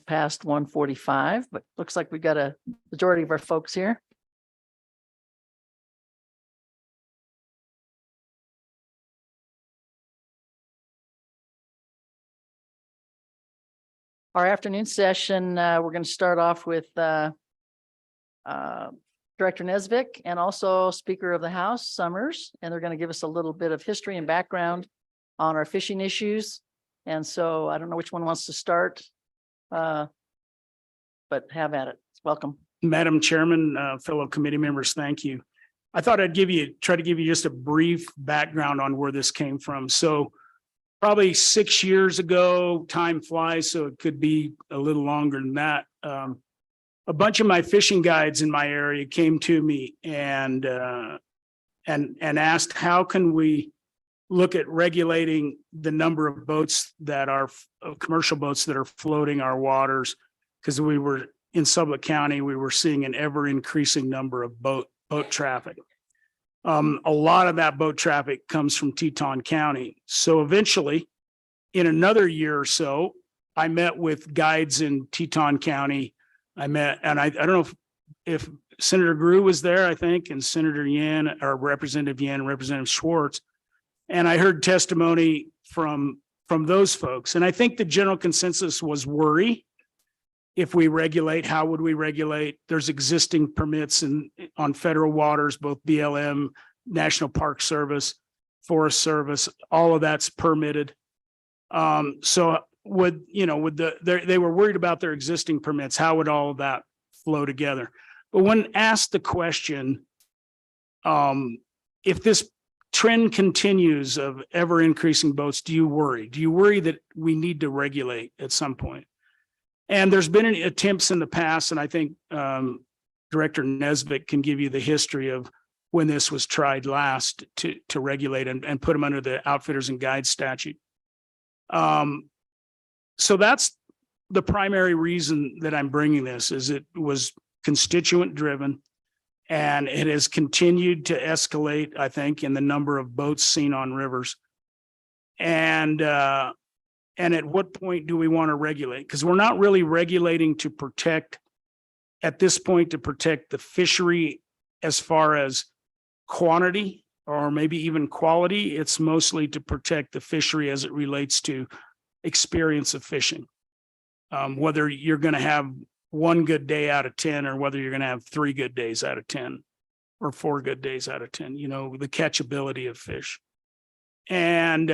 just past 1:45, but looks like we've got a majority of our folks here. Our afternoon session, we're going to start off with Director Nesvik and also Speaker of the House, Summers, and they're going to give us a little bit of history and background on our fishing issues. And so I don't know which one wants to start, but have at it. Welcome. Madam Chairman, fellow committee members, thank you. I thought I'd try to give you just a brief background on where this came from. So probably 6 years ago, time flies, so it could be a little longer than that. A bunch of my fishing guides in my area came to me and asked, how can we look at regulating the number of boats that are commercial boats that are floating our waters? Because we were in Sublette County, we were seeing an ever increasing number of boat traffic. A lot of that boat traffic comes from Teton County. So eventually, in another year or so, I met with guides in Teton County. I don't know if Senator Grew was there, I think, and Senator Yan, or Representative Yan and Representative Schwartz. And I heard testimony from those folks. And I think the general consensus was worry. If we regulate, how would we regulate? There's existing permits on federal waters, both BLM, National Park Service, Forest Service, all of that's permitted. So they were worried about their existing permits. How would all of that flow together? But when asked the question, if this trend continues of ever increasing boats, do you worry? Do you worry that we need to regulate at some point? And there's been attempts in the past, and I think Director Nesvik can give you the history of when this was tried last to regulate and put them under the Outfitters and Guides statute. So that's the primary reason that I'm bringing this, is it was constituent driven, and it has continued to escalate, I think, in the number of boats seen on rivers. And at what point do we want to regulate? Because we're not really regulating to protect, at this point, to protect the fishery as far as quantity or maybe even quality. It's mostly to protect the fishery as it relates to experience of fishing. Whether you're going to have one good day out of 10 or whether you're going to have 3 good days out of 10 or 4 good days out of 10, the catchability of fish. And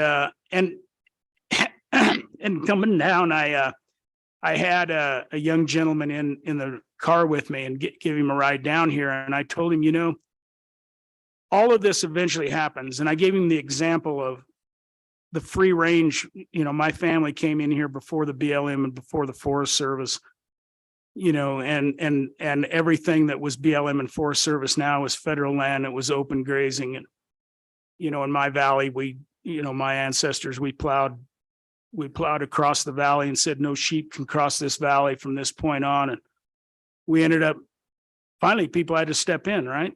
coming down, I had a young gentleman in the car with me and give him a ride down here. And I told him, all of this eventually happens. And I gave him the example of the free range. My family came in here before the BLM and before the Forest Service, and everything that was BLM and Forest Service now is federal land. It was open grazing. And, in my valley, my ancestors, we plowed across the valley and said no sheep can cross this valley from this point on. And we ended up, finally, people had to step in, right?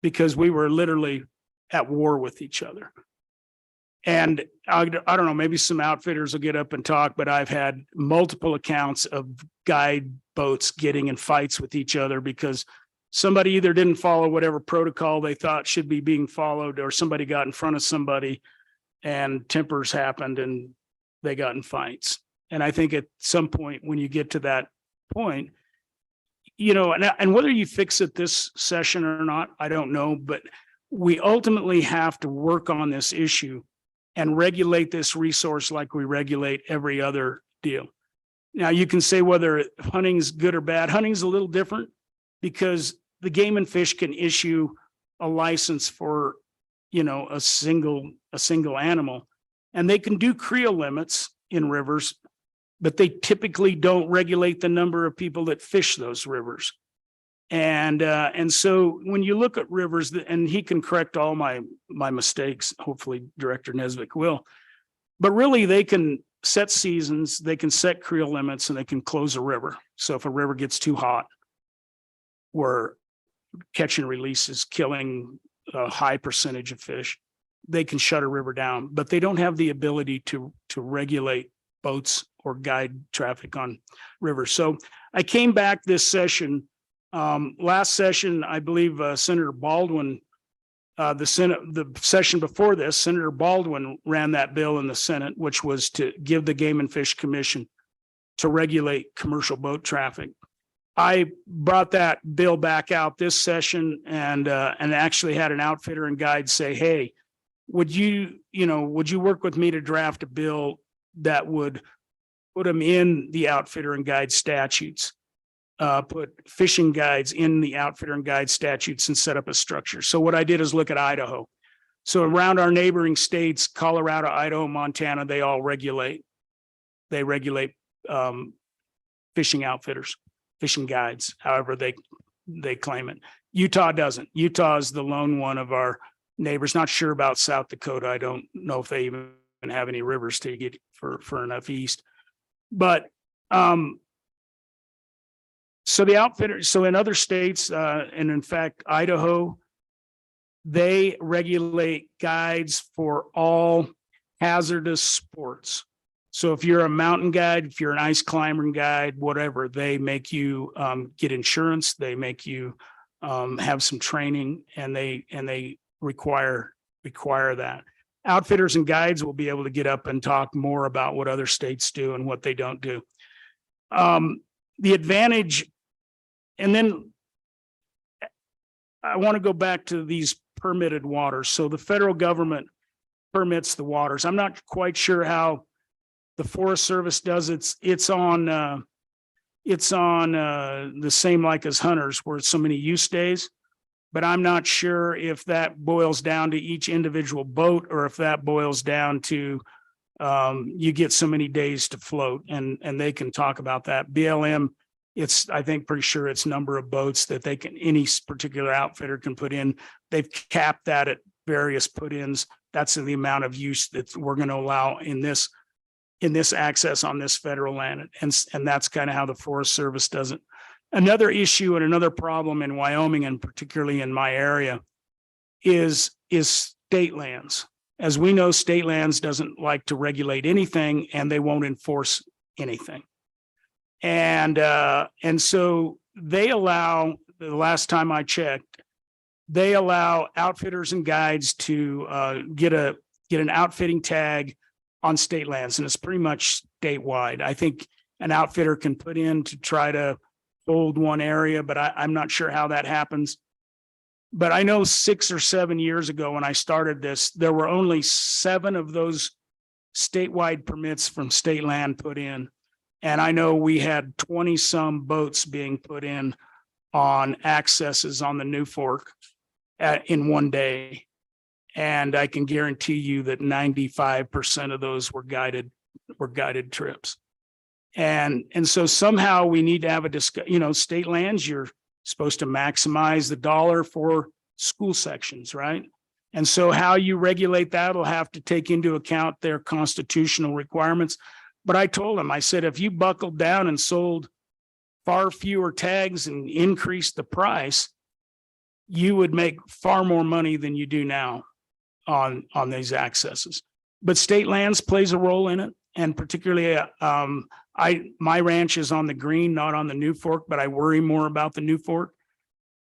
Because we were literally at war with each other. And I don't know, maybe some outfitters will get up and talk, but I've had multiple accounts of guide boats getting in fights with each other because somebody either didn't follow whatever protocol they thought should be being followed, or somebody got in front of somebody and tempers happened and they got in fights. And I think at some point when you get to that point, and whether you fix it this session or not, I don't know, but we ultimately have to work on this issue and regulate this resource like we regulate every other deal. Now, you can say whether hunting's good or bad. Hunting's a little different because the Game and Fish can issue a license for, a single animal, and they can do creel limits in rivers, but they typically don't regulate the number of people that fish those rivers. And so when you look at rivers, and he can correct all my mistakes, hopefully Director Nesvik will, but really they can set seasons, they can set creel limits, and they can close a river. So if a river gets too hot, where catch and release is killing a high percentage of fish, they can shut a river down, but they don't have the ability to regulate boats or guide traffic on rivers. So I came back this session. Last session, I believe Senator Baldwin, the session before this, Senator Baldwin ran that bill in the Senate, which was to give the Game and Fish Commission to regulate commercial boat traffic. I brought that bill back out this session and actually had an outfitter and guide say, hey, would you work with me to draft a bill that would put them in the outfitter and guide statutes, put fishing guides in the outfitter and guide statutes and set up a structure. So what I did is look at Idaho. So around our neighboring states, Colorado, Idaho, Montana, they all regulate. They regulate fishing outfitters, fishing guides, however they claim it. Utah doesn't. Utah is the lone one of our neighbors. Not sure about South Dakota. I don't know if they even have any rivers to get for enough east. But so the outfitters, so in other states, and in fact, Idaho, they regulate guides for all hazardous sports. So if you're a mountain guide, if you're an ice climber guide, whatever, they make you get insurance. They make you have some training, and they require that. Outfitters and guides will be able to get up and talk more about what other states do and what they don't do. The advantage, and then I want to go back to these permitted waters. So the federal government permits the waters. I'm not quite sure how the Forest Service does it. It's on the same like as hunters, where it's so many use days. But I'm not sure if that boils down to each individual boat or if that boils down to you get so many days to float, and they can talk about that. BLM, it's, I think, pretty sure it's number of boats that they can, any particular outfitter can put in. They've capped that at various put-ins. That's the amount of use that we're going to allow in this access on this federal land. And that's kind of how the Forest Service does it. Another issue and another problem in Wyoming, and particularly in my area, is state lands. As we know, state lands doesn't like to regulate anything, and they won't enforce anything. And so they allow, the last time I checked, they allow outfitters and guides to get an outfitting tag on state lands, and it's pretty much statewide. I think an outfitter can put in to try to hold one area, but I'm not sure how that happens. But I know 6 or 7 years ago when I started this, there were only 7 of those statewide permits from state land put in. And I know we had 20 some boats being put in on accesses on the New Fork in one day. And I can guarantee you that 95% of those were guided trips. And so somehow we need to have a discussion. State lands, you're supposed to maximize the dollar for school sections, right? And so how you regulate that will have to take into account their constitutional requirements. But I told them, I said, if you buckled down and sold far fewer tags and increased the price, you would make far more money than you do now on these accesses. But state lands plays a role in it. And particularly, my ranch is on the Green, not on the New Fork, but I worry more about the New Fork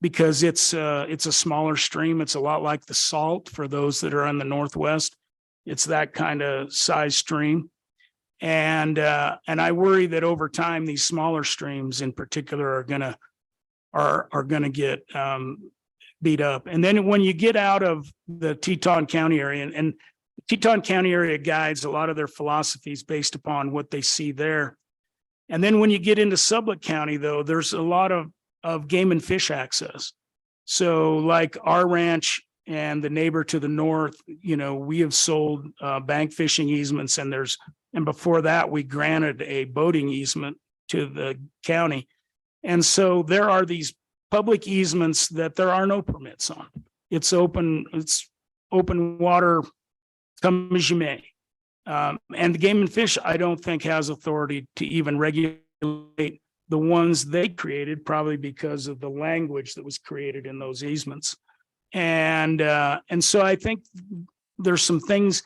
because it's a smaller stream. It's a lot like the Salt for those that are in the Northwest. It's that kind of size stream. And I worry that over time, these smaller streams in particular are gonna get beat up. And then when you get out of the Teton County area, and Teton County area guides, a lot of their philosophies based upon what they see there. And then when you get into Sublette County, though, there's a lot of game and fish access. So like our ranch and the neighbor to the north, we have sold bank fishing easements, and before that, we granted a boating easement to the county. And so there are these public easements that there are no permits on. It's open water, come as you may. And the Game and Fish, I don't think has authority to even regulate the ones they created, probably because of the language that was created in those easements. And so I think there's some things,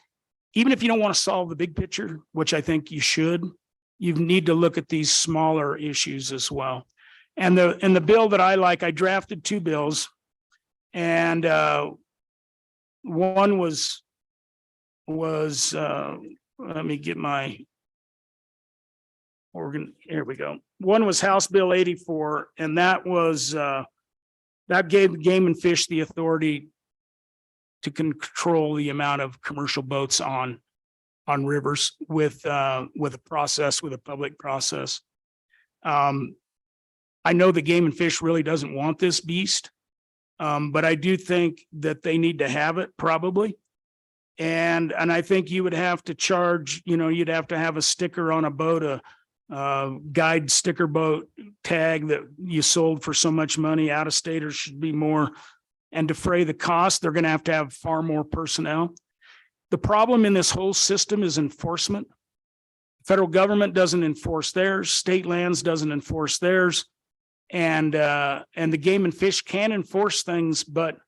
even if you don't want to solve the big picture, which I think you should, you need to look at these smaller issues as well. And the bill that I like, I drafted two bills, and one was let me get my organ. Here we go. One was House Bill 84, and that was that gave Game and Fish the authority to control the amount of commercial boats on rivers with a process, with a public process. I know the Game and Fish really doesn't want this beast, but I do think that they need to have it probably. And I think you would have to charge, you'd have to have a sticker on a boat, a guide sticker boat tag that you sold for so much money. Out of staters should be more, and defray the cost. They're going to have far more personnel. The problem in this whole system is enforcement. Federal government doesn't enforce theirs. State lands doesn't enforce theirs. And the Game and Fish can enforce things, but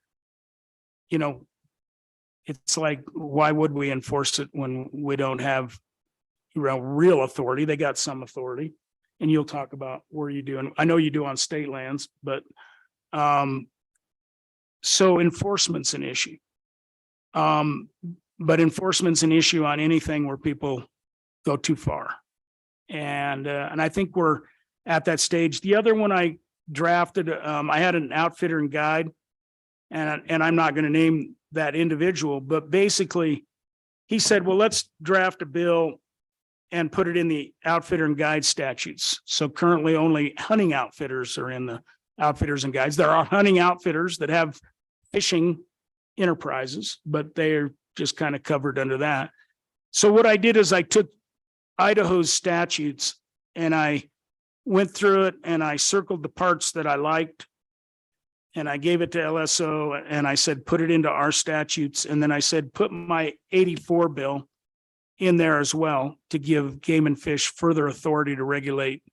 it's like, why would we enforce it when we don't have real authority? They got some authority, and you'll talk about where you do. And I know you do on state lands, but so enforcement's an issue. But enforcement's an issue on anything where people go too far. And I think we're at that stage. The other one I drafted, I had an outfitter and guide, and I'm not going to name that individual, but basically he said, well, let's draft a bill and put it in the outfitter and guide statutes. So currently only hunting outfitters are in the outfitters and guides. There are hunting outfitters that have fishing enterprises, but they're just kind of covered under that. So what I did is I took Idaho's statutes and I went through it and I circled the parts that I liked, and I gave it to LSO and I said, put it into our statutes. And then I said, put my 84 bill in there as well to give Game and Fish further authority to regulate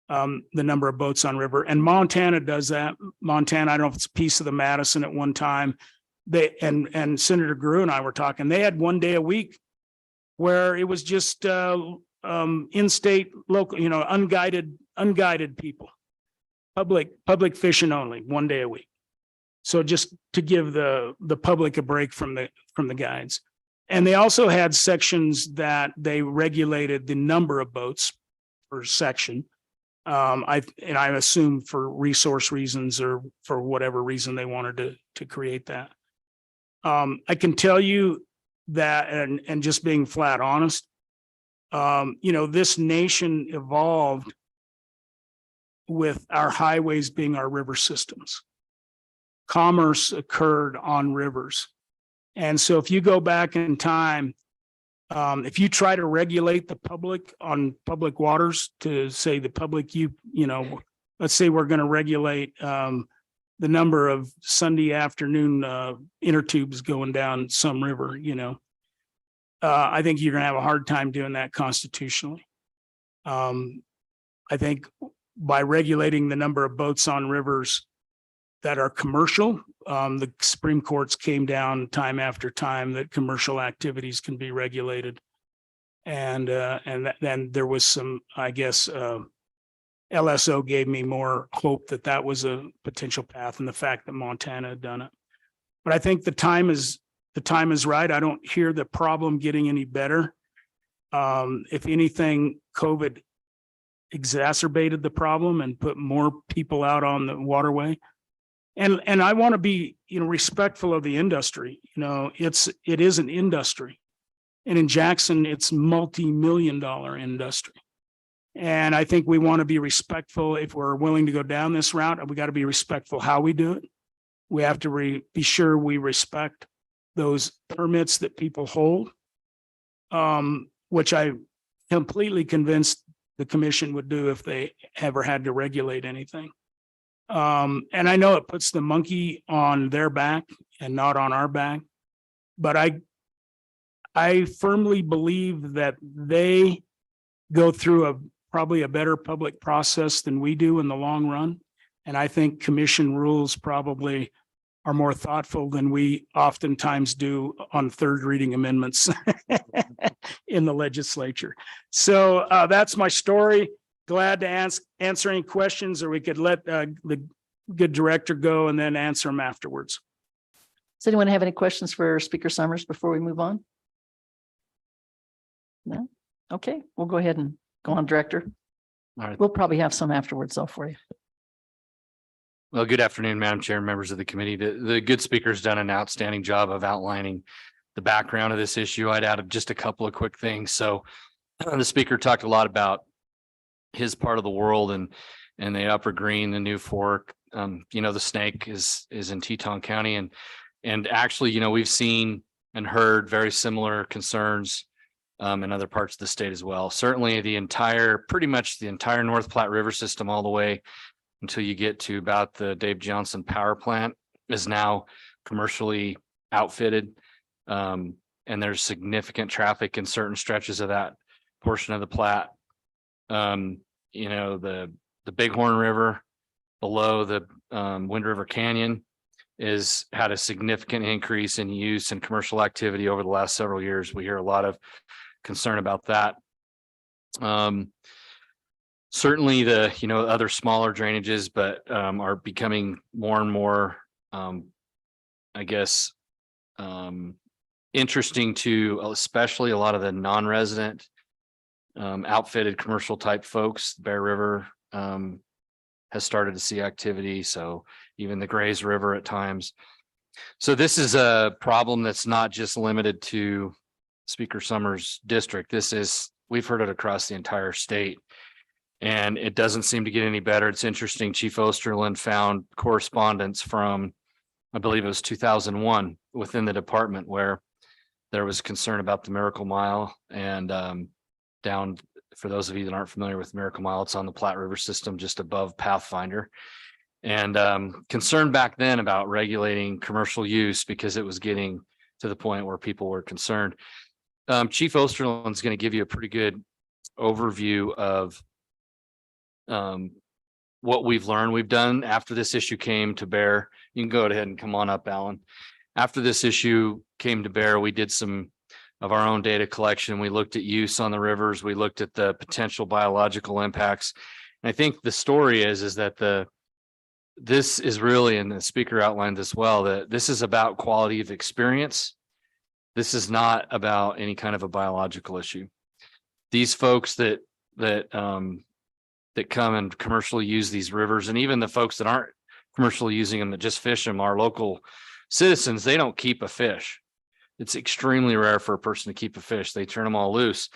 the number of boats on river. And Montana does that. Montana, I don't know if it's a piece of the Madison at one time. They and Senator Grew and I were talking, they had one day a week where it was just in-state, local, unguided people, public fishing only, one day a week. So just to give the public a break from the guides. And they also had sections that they regulated the number of boats per section. I assume for resource reasons or for whatever reason they wanted to create that. I can tell you that, and just being flat honest, this nation evolved with our highways being our river systems. Commerce occurred on rivers. And so if you go back in time, if you try to regulate the public on public waters, to say the public, let's say we're going to regulate the number of Sunday afternoon inner tubes going down some river, I think you're going to have a hard time doing that constitutionally. I think by regulating the number of boats on rivers that are commercial, the Supreme Courts came down time after time that commercial activities can be regulated. And then there was some, I guess, LSO gave me more hope that was a potential path, and the fact that Montana had done it. But I think the time is right. I don't hear the problem getting any better. If anything, COVID exacerbated the problem and put more people out on the waterway. And I want to be, respectful of the industry. It is an industry. And in Jackson, it's multi-million-dollar industry. And I think we want to be respectful. If we're willing to go down this route, we got to be respectful how we do it. We have to be sure we respect those permits that people hold, which I completely convinced the commission would do if they ever had to regulate anything. And I know it puts the monkey on their back and not on our back, but I firmly believe that they go through probably a better public process than we do in the long run. And I think commission rules probably are more thoughtful than we oftentimes do on third reading amendments. in the legislature. So that's my story. Glad to answer any questions, or we could let the good director go and then answer them afterwards. Does anyone have any questions for Speaker Summers before we move on? No? Okay, we'll go ahead and go on, Director. All right. We'll probably have some afterwards though for you. Well, good afternoon, Madam Chair, and members of the committee. The good speaker's done an outstanding job of outlining the background of this issue. I'd add just a couple of quick things. So the speaker talked a lot about his part of the world and the Upper Green, the New Fork. The Snake is in Teton County, and actually, we've seen and heard very similar concerns in other parts of the state as well. Certainly pretty much the entire North Platte River system all the way until you get to about the Dave Johnson power plant is now commercially outfitted. And there's significant traffic in certain stretches of that portion of the Platte. The Bighorn River below the Wind River Canyon has had a significant increase in use and commercial activity over the last several years. We hear a lot of concern about that. Certainly the, other smaller drainages, but are becoming more and more, interesting to especially a lot of the non-resident outfitted commercial type folks. Bear River has started to see activity. So even the Grays River at times. So this is a problem that's not just limited to Speaker Summers' district. We've heard it across the entire state. And it doesn't seem to get any better. It's interesting. Chief Osterland found correspondence from, I believe it was 2001 within the department where there was concern about the Miracle Mile and down, for those of you that aren't familiar with Miracle Mile, it's on the Platte River system just above Pathfinder. And concern back then about regulating commercial use because it was getting to the point where people were concerned. Chief Osterland's going to give you a pretty good overview of what we've learned. We've done after this issue came to bear. You can go ahead and come on up, Alan. After this issue came to bear, we did some of our own data collection. We looked at use on the rivers. We looked at the potential biological impacts. And I think the story is that this is really, and the speaker outlined this well, that this is about quality of experience. This is not about any kind of a biological issue. These folks that come and commercially use these rivers, and even the folks that aren't commercially using them, that just fish them, our local citizens, they don't keep a fish. It's extremely rare for a person to keep a fish. They turn them all loose.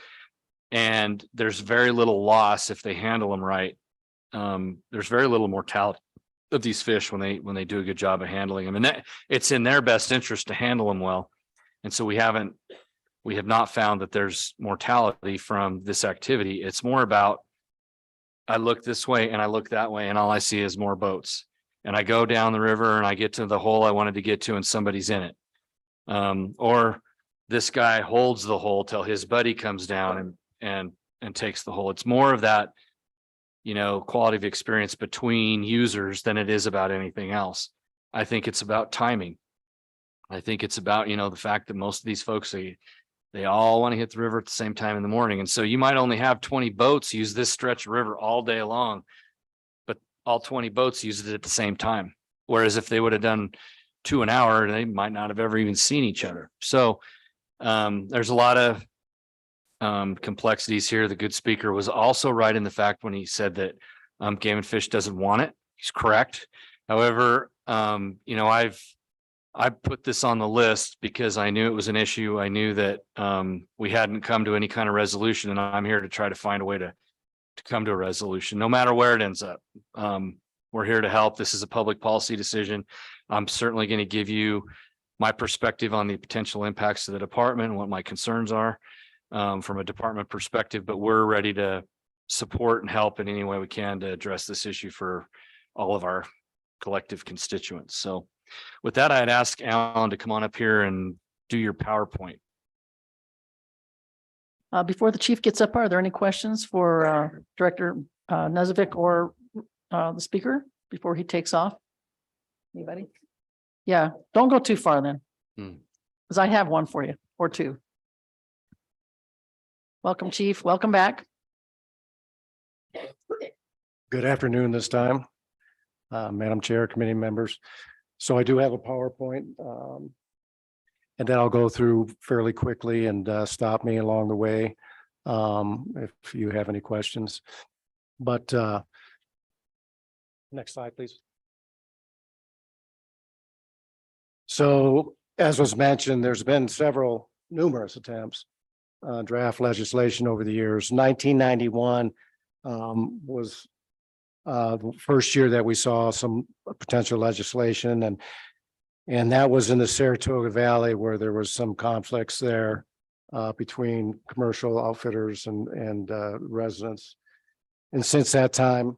And there's very little loss if they handle them right. There's very little mortality of these fish when they do a good job of handling them. And it's in their best interest to handle them well. And so we have not found that there's mortality from this activity. It's more about, I look this way and I look that way and all I see is more boats. And I go down the river and I get to the hole I wanted to get to and somebody's in it. Or this guy holds the hole till his buddy comes down and takes the hole. It's more of that, quality of experience between users than it is about anything else. I think it's about timing. I think it's about, the fact that most of these folks, they all want to hit the river at the same time in the morning. And so you might only have 20 boats use this stretch of river all day long, but all 20 boats use it at the same time. Whereas if they would have done 2 an hour, they might not have ever even seen each other. So there's a lot of complexities here. The good speaker was also right in the fact when he said that Game and Fish doesn't want it. He's correct. However, I put this on the list because I knew it was an issue. I knew that we hadn't come to any kind of resolution, and I'm here to try to find a way to come to a resolution, no matter where it ends up. We're here to help. This is a public policy decision. I'm certainly going to give you my perspective on the potential impacts to the department and what my concerns are from a department perspective, but we're ready to support and help in any way we can to address this issue for all of our collective constituents. So with that, I'd ask Alan to come on up here and do your PowerPoint. Before the chief gets up, are there any questions for Director Nezovic or the speaker before he takes off? Anybody? Yeah, don't go too far then. Because I have one for you or two. Welcome, Chief. Welcome back. Good afternoon this time, Madam Chair, committee members. So I do have a PowerPoint, and then I'll go through fairly quickly and stop me along the way if you have any questions. But next slide, please. So as was mentioned, there's been numerous attempts draft legislation over the years. 1991 was the first year that we saw some potential legislation, and that was in the Saratoga Valley where there was some conflicts there between commercial outfitters and residents. And since that time,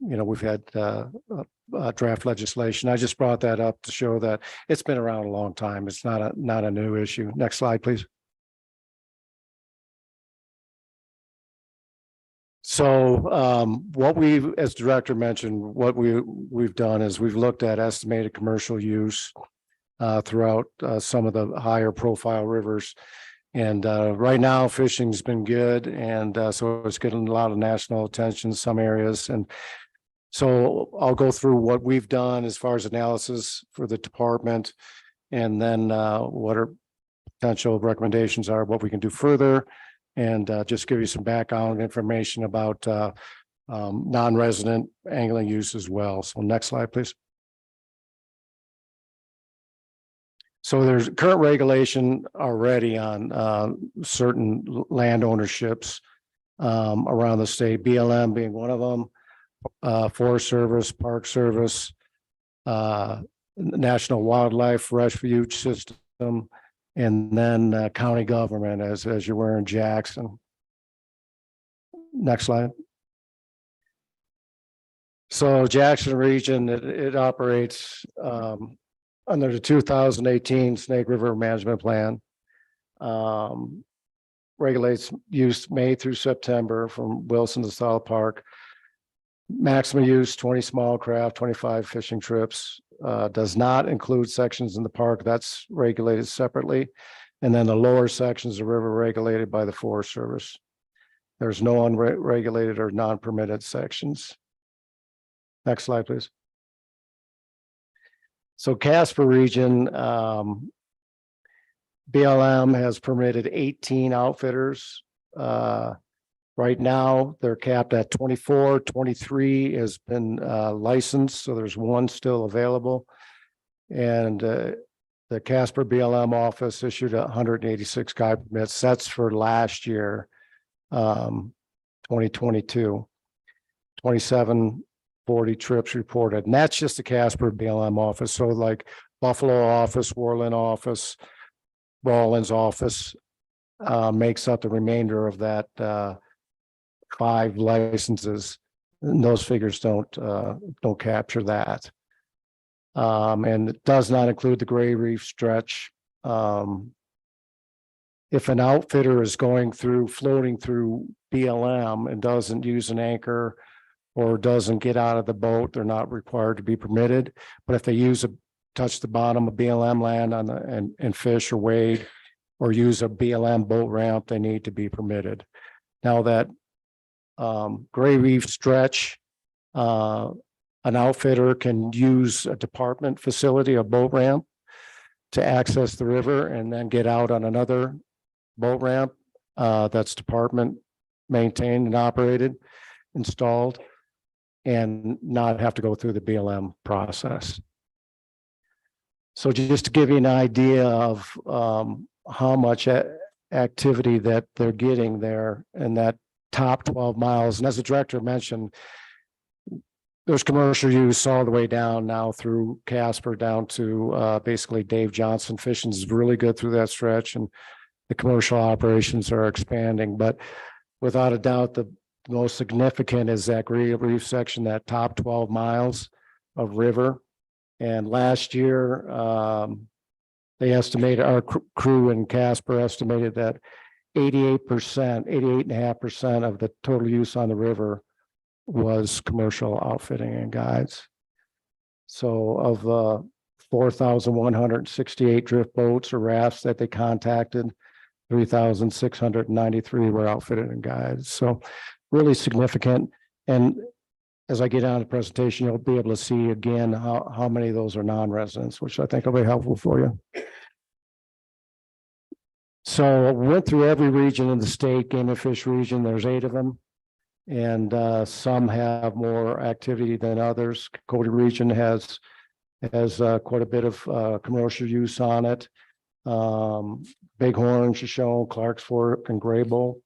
we've had draft legislation. I just brought that up to show that it's been around a long time. It's not a new issue. Next slide, please. So what as director mentioned, what we've done is we've looked at estimated commercial use throughout some of the higher profile rivers. And right now fishing's been good. And so it's getting a lot of national attention in some areas. And so I'll go through what we've done as far as analysis for the department, and then what our potential recommendations are, what we can do further, and just give you some background information about non-resident angling use as well. So next slide, please. So there's current regulation already on certain land ownerships around the state, BLM being one of them, Forest Service, Park Service, National Wildlife Refuge System, and then county government as you were in Jackson. Next slide. So Jackson region, it operates under the 2018 Snake River Management Plan. Regulates use May through September from Wilson to South Park. Maximum use 20 small craft, 25 fishing trips. Does not include sections in the park that's regulated separately. And then the lower sections of river regulated by the Forest Service. There's no unregulated or non-permitted sections. Next slide, please. So Casper region, BLM has permitted 18 outfitters. Right now, they're capped at 24, 23 has been licensed, so there's one still available. And the Casper BLM office issued 186 guide permits. That's for last year, 2022. 2740 trips reported, and that's just the Casper BLM office. So like Buffalo office, Worland office, Rawlins office makes up the remainder of that 5 licenses, and those figures don't capture that. And it does not include the Gray Reef stretch. If an outfitter is floating through BLM and doesn't use an anchor or doesn't get out of the boat, they're not required to be permitted. But if they touch the bottom of BLM land and fish or wade or use a BLM boat ramp, they need to be permitted. Now that Gray Reef stretch, an outfitter can use a department facility, a boat ramp, to access the river and then get out on another boat ramp that's department maintained and operated, installed, and not have to go through the BLM process. So just to give you an idea of how much activity that they're getting there in that top 12 miles. And as the director mentioned, there's commercial use all the way down now through Casper down to basically Dave Johnson. Fishing is really good through that stretch, and the commercial operations are expanding. But without a doubt, the most significant is that Gray Reef section, that top 12 miles of river. And last year, they estimated, our crew in Casper estimated that 88.5% of the total use on the river was commercial outfitting and guides. So of 4,168 drift boats or rafts that they contacted, 3,693 were outfitted and guides. So really significant. And as I get on the presentation, you'll be able to see again how many of those are non-residents, which I think will be helpful for you. So I went through every region in the state, game and fish region. There's 8 of them. And some have more activity than others. Cody region has quite a bit of commercial use on it. Bighorn, Shoshone, Clarks Fork, and Graybull.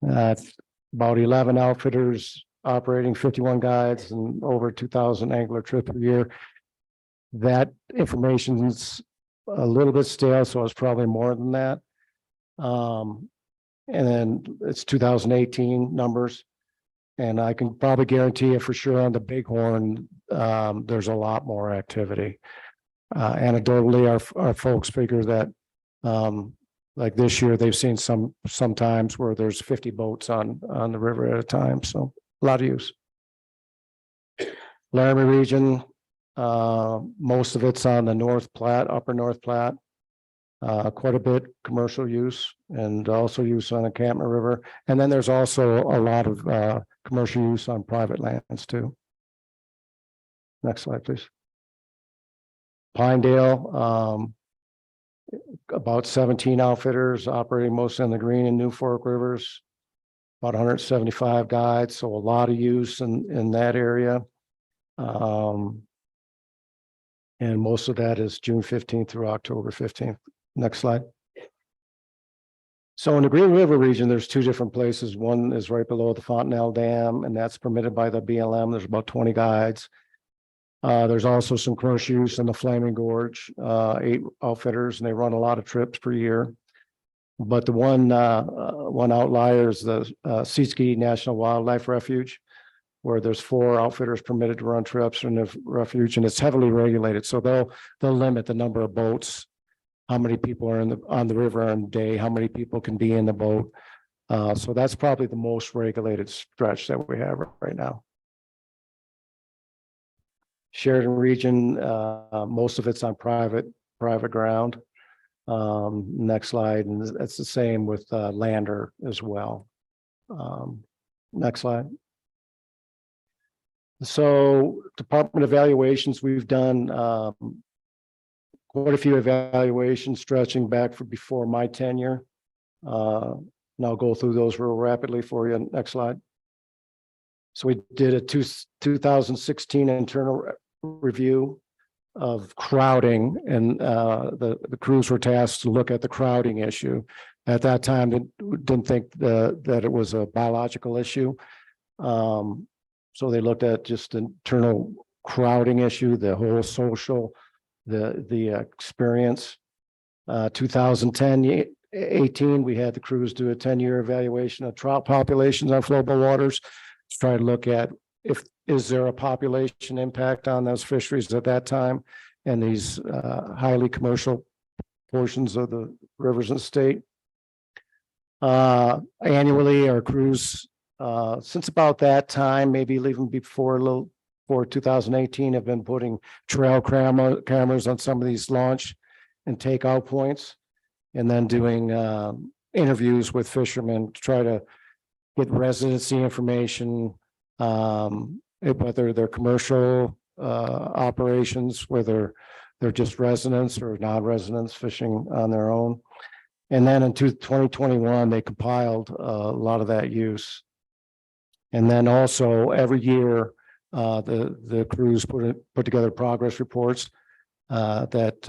About 11 outfitters operating 51 guides and over 2,000 angler trips per year. That information's a little bit stale, so it's probably more than that. And then it's 2018 numbers. And I can probably guarantee you for sure on the Bighorn, there's a lot more activity. Anecdotally, our folks figure that like this year, they've seen sometimes where there's 50 boats on the river at a time. So a lot of use. Laramie region, most of it's on the North Platte, upper North Platte. Quite a bit commercial use and also use on the Campbell River. And then there's also a lot of commercial use on private lands too. Next slide, please. Pinedale, about 17 outfitters operating mostly on the Green and New Fork rivers, about 175 guides, so a lot of use in that area. And most of that is June 15th through October 15th. Next slide. So in the Green River region, there's 2 different places. One is right below the Fontenelle Dam, and that's permitted by the BLM. There's about 20 guides. There's also some commercial use in the Flaming Gorge, 8 outfitters, and they run a lot of trips per year. But the one outlier is the Sietske National Wildlife Refuge, where there's 4 outfitters permitted to run trips in the refuge, and it's heavily regulated. So they'll limit the number of boats, how many people are on the river on a day, how many people can be in the boat. So that's probably the most regulated stretch that we have right now. Sheridan region, most of it's on private ground. Next slide, and that's the same with Lander as well. Next slide. So department evaluations, we've done quite a few evaluations stretching back for before my tenure. And I'll go through those real rapidly for you. Next slide. So we did a 2016 internal review of crowding, and the crews were tasked to look at the crowding issue. At that time, they didn't think that it was a biological issue. So they looked at just internal crowding issue, the whole social, the experience. 2010-18, we had the crews do a 10-year evaluation of trout populations on flowable waters to try to look at is there a population impact on those fisheries at that time and these highly commercial portions of the rivers in the state. Annually, our crews, since about that time, maybe even before 2018, have been putting trail cameras on some of these launch and takeout points, and then doing interviews with fishermen to try to get residency information, whether they're commercial operations, whether they're just residents or non-residents fishing on their own. And then in 2021, they compiled a lot of that use. And then also every year, the crews put together progress reports that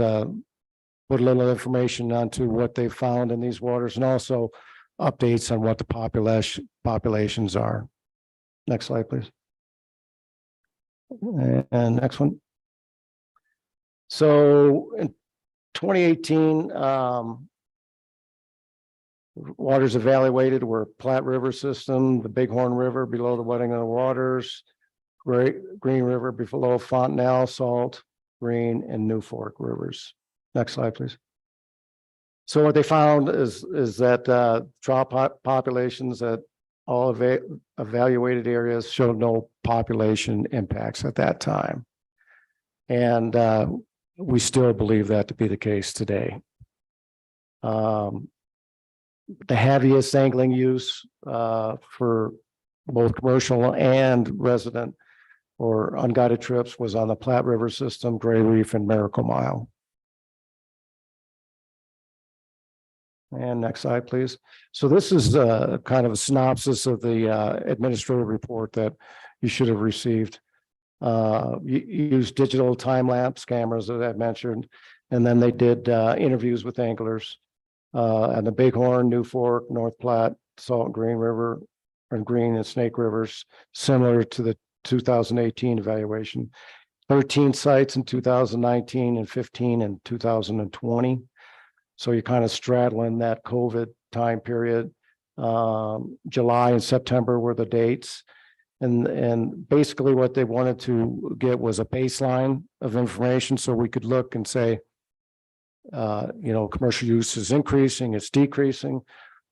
put a little information onto what they found in these waters, and also updates on what the populations are. Next slide, please. And next one. So in 2018, waters evaluated were Platte River system, the Bighorn River below the Wetting of the Waters, Green River below Fontenelle, Salt, Green, and New Fork rivers. Next slide, please. So what they found is that trout populations at all evaluated areas showed no population impacts at that time. And we still believe that to be the case today. the heaviest angling use for both commercial and resident or unguided trips was on the Platte River system, Gray Reef, and Miracle Mile. And next slide, please. So this is kind of a synopsis of the administrative report that you should have received. You use digital time lapse cameras that I mentioned, and then they did interviews with anglers and the Bighorn, New Fork, North Platte, Salt and Green River, and Green and Snake Rivers, similar to the 2018 evaluation. 13 sites in 2019 and 15 in 2020. So you're kind of straddling that COVID time period. July and September were the dates. And basically what they wanted to get was a baseline of information so we could look and say, commercial use is increasing, it's decreasing.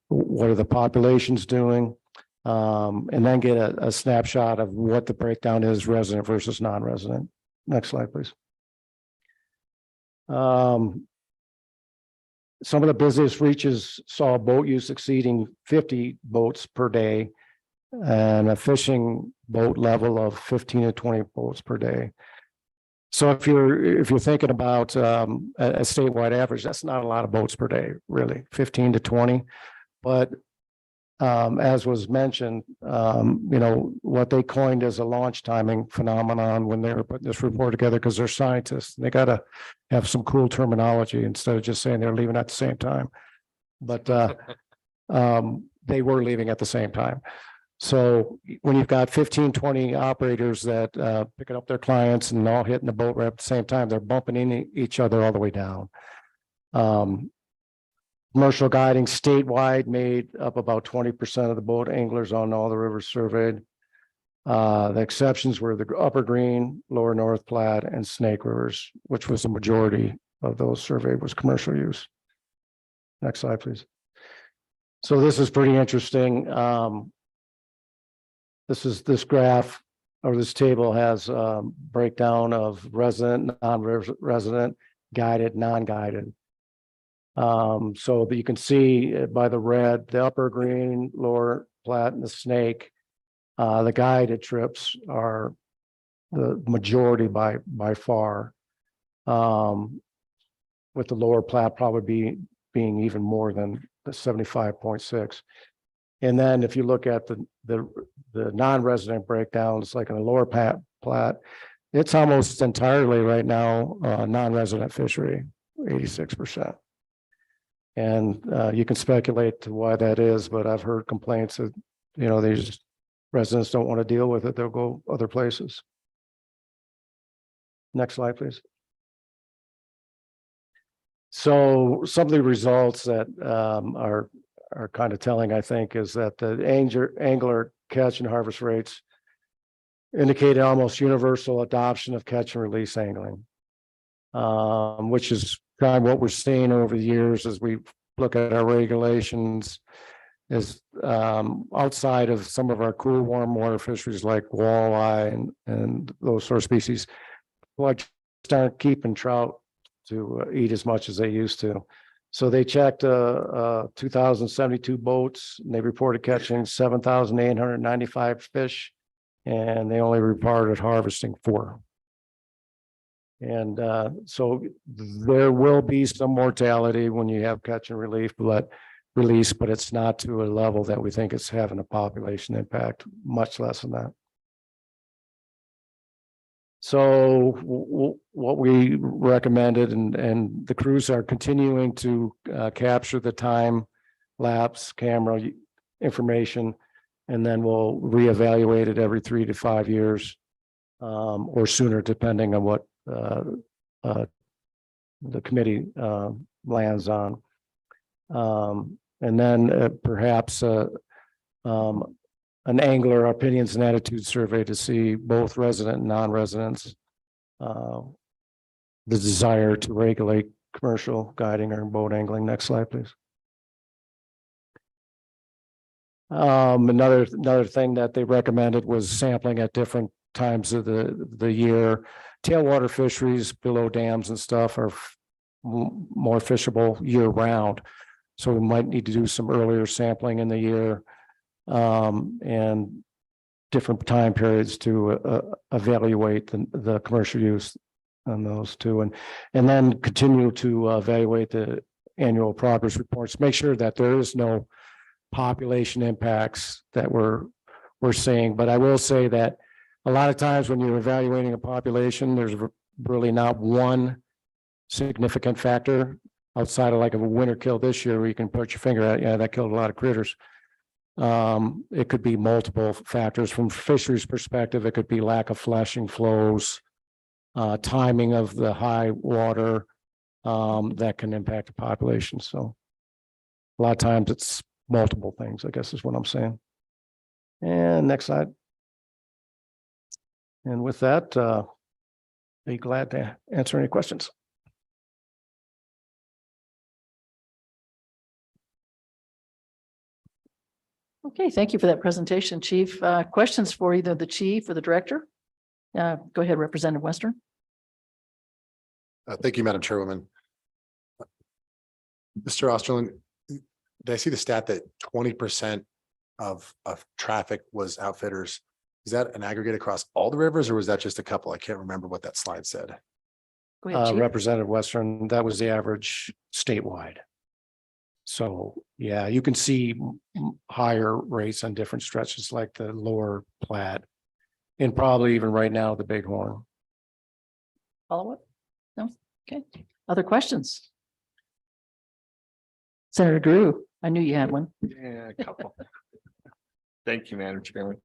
What are the populations doing? And then get a snapshot of what the breakdown is, resident versus non-resident. Next slide, please. Some of the busiest reaches saw boat use exceeding 50 boats per day and a fishing boat level of 15 to 20 boats per day. So if you're thinking about a statewide average, that's not a lot of boats per day, really, 15 to 20. But as was mentioned, what they coined as a launch timing phenomenon when they were putting this report together, because they're scientists, they got to have some cool terminology instead of just saying they're leaving at the same time. But they were leaving at the same time. So when you've got 15, 20 operators that picking up their clients and all hitting the boat ramp at the same time, they're bumping into each other all the way down. Commercial guiding statewide made up about 20% of the boat anglers on all the rivers surveyed. The exceptions were the Upper Green, Lower North Platte, and Snake Rivers, which was the majority of those surveyed was commercial use. Next slide, please. So this is pretty interesting. This graph or this table has breakdown of resident, non-resident, guided, non-guided. So that you can see by the red, the Upper Green, Lower Platte, and the Snake, the guided trips are the majority by far. With the Lower Platte probably being even more than the 75.6. And then if you look at the non-resident breakdowns, like in the Lower Platte, it's almost entirely right now non-resident fishery, 86%. And you can speculate to why that is, but I've heard complaints that, these residents don't want to deal with it. They'll go other places. Next slide, please. So some of the results that are kind of telling, I think, is that the angler catch and harvest rates indicated almost universal adoption of catch and release angling, which is kind of what we're seeing over the years as we look at our regulations is outside of some of our cool warm water fisheries like walleye and those sort of species, like start keeping trout to eat as much as they used to. So they checked 2,072 boats and they reported catching 7,895 fish, and they only reported harvesting 4. And so there will be some mortality when you have catch and release, but it's not to a level that we think it's having a population impact, much less than that. So what we recommended, and the crews are continuing to capture the time lapse camera information, and then we'll reevaluate it every 3 to 5 years or sooner, depending on what the committee lands on. And then perhaps an angler opinions and attitudes survey to see both resident and non-residents, the desire to regulate commercial guiding or boat angling. Next slide, please. Another thing that they recommended was sampling at different times of the year. Tailwater fisheries below dams and stuff are more fishable year round. So we might need to do some earlier sampling in the year. And different time periods to evaluate the commercial use on those two, and then continue to evaluate the annual progress reports, make sure that there is no population impacts that we're seeing. But I will say that a lot of times when you're evaluating a population, there's really not one significant factor outside of like a winter kill this year where you can put your finger at, yeah, that killed a lot of critters. It could be multiple factors. From fisheries perspective, it could be lack of flashing flows, timing of the high water, that can impact the population. So a lot of times it's multiple things, I guess is what I'm saying. And next slide. And with that, be glad to answer any questions. Okay, thank you for that presentation, Chief. Questions for either the chief or the director? Go ahead, Representative Western. Thank you, Madam Chairwoman. Mr. Osterlin, did I see the stat that 20% of traffic was outfitters? Is that an aggregate across all the rivers, or was that just a couple? I can't remember what that slide said. Go ahead, Chief. Representative Western, that was the average statewide. So, yeah, you can see higher rates on different stretches like the lower Platte and probably even right now, the Bighorn. Follow up? No? Okay. Other questions? Senator Drew, I knew you had one. Yeah, a couple. Thank you, Madam Chairman.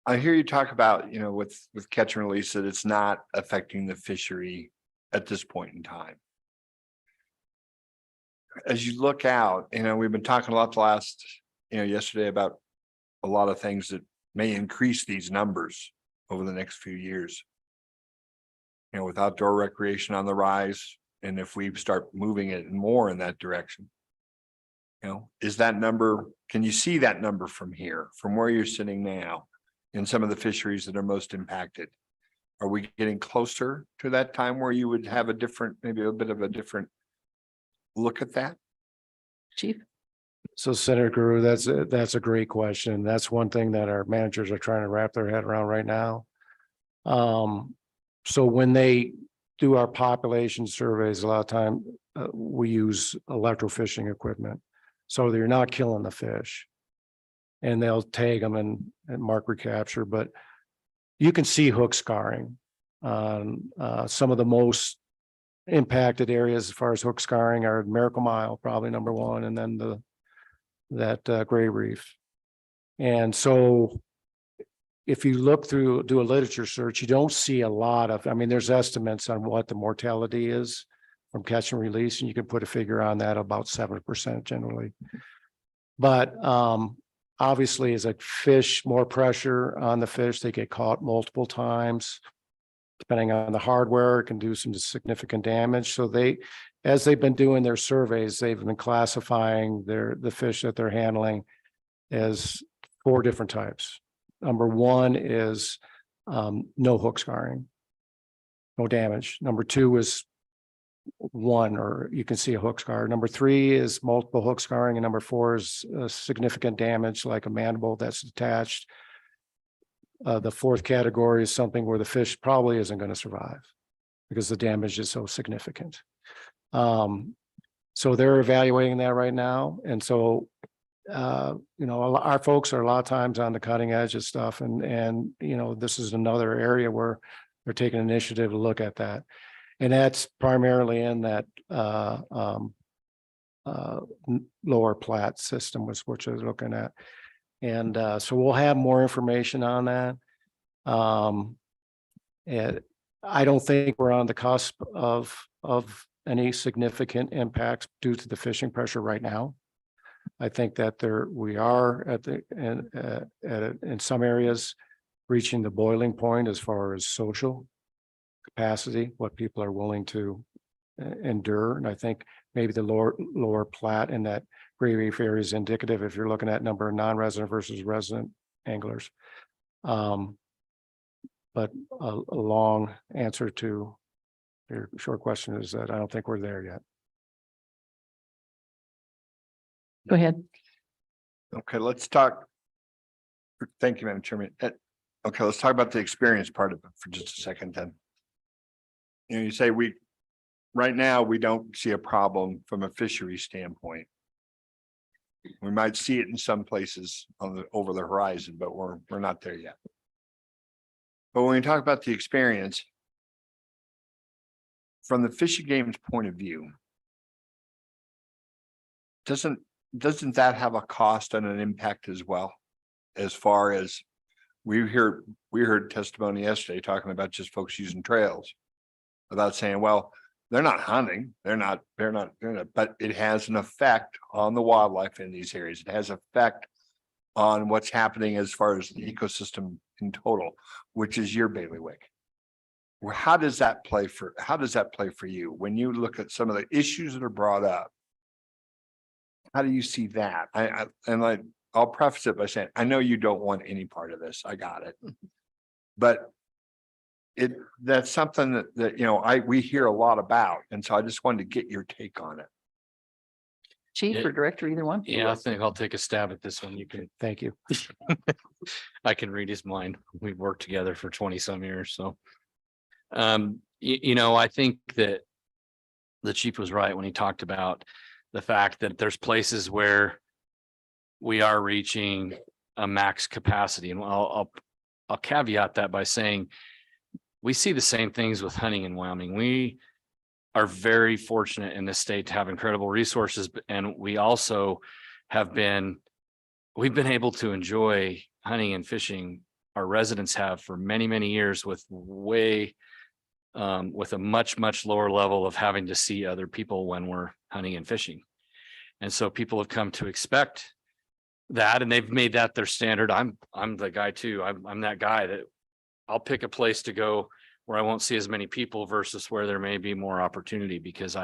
I hear you talk about, with catch and release, that it's not affecting the fishery at this point in time. As you look out, we've been talking a lot the last, yesterday about a lot of things that may increase these numbers over the next few years. With outdoor recreation on the rise, and if we start moving it more in that direction, is that number, can you see that number from here, from where you're sitting now in some of the fisheries that are most impacted? Are we getting closer to that time where you would have a different, maybe a bit of a different look at that? Chief? So Senator Guru, that's a great question. That's one thing that our managers are trying to wrap their head around right now. So when they do our population surveys, a lot of time we use electrofishing equipment. So they're not killing the fish and they'll tag them and mark recapture, but you can see hook scarring on some of the most impacted areas as far as hook scarring are Miracle Mile, probably number one, and then that gray reef. And so if you look through, do a literature search, you don't see a lot of, there's estimates on what the mortality is from catch and release, and you can put a figure on that, about 7% generally. But obviously, as a fish, more pressure on the fish, they get caught multiple times. Depending on the hardware, it can do some significant damage. So as they've been doing their surveys, they've been classifying the fish that they're handling as 4 different types. Number 1 is no hook scarring, no damage. Number 2 is 1, or you can see a hook scar. Number 3 is multiple hook scarring, and number 4 is significant damage, like a mandible that's detached. The 4th category is something where the fish probably isn't going to survive because the damage is so significant. So they're evaluating that right now, and so our folks are a lot of times on the cutting edge of stuff, and this is another area where they're taking initiative to look at that. And that's primarily in that lower Platte system was what you're looking at. And so we'll have more information on that. And I don't think we're on the cusp of any significant impacts due to the fishing pressure right now. I think that we are in some areas reaching the boiling point as far as social capacity, what people are willing to endure. And I think maybe the lower Platte and that gray reef area is indicative if you're looking at number of non-resident versus resident anglers. But a long answer to Your short question is that I don't think we're there yet. Go ahead. Okay, let's talk. Thank you, Madam Chairman. Okay, let's talk about the experience part of it for just a second then. You know, you say right now, we don't see a problem from a fishery standpoint. We might see it in some places over the horizon, but we're not there yet. But when we talk about the experience, from the Fish and Game's point of view, doesn't that have a cost and an impact as well? As far as we heard testimony yesterday talking about just folks using trails. About saying, well, they're not hunting, they're not, but it has an effect on the wildlife in these areas. It has effect on what's happening as far as the ecosystem in total, which is your bailiwick. Well, how does that play for you when you look at some of the issues that are brought up? How do you see that? I'll preface it by saying, I know you don't want any part of this. I got it. But that's something that we hear a lot about. And so I just wanted to get your take on it. Chief Yeah. or director, either one? Yeah, I think I'll take a stab at this one. Thank you. I can read his mind. We've worked together for 20 some years, so. I think that the chief was right when he talked about the fact that there's places where we are reaching a max capacity. And I'll caveat that by saying, we see the same things with hunting in Wyoming. We are very fortunate in this state to have incredible resources, and we also we've been able to enjoy hunting and fishing. Our residents have for many, many years with a much lower level of having to see other people when we're hunting and fishing. And so people have come to expect that, and they've made that their standard. I'm the guy too. I'm that guy that I'll pick a place to go where I won't see as many people versus where there may be more opportunity, because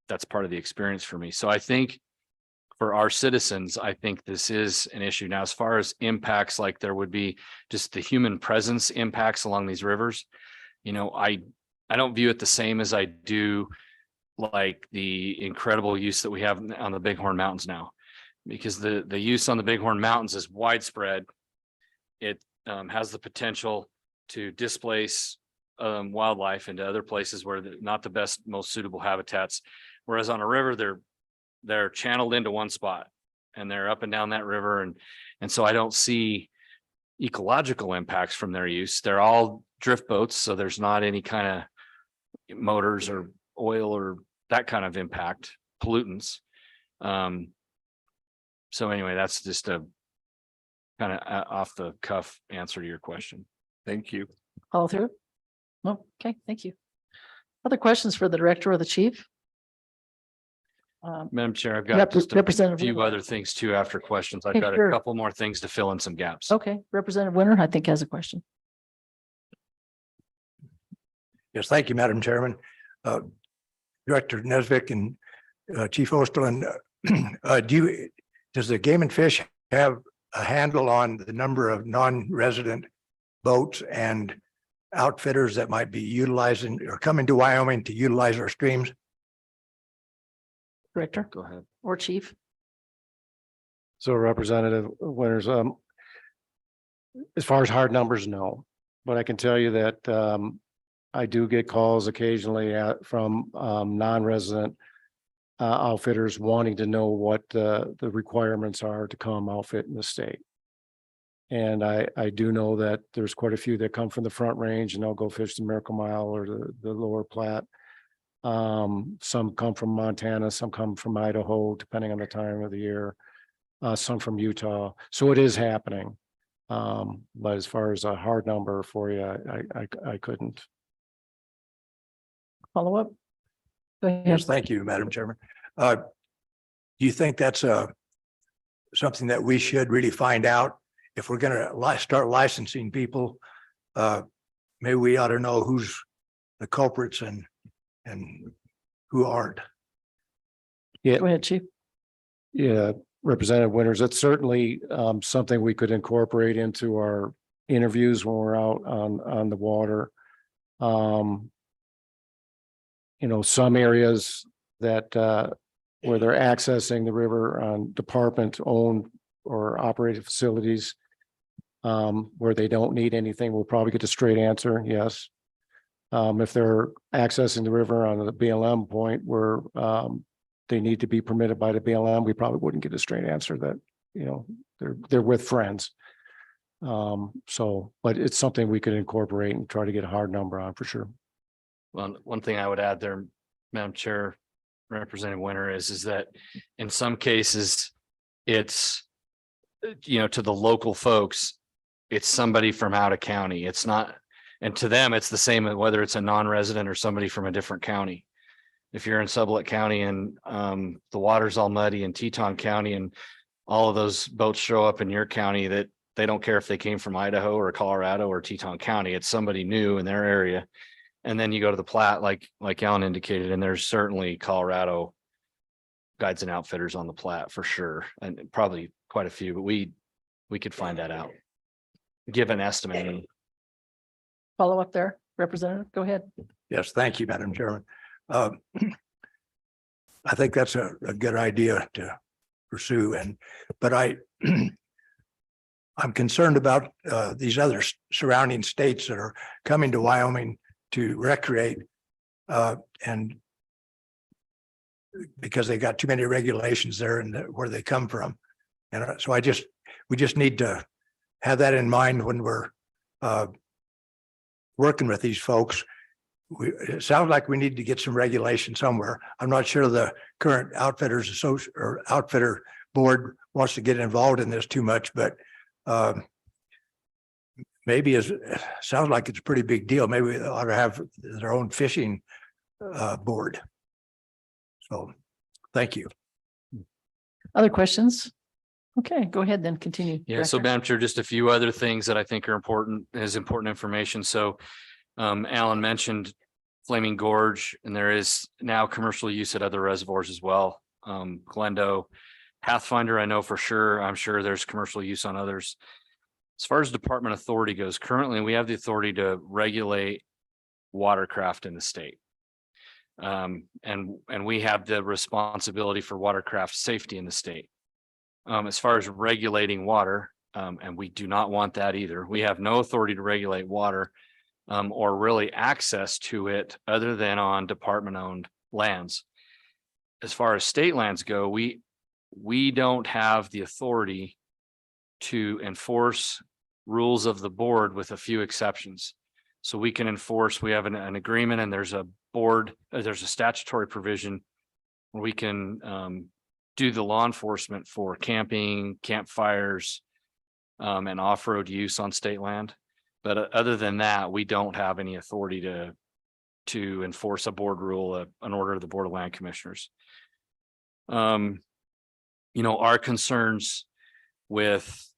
that's part of the experience for me. So I think for our citizens, I think this is an issue. Now, as far as impacts, like there would be just the human presence impacts along these rivers, I don't view it the same as I do like the incredible use that we have on the Bighorn Mountains now, because the use on the Bighorn Mountains is widespread. It has the potential to displace wildlife into other places where they're not the best, most suitable habitats. Whereas on a river, they're channeled into one spot and they're up and down that river. And so I don't see ecological impacts from their use. They're all drift boats, so there's not any kind of motors or oil or that kind of impact, pollutants. So anyway, that's just a kind of off the cuff answer to your question. Thank you. Follow through? No, okay, thank you. Other questions for the director or the chief? Madam Chair, I've got just a Representative few Winter. other things too after questions. I've Okay, got sure. a couple more things to fill in some gaps. Okay, Representative Winter, I think has a question. Yes, thank you, Madam Chairman. Director Nesvik and Chief Osterlin, does the Game and Fish have a handle on the number of non-resident boats and outfitters that might be utilizing or coming to Wyoming to utilize our streams? Director Go ahead. or chief? So Representative Winters, as far as hard numbers, no, but I can tell you that I do get calls occasionally from non-resident outfitters wanting to know what the requirements are to come outfit in the state. And I do know that there's quite a few that come from the Front Range and they'll go fish the Miracle Mile or the Lower Platte. Some come from Montana, some come from Idaho, depending on the time of the year. Some from Utah. So it is happening. But as far as a hard number for you, I couldn't. Follow up? Go ahead. Yes, thank you, Madam Chairman. Do you think that's something that we should really find out if we're going to start licensing people? Maybe we ought to know who's the culprits and who aren't. Go ahead, chief. Yeah, Representative Winters, that's certainly something we could incorporate into our interviews when we're out on the water. some areas that, where they're accessing the river on department owned or operated facilities. Where they don't need anything, we'll probably get a straight answer, yes. If they're accessing the river on the BLM point where, they need to be permitted by the BLM, we probably wouldn't get a straight answer that, they're with friends. But it's something we could incorporate and try to get a hard number on for sure. Well, one thing I would add there, Madam Chair, Representative Winter, is that in some cases, it's, to the local folks, it's somebody from out of county. It's not, and to them, it's the same whether it's a non-resident or somebody from a different county. If you're in Sublette County and the water's all muddy in Teton County and all of those boats show up in your county, that they don't care if they came from Idaho or Colorado or Teton County. It's somebody new in their area. And then you go to the Platte, like Alan indicated, and there's certainly Colorado guides and outfitters on the Platte for sure, and probably quite a few, but we could find that out. Give an estimate. Follow up there, Representative, go ahead. Yes, thank you, Madam Chairman. I think that's a good idea to pursue, but I'm concerned about these other surrounding states that are coming to Wyoming to recreate, and because they got too many regulations there and where they come from. And so we just need to have that in mind when we're working with these folks. It sounds like we need to get some regulation somewhere. I'm not sure the current outfitters association or outfitter board wants to get involved in this too much, but maybe it sounds like it's a pretty big deal. Maybe they ought to have their own fishing board. So, thank you. Other questions? Okay, go ahead then, continue. Yeah, so Director. Madam Chair, just a few other things that I think are important information. So Alan mentioned Flaming Gorge, and there is now commercial use at other reservoirs as well. Glendo, Pathfinder, I know for sure. I'm sure there's commercial use on others. As far as department authority goes, currently we have the authority to regulate watercraft in the state. And we have the responsibility for watercraft safety in the state. As far as regulating water, and we do not want that either. We have no authority to regulate water or really access to it other than on department-owned lands. As far as state lands go, we don't have the authority to enforce rules of the board with a few exceptions. So we can enforce, we have an agreement, and there's a board, there's a statutory provision where we can do the law enforcement for camping, campfires, and off-road use on state land. But other than that, we don't have any authority to enforce a board rule, an order of the Board of Land Commissioners. Our concerns with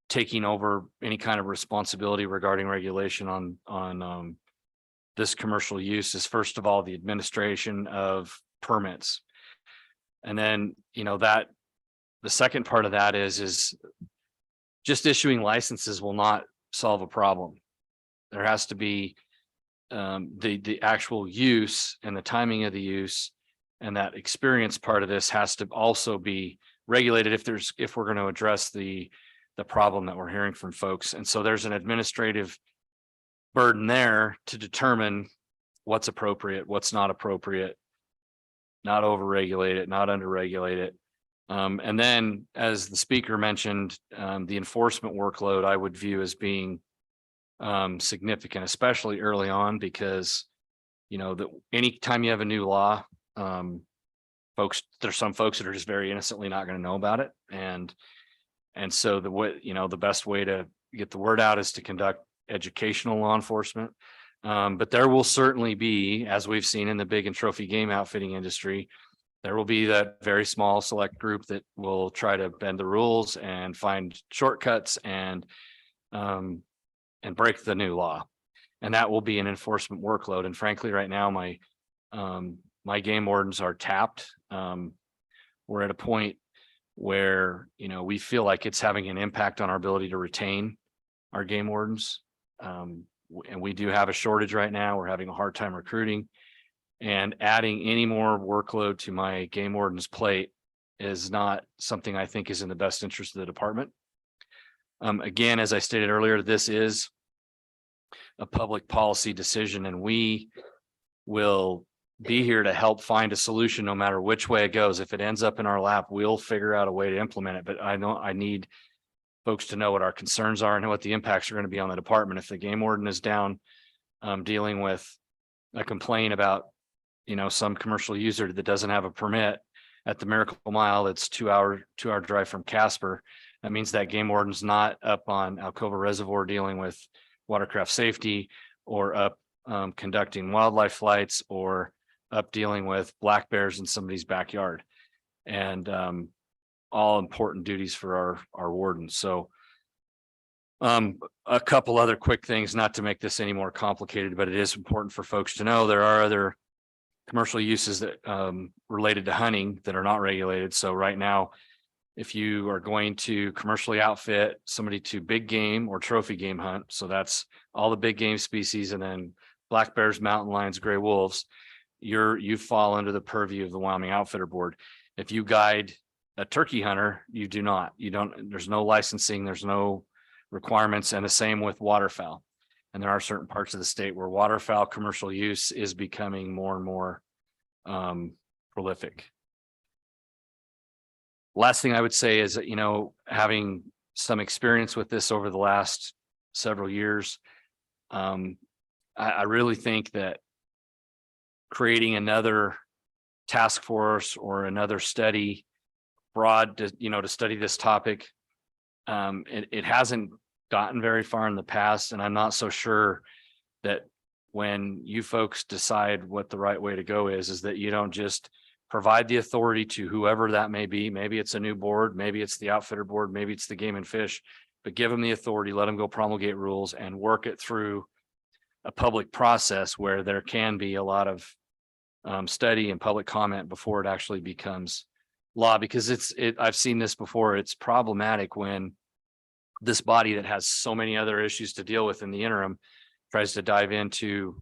taking over any kind of responsibility regarding regulation on this commercial use is, first of all, the administration of permits. And then, that the second part of that is just issuing licenses will not solve a problem. There has to be the actual use and the timing of the use, and that experience part of this has to also be regulated if we're going to address the problem that we're hearing from folks. And so there's an administrative burden there to determine what's appropriate, what's not appropriate, not overregulate it, not underregulate it. And then, as the speaker mentioned, the enforcement workload I would view as being significant, especially early on, because anytime you have a new law, there's some folks that are just very innocently not going to know about it, and so the best way to get the word out is to conduct educational law enforcement. But there will certainly be, as we've seen in the big and trophy game outfitting industry, there will be that very small select group that will try to bend the rules and find shortcuts and break the new law. And that will be an enforcement workload. And frankly, right now, my game wardens are tapped. We're at a point where, we feel like it's having an impact on our ability to retain our game wardens. And we do have a shortage right now. We're having a hard time recruiting. And adding any more workload to my game warden's plate is not something I think is in the best interest of the department. Again, as I stated earlier, this is a public policy decision, and we will be here to help find a solution no matter which way it goes. If it ends up in our lap, we'll figure out a way to implement it. But I know I need folks to know what our concerns are and what the impacts are going to be on the department. If the game warden is down dealing with a complaint about, some commercial user that doesn't have a permit at the Miracle Mile, it's 2 hour drive from Casper. That means that game warden's not up on Alcova Reservoir dealing with watercraft safety, or up conducting wildlife flights, or up dealing with black bears in somebody's backyard. And all important duties for our wardens. So a couple other quick things, not to make this any more complicated, but it is important for folks to know there are other commercial uses that related to hunting that are not regulated. So right now, if you are going to commercially outfit somebody to big game or trophy game hunt, so that's all the big game species, and then black bears, mountain lions, gray wolves, you fall under the purview of the Wyoming Outfitter Board. If you guide a turkey hunter, you do not. There's no licensing, there's no requirements, and the same with waterfowl. And there are certain parts of the state where waterfowl commercial use is becoming more and more prolific. Last thing I would say is that, having some experience with this over the last several years, I really think that creating another task force or another study broad to study this topic, it hasn't gotten very far in the past, and I'm not so sure that when you folks decide what the right way to go is that you don't just provide the authority to whoever that may be. Maybe it's a new board, maybe it's the outfitter board, maybe it's the Game and Fish, but give them the authority, let them go promulgate rules and work it through a public process where there can be a lot of study and public comment before it actually becomes law. Because I've seen this before. It's problematic when this body that has so many other issues to deal with in the interim tries to dive into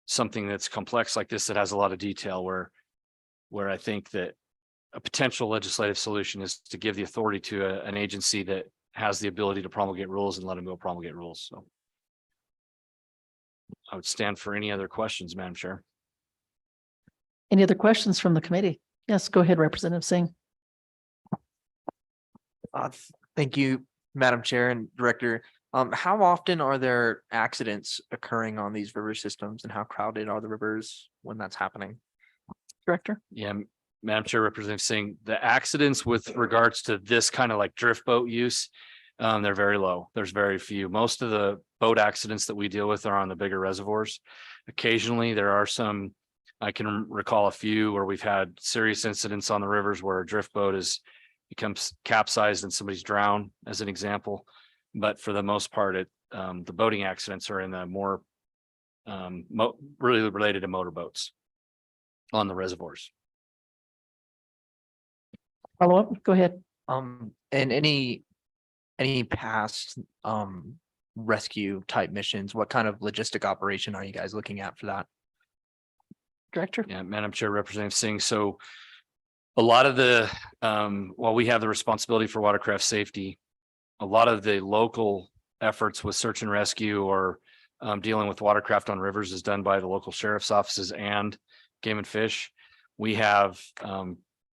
something that's complex like this, that has a lot of detail, where I think that a potential legislative solution is to give the authority to an agency that has the ability to promulgate rules and let them go promulgate rules. So I would stand for any other questions, Madam Chair. Any other questions from the committee? Yes, go ahead, Representative Singh. Thank you, Madam Chair and Director. How often are there accidents occurring on these river systems, and how crowded are the rivers when that's happening? Director? Yeah, Madam Chair, Representative Singh, the accidents with regards to this kind of like drift boat use, they're very low. There's very few. Most of the boat accidents that we deal with are on the bigger reservoirs. Occasionally, there are some, I can recall a few where we've had serious incidents on the rivers where a drift boat becomes capsized and somebody's drowned, as an example. But for the most part, the boating accidents are in the more really related to motorboats on the reservoirs. Follow up, go ahead. And any past rescue type missions, what kind of logistic operation are you guys looking at for that? Director? Yeah, Madam Chair, Representative Singh. So a lot of the, while we have the responsibility for watercraft safety, a lot of the local efforts with search and rescue or dealing with watercraft on rivers is done by the local sheriff's offices and Game and Fish. We have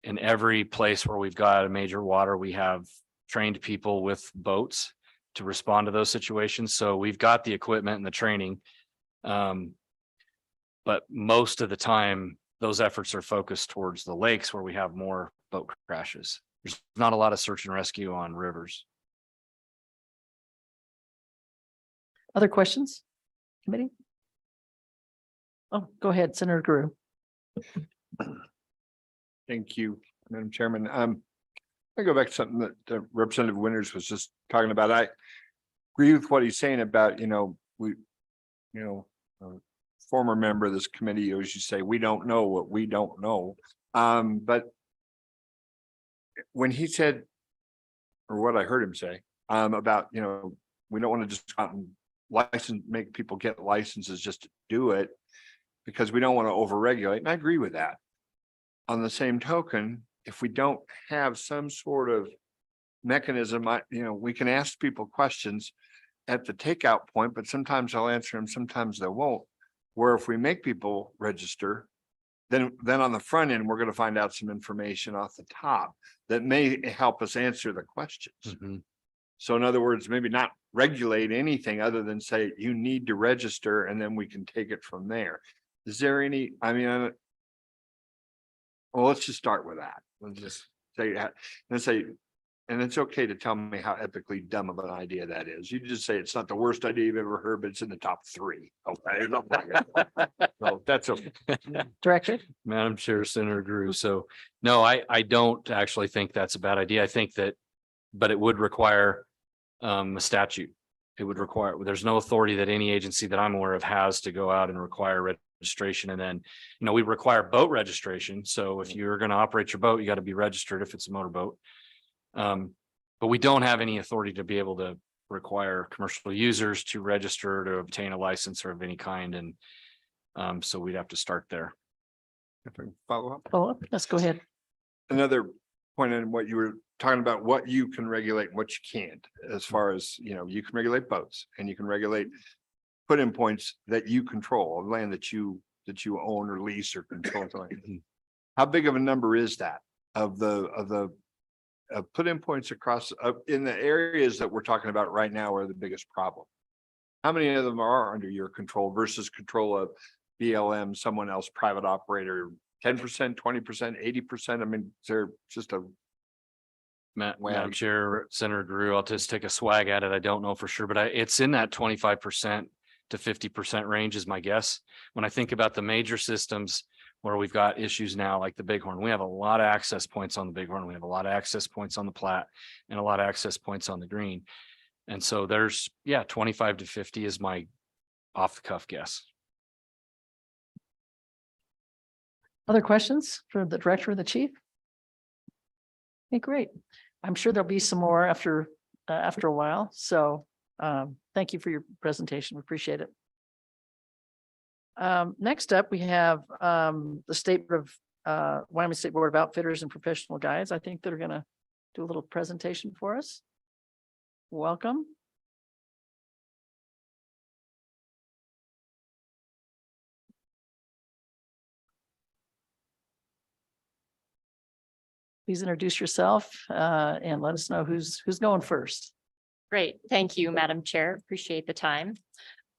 in every place where we've got a major water, we have trained people with boats to respond to those situations. So we've got the equipment and the training. But most of the time, those efforts are focused towards the lakes where we have more boat crashes. There's not a lot of search and rescue on rivers. Other questions? Committee? Oh, go ahead, Senator Guru. Thank you, Madam Chairman. I go back to something that Representative Winters was just talking about. I agree with what he's saying about, former member of this committee, as you say, we don't know what we don't know. But when he said, or what I heard him say, about, we don't want to just go out and make people get licenses just to do it. because we don't want to overregulate, and I agree with that. On the same token, if we don't have some sort of mechanism, we can ask people questions at the takeout point, but sometimes they'll answer them, sometimes they won't. Where if we make people register, then on the front end, we're going to find out some information off the top that may help us answer the questions. Mhm. So in other words, maybe not regulate anything other than say you need to register, and then we can take it from there. Is there any, well, let's just start with that. Let's just say, and it's okay to tell me how epically dumb of an idea that is. You just say it's not the worst idea you've ever heard, but it's in the top 3. Okay. So that's okay. Director? Madam Chair, Senator Drew. So no, I don't actually think that's a bad idea. I think that, but it would require a statute. It would require, there's no authority that any agency that I'm aware of has to go out and require registration. And then, we require boat registration. So if you're going to operate your boat, you got to be registered if it's a motorboat. But we don't have any authority to be able to require commercial users to register to obtain a license or of any kind. And so we'd have to start there. If I can follow up. Oh, let's go ahead. Another point in what you were talking about, what you can regulate and what you can't, as far as, you can regulate boats and you can regulate put in points that you control, land that you own or lease or control. How big of a number is that of the put in points across in the areas that we're talking about right now are the biggest problem? How many of them are under your control versus control of BLM, someone else, private operator, 10%, 20%, 80%? I mean, is there just a Madam Chair, Senator Drew, I'll just take a swag at it. I don't know for sure, but it's in that 25% to 50% range is my guess. When I think about the major systems where we've got issues now, like the Bighorn, we have a lot of access points on the Bighorn. We have a lot of access points on the Platte and a lot of access points on the Green. And so there's, 25 to 50 is my off the cuff guess. Other questions for the director or the chief? Okay, great. I'm sure there'll be some more after a while. So thank you for your presentation. We appreciate it. Next up, we have the Wyoming State Board of Outfitters and Professional Guides. I think they're going to do a little presentation for us. Welcome. Please introduce yourself and let us know who's going first. Great. Thank you, Madam Chair. Appreciate the time.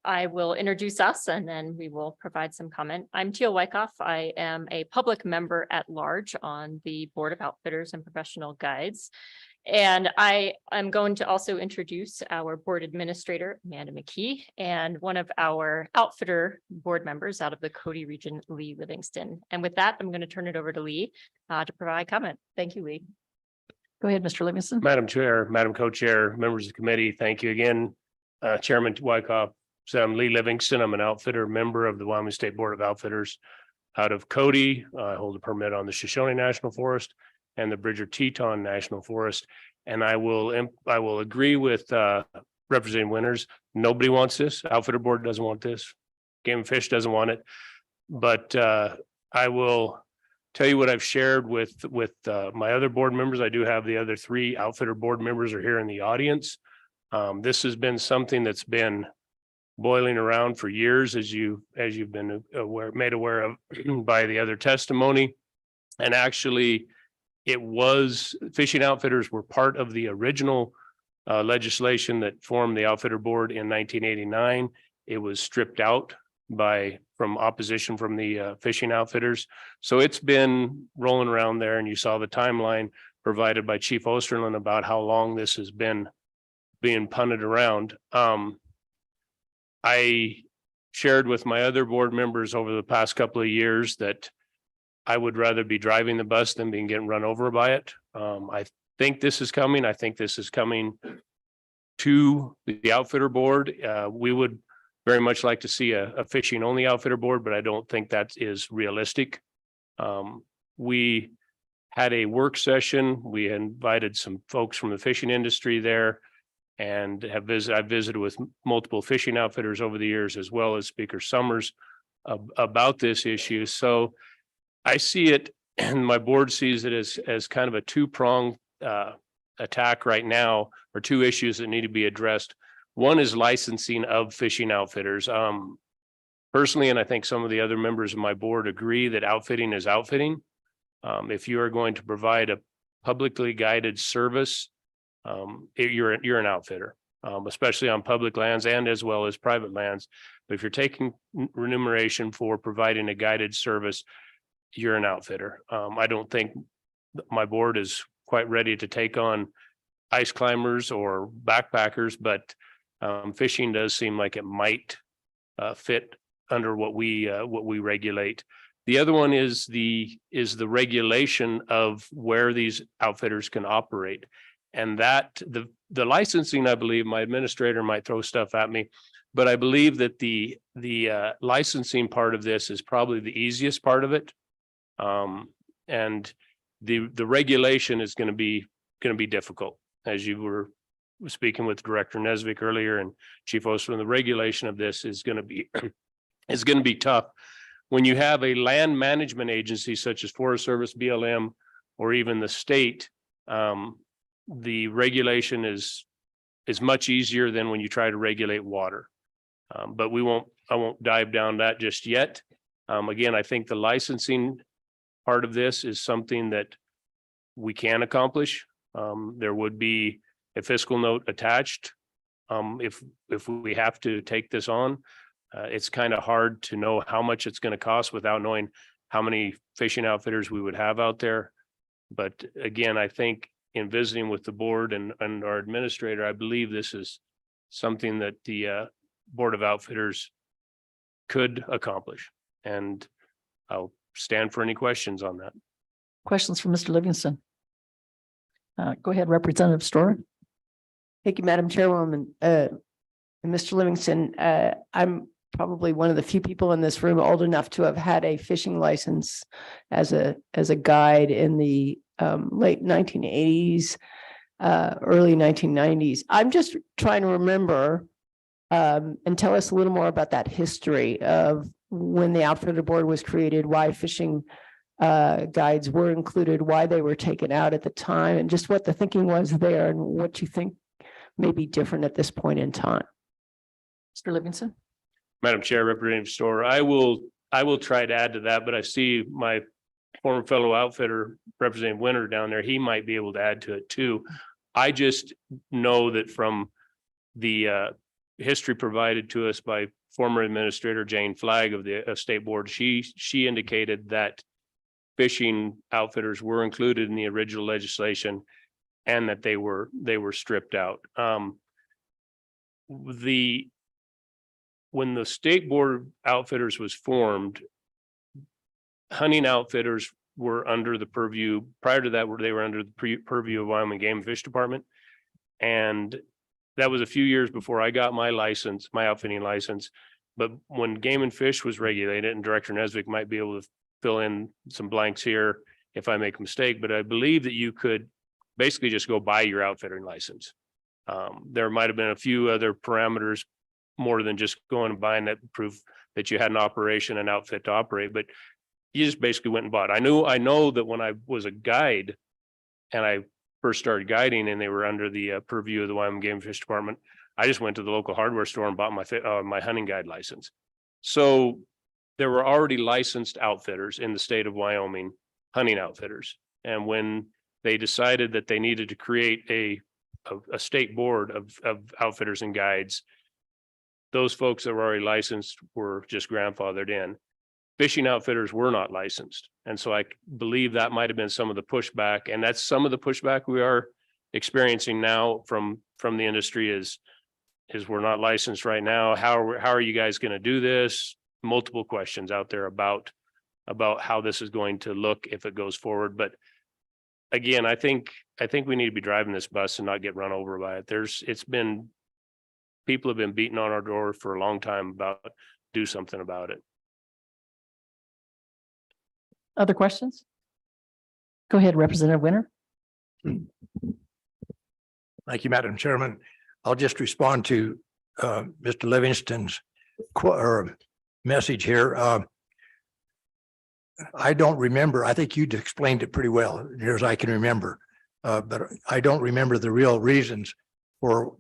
I will introduce us and then we will provide some comment. I'm Teal Wyckoff. I am a public member at large on the Board of Outfitters and Professional Guides. And I am going to also introduce our board administrator, Amanda McKee, and one of our outfitter board members out of the Cody region, Lee Livingston. And with that, I'm going to turn it over to Lee to provide comment. Thank you, Lee. Go ahead, Mr. Livingston. Madam Chair, Madam Co-Chair, members of the committee, thank you again. Chairman Wyckoff. So I'm Lee Livingston. I'm an outfitter member of the Wyoming State Board of Outfitters out of Cody. I hold a permit on the Shoshone National Forest and the Bridger Teton National Forest. And I will agree with Representative Winters. Nobody wants this. Outfitter Board doesn't want this. Game and Fish doesn't want it. But I will tell you what I've shared with my other board members. I do have the other 3 outfitter board members are here in the audience. This has been something that's been boiling around for years, as you've been made aware of by the other testimony. And actually, fishing outfitters were part of the original legislation that formed the Outfitter Board in 1989. It was stripped out from opposition from the fishing outfitters. So it's been rolling around there, and you saw the timeline provided by Chief Osterlin about how long this has been being punted around. I shared with my other board members over the past couple of years that I would rather be driving the bus than being getting run over by it. I think this is coming. I think this is coming to the outfitter board. We would very much like to see a fishing only outfitter board, but I don't think that is realistic. We had a work session. We invited some folks from the fishing industry there, and I've visited with multiple fishing outfitters over the years, as well as Speaker Summers. about this issue. So I see it, and my board sees it as kind of a two-pronged attack right now, or two issues that need to be addressed. One is licensing of fishing outfitters. Personally, and I think some of the other members of my board agree that outfitting is outfitting. If you are going to provide a publicly guided service, you're an outfitter, especially on public lands and as well as private lands. But if you're taking remuneration for providing a guided service, you're an outfitter. I don't think my board is quite ready to take on ice climbers or backpackers, but fishing does seem like it might fit under what we regulate. The other one is the regulation of where these outfitters can operate. And that the licensing, I believe, my administrator might throw stuff at me, but I believe that the licensing part of this is probably the easiest part of it. And the regulation is going to be difficult, as you were speaking with Director Nesvik earlier and Chief Osman. The regulation of this is going to be tough. When you have a land management agency such as Forest Service, BLM, or even the state, the regulation is much easier than when you try to regulate water. But I won't dive down that just yet. Again, I think the licensing part of this is something that we can accomplish. There would be a fiscal note attached if we have to take this on. It's kind of hard to know how much it's going to cost without knowing how many fishing outfitters we would have out there. But again, I think in visiting with the board and our administrator, I believe this is something that the Board of Outfitters could accomplish. And I'll stand for any questions on that. Questions for Mr. Livingston? Go ahead, Representative Storer. Thank you, Madam Chairwoman. And Mr. Livingston, I'm probably one of the few people in this room old enough to have had a fishing license as a guide in the late 1980s, early 1990s. I'm just trying to remember and tell us a little more about that history of when the Outfitter Board was created, why fishing guides were included, why they were taken out at the time, and just what the thinking was there and what you think may be different at this point in time. Mr. Livingston. Madam Chair, Representative Storer, I will try to add to that, but I see my former fellow outfitter, Representative Winter down there. He might be able to add to it too. I just know that from the history provided to us by former Administrator Jane Flagg of the State Board, she indicated that fishing outfitters were included in the original legislation and that they were stripped out. When the State Board of Outfitters was formed, hunting outfitters were under the purview. Prior to that, they were under the purview of Wyoming Game and Fish Department. And that was a few years before I got my license, my outfitting license. But when Game and Fish was regulated, and Director Nesvik might be able to fill in some blanks here if I make a mistake, but I believe that you could basically just go buy your outfitting license. There might have been a few other parameters more than just going and buying that proof that you had an operation and outfit to operate, but you just basically went and bought. I know that when I was a guide and I first started guiding and they were under the purview of the Wyoming Game and Fish Department, I just went to the local hardware store and bought my hunting guide license. So there were already licensed outfitters in the state of Wyoming, hunting outfitters. And when they decided that they needed to create a state board of outfitters and guides, those folks that were already licensed were just grandfathered in. Fishing outfitters were not licensed. And so I believe that might have been some of the pushback. And that's some of the pushback we are experiencing now from the industry is we're not licensed right now. How are you guys going to do this? Multiple questions out there about how this is going to look if it goes forward. But again, I think we need to be driving this bus and not get run over by it. People have been beating on our door for a long time about do something about it. Other questions? Go ahead, Representative Winter. Thank you, Madam Chairman. I'll just respond to Mr. Livingston's message here. I don't remember. I think you explained it pretty well, near as I can remember. But I don't remember the real reasons for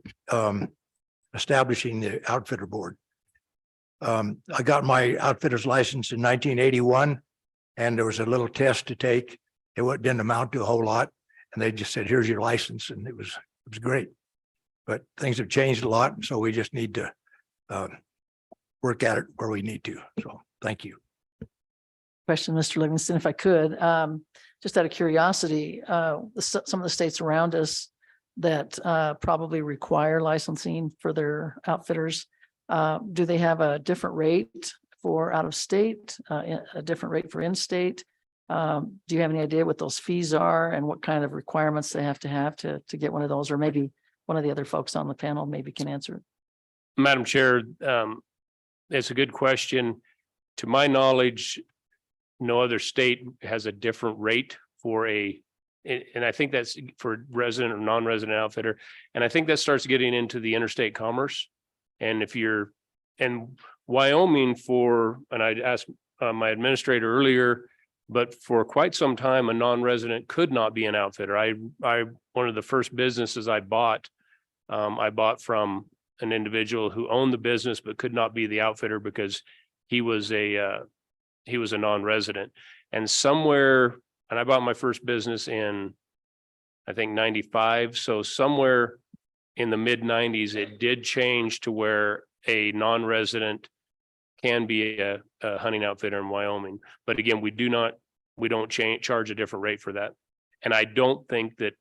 establishing the outfitter board. I got my outfitter's license in 1981, and there was a little test to take. Didn't amount to a whole lot, and they just said, "Here's your license," and it was great. But things have changed a lot, so we just need to work at it where we need to. So, thank you. Question, Mr. Livingston, if I could, just out of curiosity, some of the states around us that probably require licensing for their outfitters, do they have a different rate for out of state, a different rate for in-state? Do you have any idea what those fees are and what kind of requirements they have to get one of those? Or maybe one of the other folks on the panel maybe can answer it. Madam Chair, it's a good question. To my knowledge, no other state has a different rate for and I think that's for resident or non-resident outfitter. And I think that starts getting into the interstate commerce. And and Wyoming and I'd asked my administrator earlier, but for quite some time, a non-resident could not be an outfitter. One of the first businesses I bought from an individual who owned the business, but could not be the outfitter because he was a non-resident. And I bought my first business in, I think, 95. So somewhere in the mid 90s, it did change to where a non-resident can be a hunting outfitter in Wyoming. But again, we don't charge a different rate for that. And I don't think that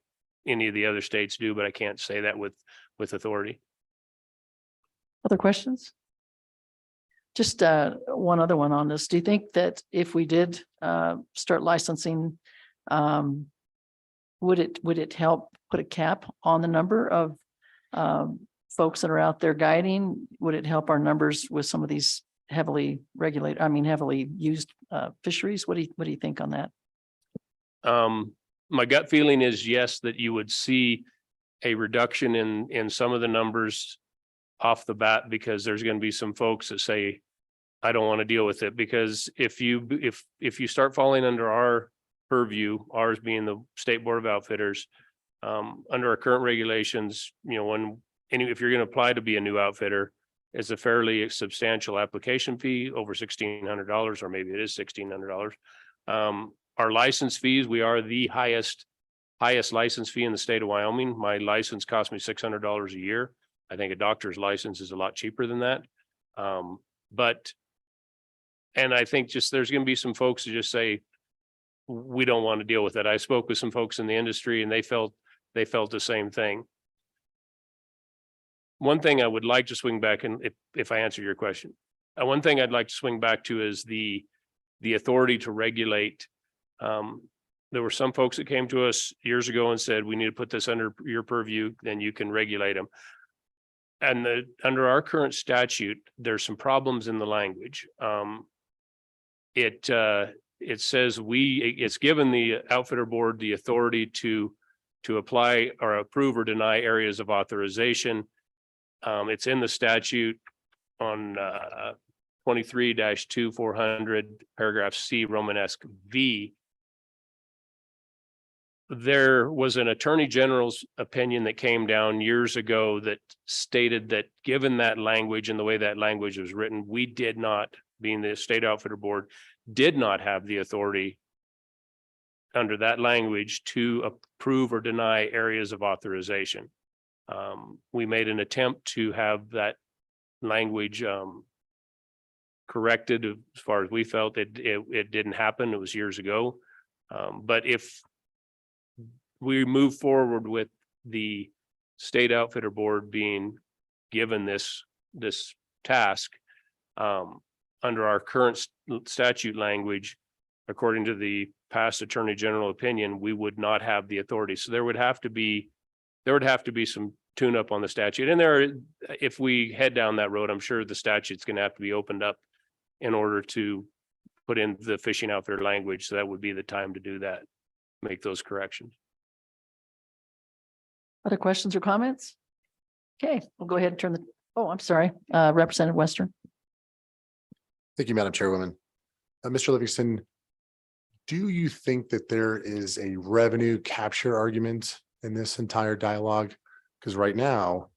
any of the other states do, but I can't say that with authority. Other questions? Just one other one on this. Do you think that if we did start licensing, would it help put a cap on the number of folks that are out there guiding? Would it help our numbers with some of these heavily used fisheries? What do you think on that? My gut feeling is yes, that you would see a reduction in some of the numbers off the bat, because there's going to be some folks that say, I don't want to deal with it. Because if you start falling under our purview, ours being the State Board of Outfitters, under our current regulations, if you're going to apply to be a new outfitter, it's a fairly substantial application fee, over $1,600, or maybe it is $1,600. Our license fees, we are the highest license fee in the state of Wyoming. My license cost me $600 a year. I think a doctor's license is a lot cheaper than that. And I think there's going to be some folks who just say, we don't want to deal with it. I spoke with some folks in the industry and they felt the same thing. One thing I would like to swing back, and if I answer your question, one thing I'd like to swing back to is the authority to regulate. There were some folks that came to us years ago and said, we need to put this under your purview, then you can regulate them. And under our current statute, there's some problems in the language. It says it's given the outfitter board the authority to apply or approve or deny areas of authorization. It's in the statute on 23-2400 paragraph C Romanesque V. There was an attorney general's opinion that came down years ago that stated that given that language and the way that language was written, we did not, being the state outfitter board, did not have the authority under that language to approve or deny areas of authorization. We made an attempt to have that language corrected as far as we felt. It didn't happen. It was years ago. But if we move forward with the state outfitter board being given this task, under our current statute language, according to the past attorney general opinion, we would not have the authority. So there would have to be some tune up on the statute. And if we head down that road, I'm sure the statute's going to have to be opened up in order to put in the fishing outfitter language. So that would be the time to do that, make those corrections. Other questions or comments? Okay, we'll go ahead and I'm sorry, Representative Western. Thank you, Madam Chairwoman. Mr. Livingston, do you think that there is a revenue capture argument in this entire dialogue? Because right now,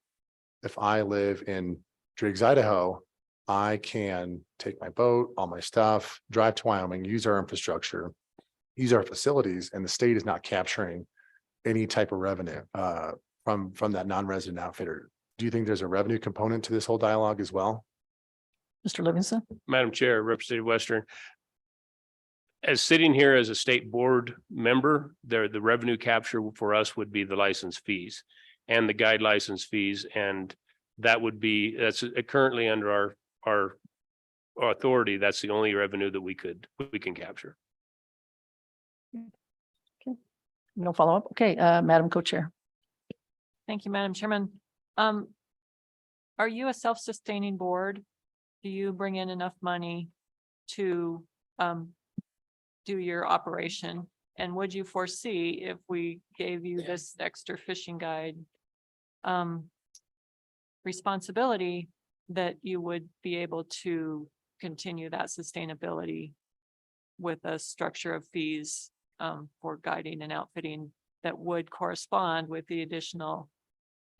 if I live in Driggs, Idaho, I can take my boat, all my stuff, drive to Wyoming, use our infrastructure, use our facilities, and the state is not capturing any type of revenue from that non-resident outfitter. Do you think there's a revenue component to this whole dialogue as well? Mr. Livingston? Madam Chair, Representative Western. As sitting here as a state board member, the revenue capture for us would be the license fees and the guide license fees. And that would be, that's currently under our authority. That's the only revenue that we can capture. No follow-up? Okay, Madam Co-Chair. Thank you, Madam Chairman. Are you a self-sustaining board? Do you bring in enough money to do your operation? And would you foresee if we gave you this extra fishing guide responsibility that you would be able to continue that sustainability with a structure of fees for guiding and outfitting that would correspond with the additional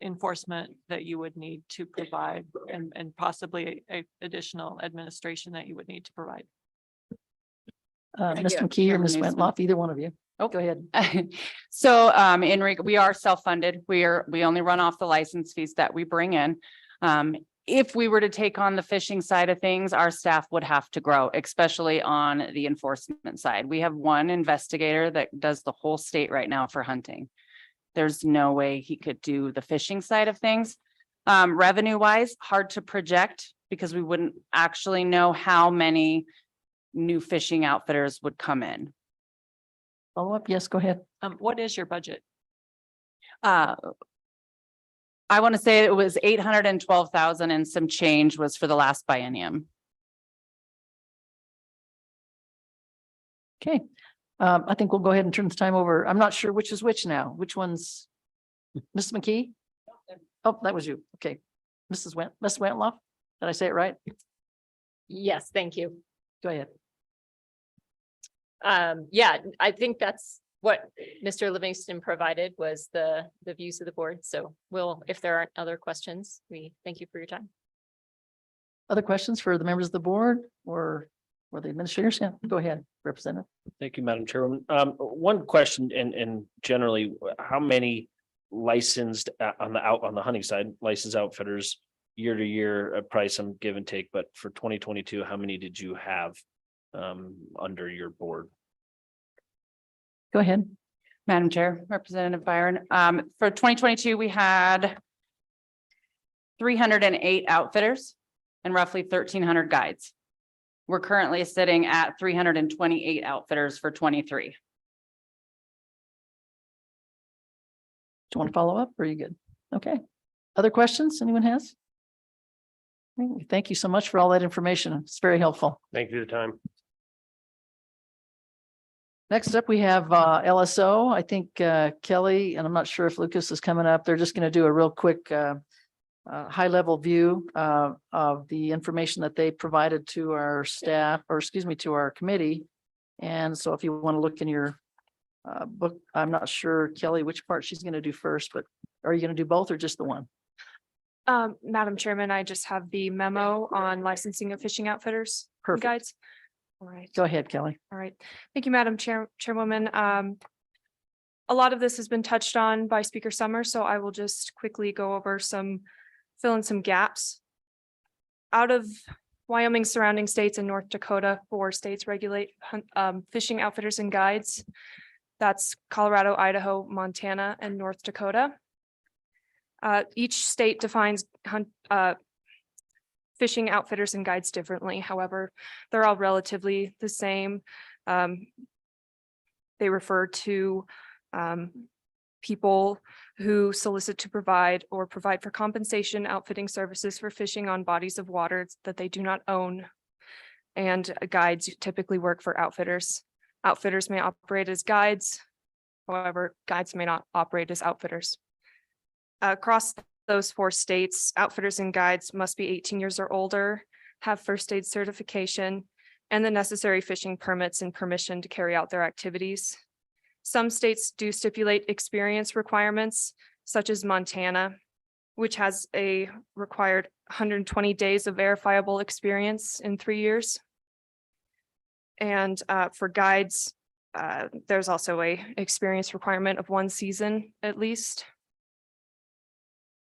enforcement that you would need to provide and possibly a additional administration that you would need to provide? Ms. McKee or Ms. Wentloff, either one of you. Oh, go ahead. So we are self-funded. We only run off the license fees that we bring in. If we were to take on the fishing side of things, our staff would have to grow, especially on the enforcement side. We have one investigator that does the whole state right now for hunting. There's no way he could do the fishing side of things. Revenue wise, hard to project because we wouldn't actually know how many new fishing outfitters would come in. Follow up? Yes, go ahead. What is your budget? I want to say it was 812,000 and some change was for the last biennium. Okay, I think we'll go ahead and turn the time over. I'm not sure which is which now. Which one's Ms. McKee? Oh, that was you. Okay. Ms. Wentloff, did I say it right? Yes, thank you. Go ahead. Yeah, I think that's what Mr. Livingston provided was the views of the board. So if there aren't other questions, we thank you for your time. Other questions for the members of the board or the administrators? Yeah, go ahead, Representative. Thank you, Madam Chairwoman. One question and generally, how many licensed on the hunting side, licensed outfitters year to year, price some give and take, but for 2022, how many did you have under your board? Go ahead. Madam Chair, Representative Byron. For 2022, we had 308 outfitters and roughly 1,300 guides. We're currently sitting at 328 outfitters for 23. Do you want to follow up or are you good? Okay. Other questions anyone has? Thank you so much for all that information. It's very helpful. Thank you for the time. Next up, we have LSO. I think Kelly, and I'm not sure if Lucas is coming up. They're just going to do a real quick high level view of the information that they provided to our staff, or excuse me, to our committee. And so if you want to look in your book, I'm not sure, Kelly, which part she's going to do first, but are you going to do both or just the one? Madam Chairman, I just have the memo on licensing of fishing outfitters and Perfect. guides. All right. Go ahead, Kelly. All right. Thank you, Madam Chairwoman. A lot of this has been touched on by Speaker Summers, so I will just quickly go over fill in some gaps. Out of Wyoming, surrounding states, and North Dakota, 4 states regulate fishing outfitters and guides. That's Colorado, Idaho, Montana, and North Dakota. Each state defines fishing outfitters and guides differently. However, they're all relatively the same. They refer to people who solicit to provide or provide for compensation outfitting services for fishing on bodies of water that they do not own. And guides typically work for outfitters. Outfitters may operate as guides. However, guides may not operate as outfitters. Across those 4 states, outfitters and guides must be 18 years or older. have first aid certification, and the necessary fishing permits and permission to carry out their activities. Some states do stipulate experience requirements, such as Montana, which has a required 120 days of verifiable experience in 3 years. And for guides, there's also a experience requirement of 1 season at least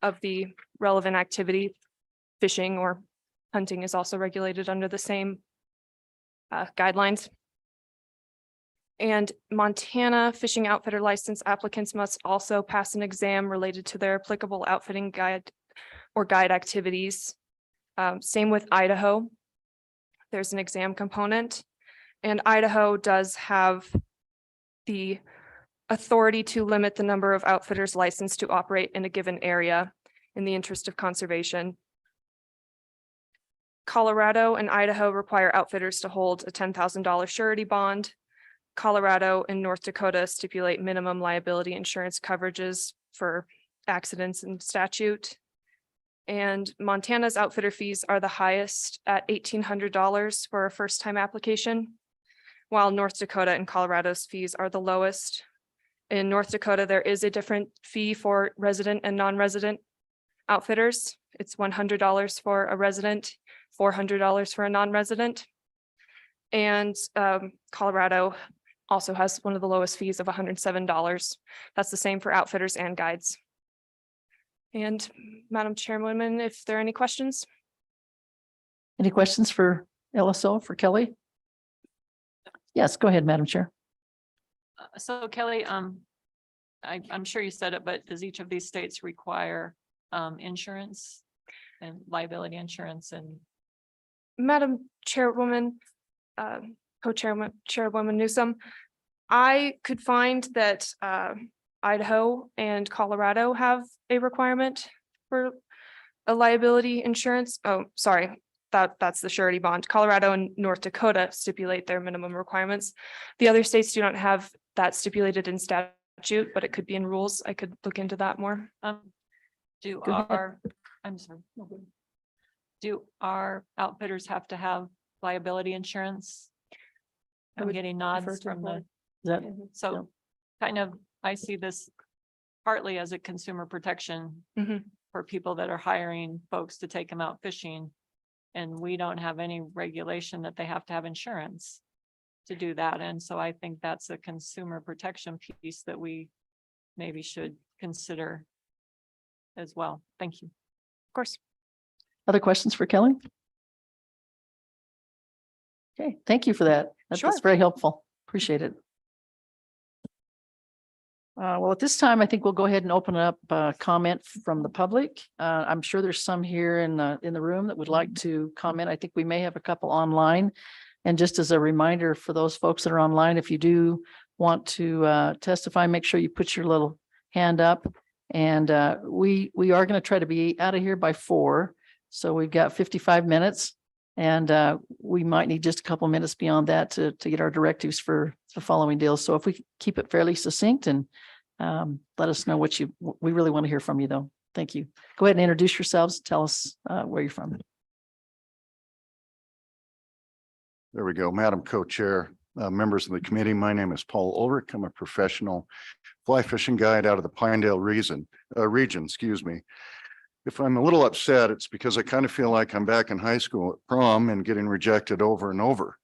of the relevant activity. Fishing or hunting is also regulated under the same guidelines. And Montana fishing outfitter license applicants must also pass an exam related to their applicable outfitting guide or guide activities. Same with Idaho. There's an exam component, and Idaho does have the authority to limit the number of outfitters licensed to operate in a given area in the interest of conservation. Colorado and Idaho require outfitters to hold a $10,000 surety bond. Colorado and North Dakota stipulate minimum liability insurance coverages for accidents in statute. And Montana's outfitter fees are the highest at $1,800 for a first-time application, while North Dakota and Colorado's fees are the lowest. In North Dakota, there is a different fee for resident and non-resident outfitters. It's $100 for a resident, $400 for a non-resident. And Colorado also has one of the lowest fees of $107. That's the same for outfitters and guides. And Madam Chairwoman, if there are any questions? Any questions for LSO, for Kelly? Yes, go ahead, Madam Chair. So Kelly, I'm sure you said it, but does each of these states require insurance and liability insurance? And Madam Chairwoman, Chairwoman Newsom, I could find that Idaho and Colorado have a requirement for a liability insurance. Oh, sorry, that's the surety bond. Colorado and North Dakota stipulate their minimum requirements. The other states do not have that stipulated in statute, but it could be in rules. I could look into that more. do Go ahead. I'm sorry. Do our outfitters have to have liability insurance? I I'm would getting refer nods to from the the, board. Is that, so kind of, I see this partly as a consumer protection Mhm. for people that are hiring folks to take them out fishing. And we don't have any regulation that they have to have insurance to do that. And so I think that's a consumer protection piece that we maybe should consider as well. Thank you. Of course. other questions for Kelly? Okay, thank you for that. That's Sure. very helpful. Appreciate it. Well, at this time, I think we'll go ahead and open up comment from the public. I'm sure there's some here in the room that would like to comment. I think we may have a couple online. And just as a reminder for those folks that are online, if you do want to testify, make sure you put your little hand up. And we are going to try to be out of here by 4. So we've got 55 minutes. And we might need just a couple minutes beyond that to get our directives for the following deals. So if we keep it fairly succinct and let us know we really want to hear from you though. Thank you. Go ahead and introduce yourselves. Tell us where you're from. There we go. Madam Co-Chair, members of the committee, my name is Paul Ulrich. I'm a professional fly fishing guide out of the Pinedale region, excuse me. If I'm a little upset, it's because I kind of feel like I'm back in high school at prom and getting rejected over and over.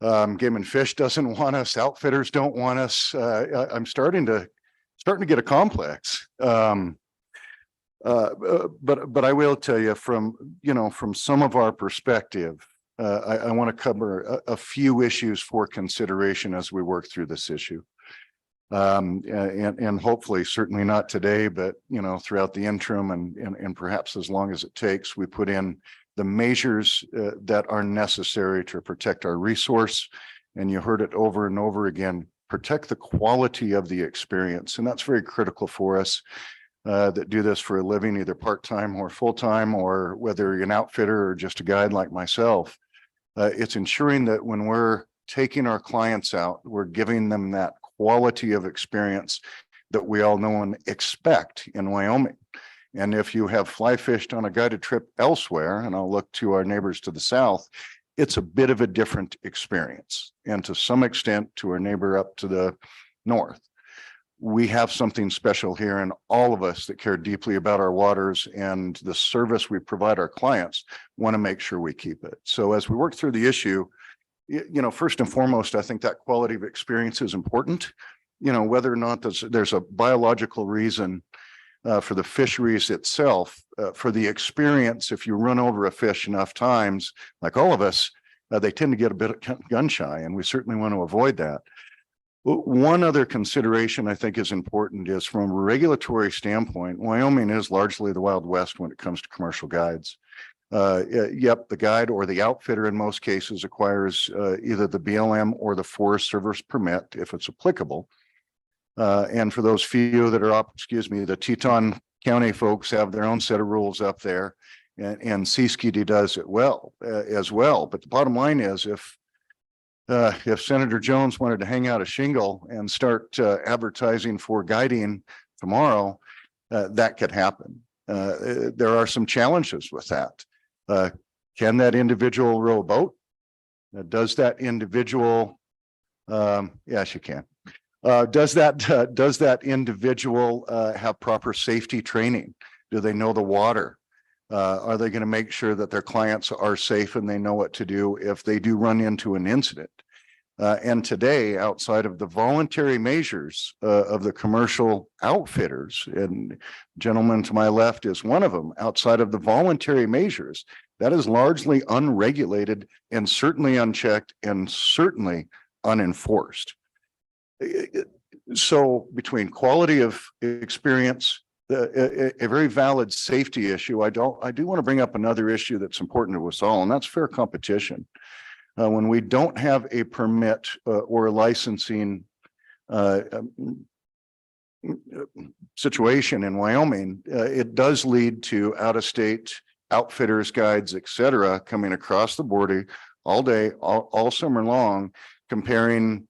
Game and Fish doesn't want us, outfitters don't want us. I'm starting to get a complex. But I will tell you from some of our perspective, I want to cover a few issues for consideration as we work through this issue. And hopefully certainly not today, but throughout the interim and perhaps as long as it takes, we put in the measures that are necessary to protect our resource. And you heard it over and over again, protect the quality of the experience. And that's very critical for us that do this for a living, either part-time or full-time, or whether you're an outfitter or just a guide like myself. It's ensuring that when we're taking our clients out, we're giving them that quality of experience that we all know and expect in Wyoming. And if you have fly fished on a guided trip elsewhere, and I'll look to our neighbors to the south, it's a bit of a different experience. And to some extent to our neighbor up to the north. We have something special here, and all of us that care deeply about our waters and the service we provide our clients want to make sure we keep it. So as we work through the issue, you know, first and foremost, I think that quality of experience is important. You know, whether or not there's a biological reason for the fisheries itself, for the experience, if you run over a fish enough times, like all of us, they tend to get a bit gun shy, and we certainly want to avoid that. One other consideration I think is important is from a regulatory standpoint, Wyoming is largely the Wild West when it comes to commercial guides. Yep, the guide or the outfitter in most cases acquires either the BLM or the Forest Service permit if it's applicable. And for those few that are the Teton County folks have their own set of rules up there, and Seaskiddy does it well as well. But the bottom line is if Senator Jones wanted to hang out a shingle and start advertising for guiding tomorrow, that could happen. There are some challenges with that. Can that individual row a boat? Does that individual, yes, you can. Does that individual have proper safety training? Do they know the water? Are they going to make sure that their clients are safe and they know what to do if they do run into an incident? And today, outside of the voluntary measures of the commercial outfitters, and gentleman to my left is one of them, outside of the voluntary measures, that is largely unregulated and certainly unchecked and certainly unenforced. So between quality of experience, a very valid safety issue, I do want to bring up another issue that's important to us all, and that's fair competition. When we don't have a permit or a licensing situation in Wyoming, it does lead to out-of-state outfitters, guides, et cetera, coming across the border all day, all summer long, competing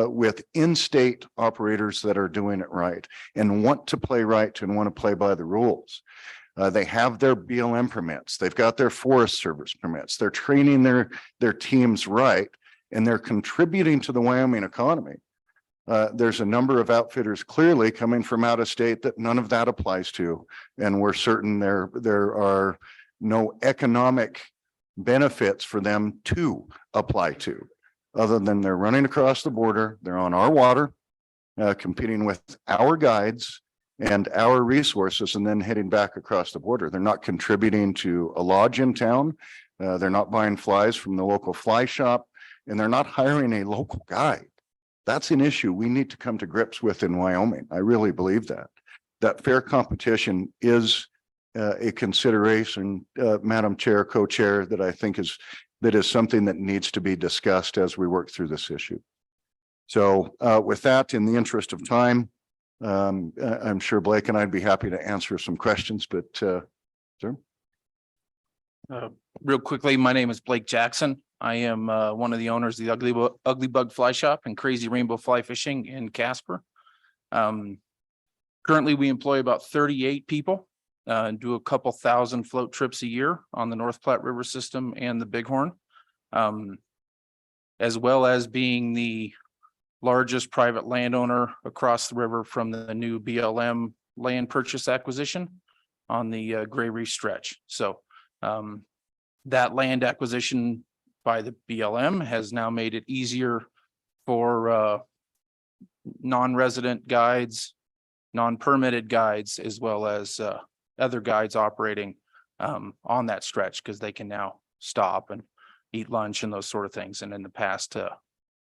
with in-state operators that are doing it right and want to play right and want to play by the rules. They have their BLM permits. They've got their Forest Service permits. They're training their teams right, and they're contributing to the Wyoming economy. There's a number of outfitters clearly coming from out of state that none of that applies to, and we're certain there are no economic benefits for them to apply to, other than they're running across the border, they're on our water, competing with our guides and our resources, and then heading back across the border. They're not contributing to a lodge in town. They're not buying flies from the local fly shop, and they're not hiring a local guide. That's an issue we need to come to grips with in Wyoming. I really believe that fair competition is a consideration, Madam Chair, Co-Chair, that I think is something that needs to be discussed as we work through this issue. So with that, in the interest of time, I'm sure Blake and I'd be happy to answer some questions, but sir. Real quickly, my name is Blake Jackson. I am one of the owners of the Ugly Bug Fly Shop and Crazy Rainbow Fly Fishing in Casper. Currently, we employ about 38 people and do a couple thousand float trips a year on the North Platte River system and the Bighorn, as well as being the largest private landowner across the river from the new BLM land purchase acquisition on the Gray Reef stretch. So that land acquisition by the BLM has now made it easier for non-resident guides, non-permitted guides, as well as other guides operating on that stretch, because they can now stop and eat lunch and those sort of things. And in the past,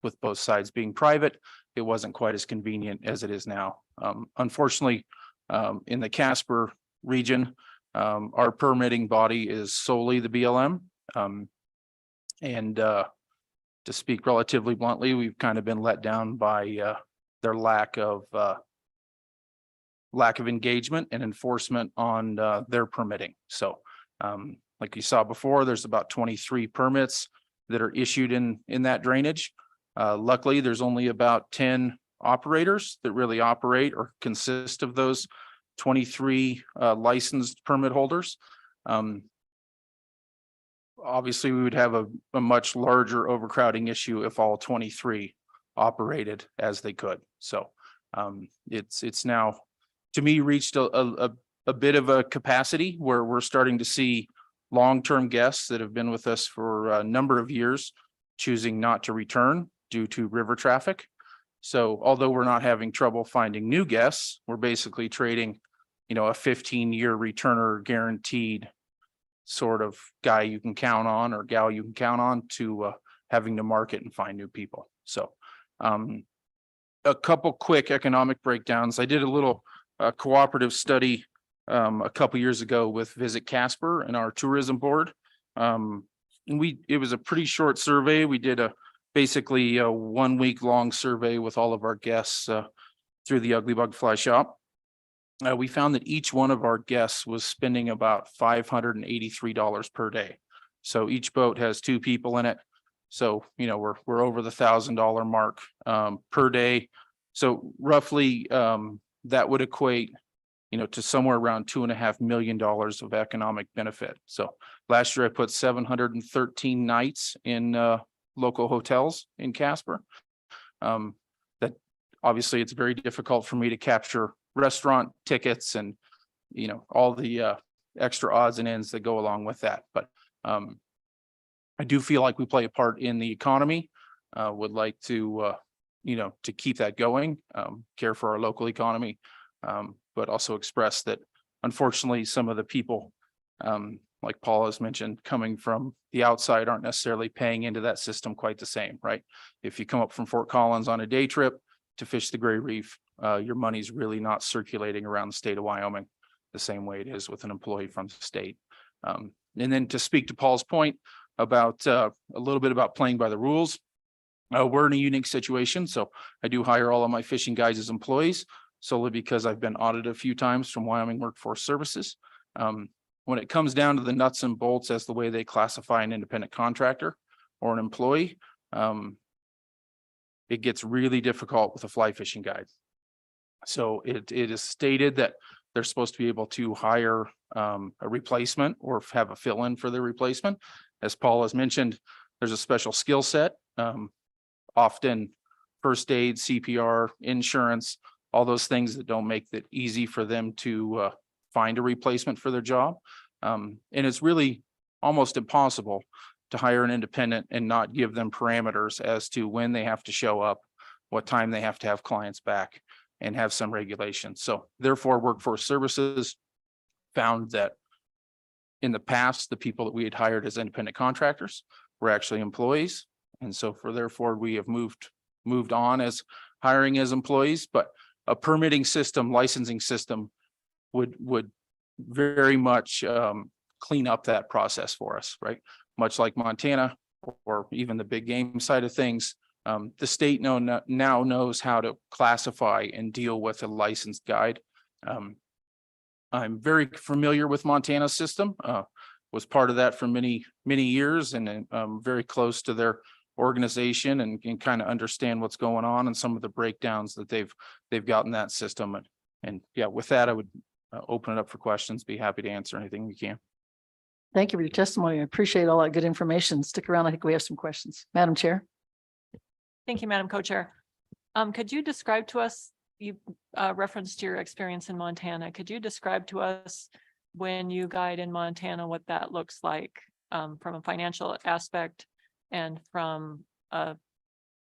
with both sides being private, it wasn't quite as convenient as it is now. Unfortunately, in the Casper region, our permitting body is solely the BLM. And to speak relatively bluntly, we've kind of been let down by their lack of engagement and enforcement on their permitting. So like you saw before, there's about 23 permits that are issued in that drainage. Luckily, there's only about 10 operators that really operate or consist of those 23 licensed permit holders. Obviously, we would have a much larger overcrowding issue if all 23 operated as they could. So it's now, to me, reached a bit of a capacity where we're starting to see long-term guests that have been with us for a number of years choosing not to return due to river traffic. So although we're not having trouble finding new guests, we're basically trading, a 15-year returner guaranteed sort of guy you can count on or gal you can count on to having to market and find new people. So a couple quick economic breakdowns. I did a little cooperative study a couple years ago with Visit Casper and our tourism board. And it was a pretty short survey. We did basically a 1 week long survey with all of our guests through the Ugly Bug Fly Shop. We found that each one of our guests was spending about $583 per day. So each boat has 2 people in it. So, we're over the $1,000 mark per day. So roughly that would equate, to somewhere around $2.5 million of economic benefit. So last year I put 713 nights in local hotels in Casper. That obviously it's very difficult for me to capture restaurant tickets and, all the extra odds and ends that go along with that. But I do feel like we play a part in the economy. Would like to, to keep that going, care for our local economy, but also express that unfortunately some of the people, like Paul has mentioned, coming from the outside aren't necessarily paying into that system quite the same, right? If you come up from Fort Collins on a day trip to fish the Gray Reef, your money's really not circulating around the state of Wyoming the same way it is with an employee from the state. And then to speak to Paul's point about a little bit about playing by the rules, we're in a unique situation. So I do hire all of my fishing guides as employees solely because I've been audited a few times from Wyoming Workforce Services. When it comes down to the nuts and bolts as the way they classify an independent contractor or an employee, it gets really difficult with a fly fishing guide. So it is stated that they're supposed to be able to hire a replacement or have a fill-in for their replacement. As Paul has mentioned, there's a special skill set, often first aid, CPR, insurance, all those things that don't make it easy for them to find a replacement for their job. And it's really almost impossible to hire an independent and not give them parameters as to when they have to show up, what time they have to have clients back, and have some regulations. So therefore, Workforce Services found that in the past, the people that we had hired as independent contractors were actually employees. And so therefore, we have moved on as hiring as employees, but a permitting system, licensing system would very much clean up that process for us, right? Much like Montana or even the big game side of things, the state now knows how to classify and deal with a licensed guide. I'm very familiar with Montana's system, was part of that for many, many years, and I'm very close to their organization and can kind of understand what's going on and some of the breakdowns that they've gotten that system. And yeah, with that, I would open it up for questions. Be happy to answer anything we can. Thank you for your testimony. I appreciate all that good information. Stick around. I think we have some questions. Madam Chair. Thank you, Madam Co-Chair. Could you describe to us, you referenced your experience in Montana. Could you describe to us when you guide in Montana, what that looks like from a financial aspect and from a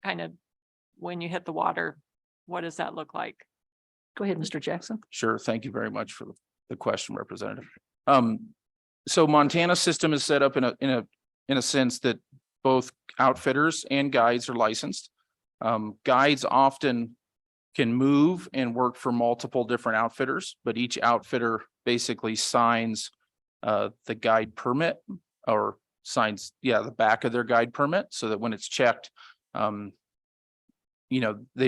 kind of when you hit the water, what does that look like? Go ahead, Mr. Jackson. Sure. Thank you very much for the question, Representative. So Montana's system is set up in a sense that both outfitters and guides are licensed. Guides often can move and work for multiple different outfitters, but each outfitter basically signs the guide permit or signs, the back of their guide permit so that when it's checked, they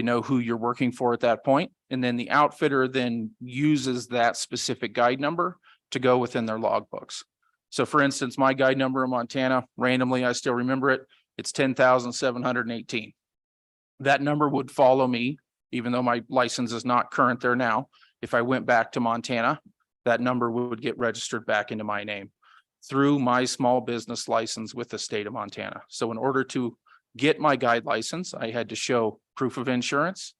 know who you're working for at that point. And then the outfitter then uses that specific guide number to go within their logbooks. So for instance, my guide number in Montana, randomly, I still remember it. It's 10,718. That number would follow me, even though my license is not current there now. If I went back to Montana, that number would get registered back into my name through my small business license with the state of Montana. So in order to get my guide license, I had to show proof of insurance.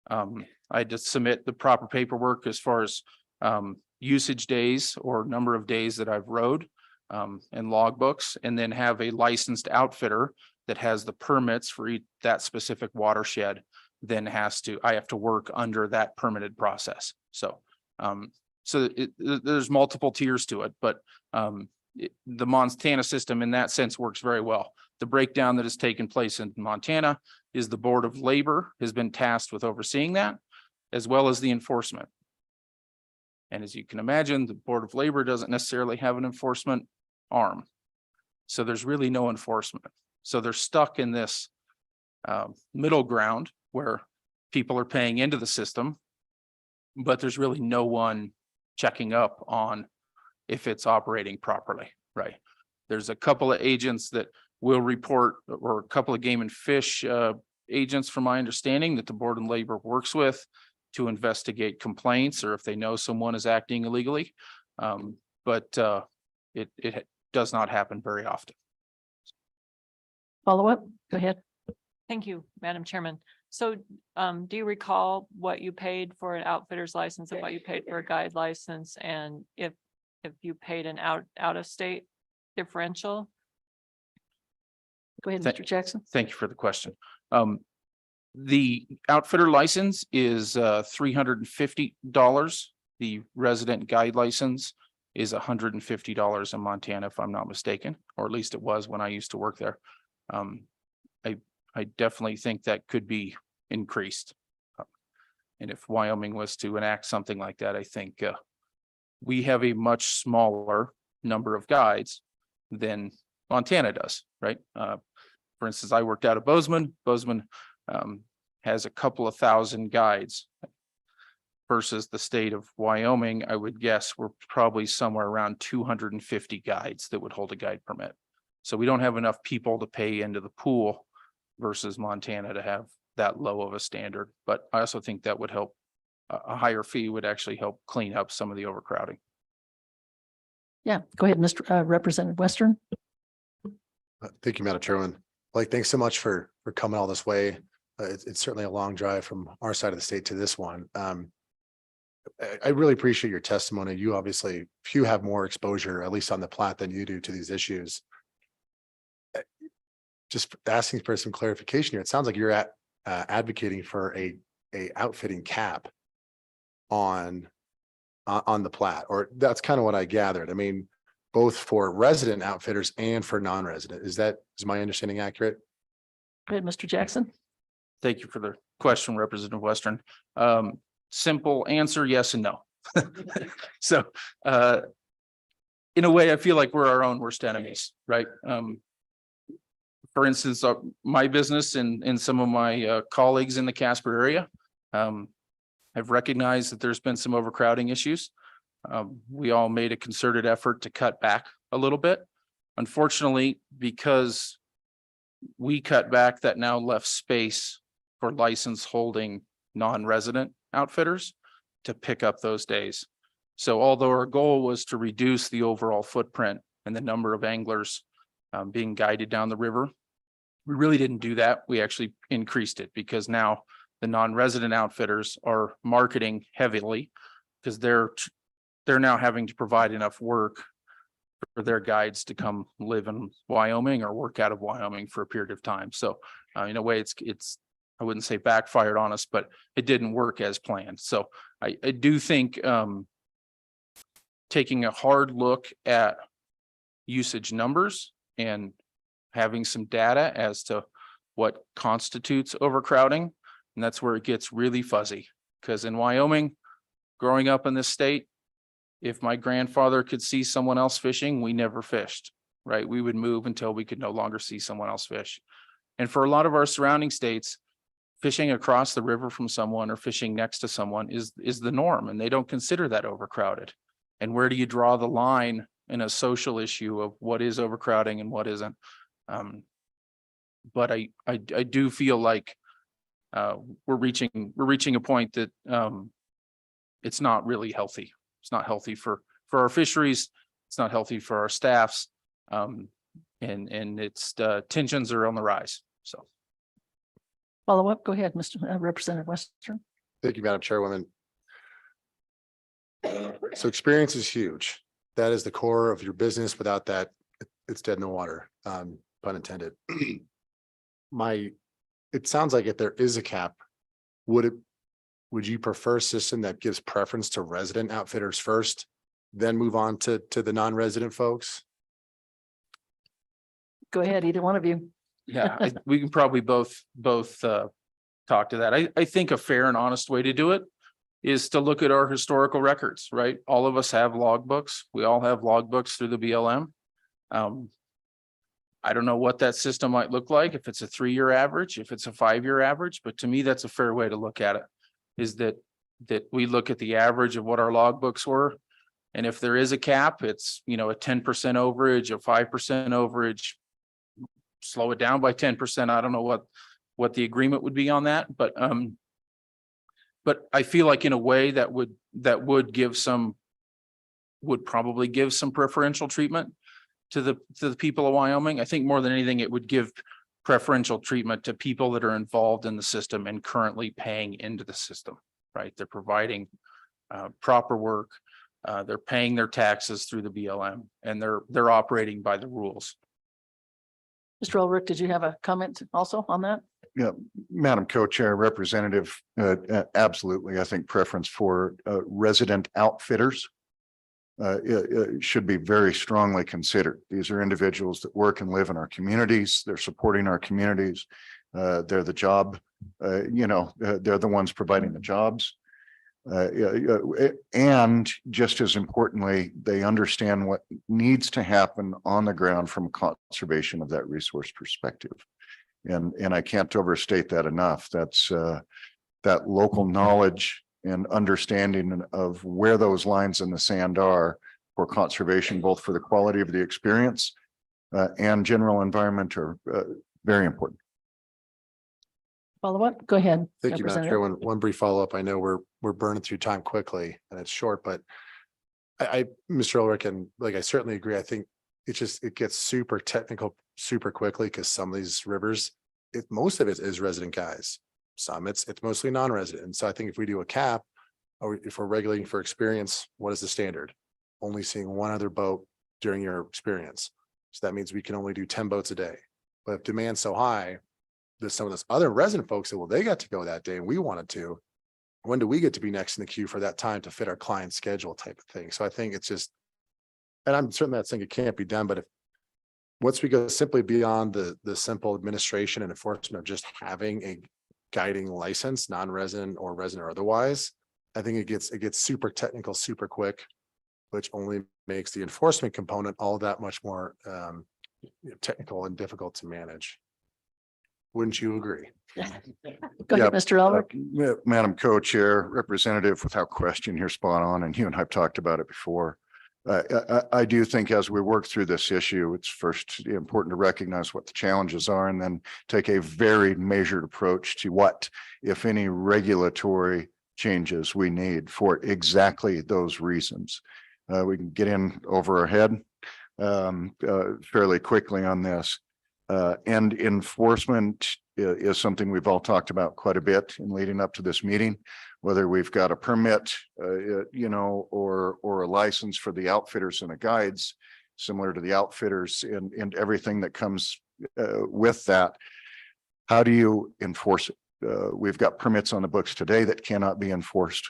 I had to submit the proper paperwork as far as usage days or number of days that I've rode and logbooks, and then have a licensed outfitter that has the permits for that specific watershed. Then I have to work under that permitted process. So there's multiple tiers to it, but the Montana system in that sense works very well. The breakdown that has taken place in Montana is the Board of Labor has been tasked with overseeing that, as well as the enforcement. And as you can imagine, the Board of Labor doesn't necessarily have an enforcement arm. So there's really no enforcement. So they're stuck in this middle ground where people are paying into the system, but there's really no one checking up on if it's operating properly, right? There's a couple of agents that will report, or a couple of game and fish agents, from my understanding, that the Board of Labor works with to investigate complaints or if they know someone is acting illegally. But it does not happen very often. Follow up, go ahead. Thank you, Madam Chairman. So do you recall what you paid for an outfitter's license and what you paid for a guide license? And if you paid an out of state differential? Go ahead, Mr. Jackson. Thank you for the question. The outfitter license is $350. The resident guide license is $150 in Montana, if I'm not mistaken, or at least it was when I used to work there. I definitely think that could be increased. And if Wyoming was to enact something like that, I think we have a much smaller number of guides than Montana does, right? For instance, I worked out of Bozeman. Bozeman has a couple of thousand guides versus the state of Wyoming. I would guess we're probably somewhere around 250 guides that would hold a guide permit. So we don't have enough people to pay into the pool versus Montana to have that low of a standard. But I also think that would help. A higher fee would actually help clean up some of the overcrowding. Yeah, go ahead, Mr. Representative Western. Thank you, Madam Chairman. Like, thanks so much for coming all this way. It's certainly a long drive from our side of the state to this one. I really appreciate your testimony. You obviously, few have more exposure, at least on the plat, than you do to these issues. Just asking for some clarification here. It sounds like you're advocating for a outfitting cap on the plat, or that's kind of what I gathered. I mean, both for resident outfitters and for non-resident. Is my understanding accurate? Go ahead, Mr. Jackson. Thank you for the question, Representative Western. Simple answer, yes and no. So in a way, I feel like we're our own worst enemies, right? For instance, my business and some of my colleagues in the Casper area have recognized that there's been some overcrowding issues. We all made a concerted effort to cut back a little bit. Unfortunately, because we cut back, that now left space for license holding non-resident outfitters to pick up those days. So although our goal was to reduce the overall footprint and the number of anglers being guided down the river, we really didn't do that. We actually increased it because now the non-resident outfitters are marketing heavily because they're now having to provide enough work for their guides to come live in Wyoming or work out of Wyoming for a period of time. So in a way, it's I wouldn't say backfired on us, but it didn't work as planned. So I do think taking a hard look at usage numbers and having some data as to what constitutes overcrowding, and that's where it gets really fuzzy. Because in Wyoming, growing up in this state, if my grandfather could see someone else fishing, we never fished, right? We would move until we could no longer see someone else fish. And for a lot of our surrounding states, fishing across the river from someone or fishing next to someone is the norm, and they don't consider that overcrowded. And where do you draw the line in a social issue of what is overcrowding and what isn't? But I do feel like we're reaching a point that it's not really healthy. It's not healthy for our fisheries. It's not healthy for our staffs. And it's tensions are on the rise. So. Follow up, go ahead, Mr. Representative Western. Thank you, Madam Chairwoman. So experience is huge. That is the core of your business. Without that, it's dead in the water, pun intended. It sounds like if there is a cap, would you prefer a system that gives preference to resident outfitters first, then move on to the non-resident folks? Go ahead, either one of you. Yeah, we can probably both talk to that. I think a fair and honest way to do it is to look at our historical records, right? All of us have logbooks. We all have logbooks through the BLM. I don't know what that system might look like, if it's a 3-year average, if it's a 5-year average, but to me, that's a fair way to look at it. Is that we look at the average of what our logbooks were. And if there is a cap, it's, a 10% overage, a 5% overage, slow it down by 10%. I don't know what the agreement would be on that, but I feel like in a way that would probably give some preferential treatment to the people of Wyoming. I think more than anything, it would give preferential treatment to people that are involved in the system and currently paying into the system, right? They're providing proper work. They're paying their taxes through the BLM, and they're operating by the rules. Mr. Ulrich, did you have a comment also on that? Yeah, Madam Co-Chair, Representative, absolutely. I think preference for resident outfitters should be very strongly considered. These are individuals that work and live in our communities. They're supporting our communities. They're the job, they're the ones providing the jobs. And just as importantly, they understand what needs to happen on the ground from a conservation of that resource perspective. And I can't overstate that enough. That's that local knowledge and understanding of where those lines in the sand are for conservation, both for the quality of the experience and general environment are very important. Follow up, go ahead. Thank you, Madam Chair. One brief follow-up. I know we're burning through time quickly and it's short, but Mr. Ulrich, and I certainly agree. I think it gets super technical super quickly because some of these rivers, most of it is resident guys. Some it's mostly non-resident. And so I think if we do a cap, or if we're regulating for experience, what is the standard? Only seeing one other boat during your experience. So that means we can only do 10 boats a day. But if demand's so high, there's some of those other resident folks that, well, they got to go that day and we wanted to. When do we get to be next in the queue for that time to fit our client schedule type of thing? So I think it's just, and I'm certainly not saying it can't be done, but if once we go simply beyond the simple administration and enforcement of just having a guiding license, non-resident or resident or otherwise, I think it gets super technical, super quick, which only makes the enforcement component all that much more technical and difficult to manage. Wouldn't you agree? Go ahead, Mr. Ulrich. Madam Co-Chair, Representative, without question, you're spot on, and you and I've talked about it before. I do think as we work through this issue, it's first important to recognize what the challenges are and then take a very measured approach to what, if any, regulatory changes we need for exactly those reasons. We can get in over our head fairly quickly on this. And enforcement is something we've all talked about quite a bit in leading up to this meeting, whether we've got a permit, or a license for the outfitters and the guides, similar to the outfitters and everything that comes with that. How do you enforce it? We've got permits on the books today that cannot be enforced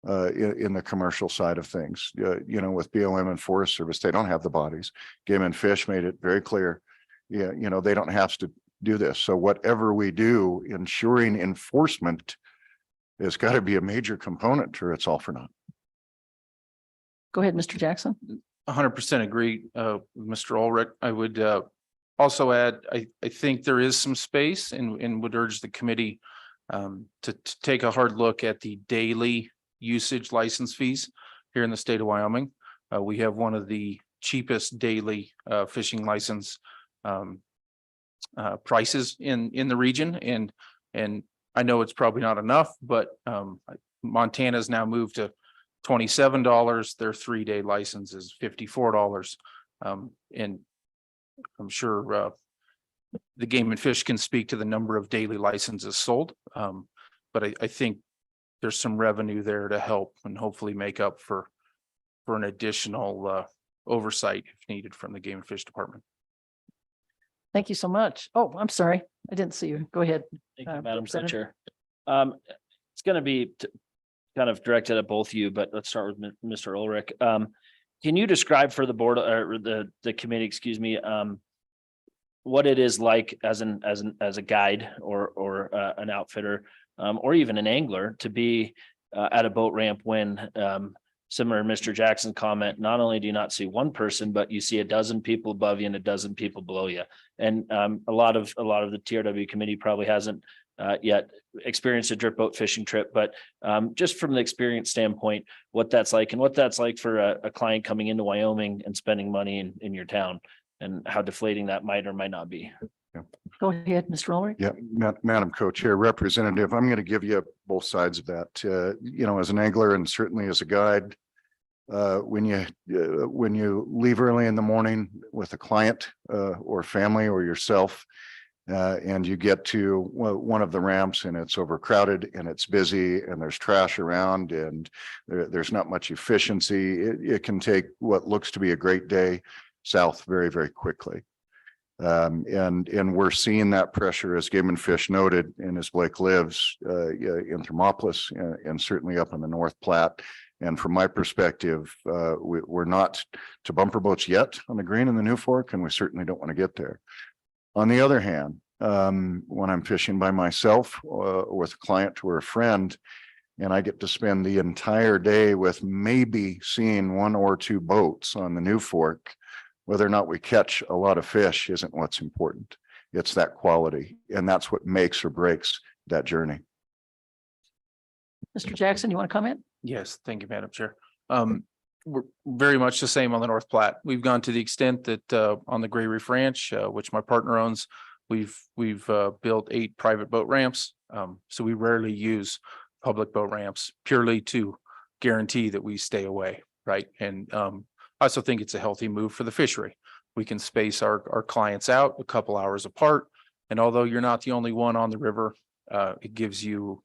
in the commercial side of things. With BLM and Forest Service, they don't have the bodies. Game and Fish made it very clear. They don't have to do this. So whatever we do, ensuring enforcement has got to be a major component, or it's all for naught. Go ahead, Mr. Jackson. 100% agree, Mr. Ulrich. I would also add, I think there is some space and would urge the committee to take a hard look at the daily usage license fees here in the state of Wyoming. We have one of the cheapest daily fishing license prices in the region, and I know it's probably not enough, but Montana's now moved to $27. Their 3-day license is $54. And I'm sure the Game and Fish can speak to the number of daily licenses sold. But I think there's some revenue there to help and hopefully make up for an additional oversight if needed from the Game and Fish Department. Thank you so much. Oh, I'm sorry. I didn't see you. Go ahead. Thank you, Madam Representative. Chair. It's gonna be kind of directed at both of you, but let's start with Mr. Ulrich. Can you describe for the board or the committee, excuse me, what it is like as a guide or an outfitter, or even an angler to be at a boat ramp when similar to Mr. Jackson's comment, not only do you not see one person, but you see a dozen people above you and a dozen people below you. And a lot of the TRW committee probably hasn't yet experienced a drip boat fishing trip, but just from the experience standpoint, what that's like and what that's like for a client coming into Wyoming and spending money in your town, and how deflating that might or might not be. Go ahead, Mr. Ulrich. Yeah, Madam Co-Chair, Representative, I'm going to give you both sides of that. You know, as an angler and certainly as a guide, when you leave early in the morning with a client or family or yourself, and you get to one of the ramps and it's overcrowded and it's busy and there's trash around and there's not much efficiency, it can take what looks to be a great day south very, very quickly. And we're seeing that pressure, as Game and Fish noted, and as Blake lives in Thermopolis and certainly up in the North Platte. And from my perspective, we're not to bumper boats yet on the Green and the New Fork, and we certainly don't want to get there. On the other hand, when I'm fishing by myself or with a client or a friend, and I get to spend the entire day with maybe seeing 1 or 2 boats on the New Fork, whether or not we catch a lot of fish isn't what's important. It's that quality, and that's what makes or breaks that journey. Mr. Jackson, you want to comment? Yes, thank you, Madam Chair. We're very much the same on the North Platte. We've gone to the extent that on the Gray Reef Ranch, which my partner owns, we've built 8 private boat ramps. So we rarely use public boat ramps purely to guarantee that we stay away, right? And I also think it's a healthy move for the fishery. We can space our clients out a couple hours apart. And although you're not the only one on the river, it gives you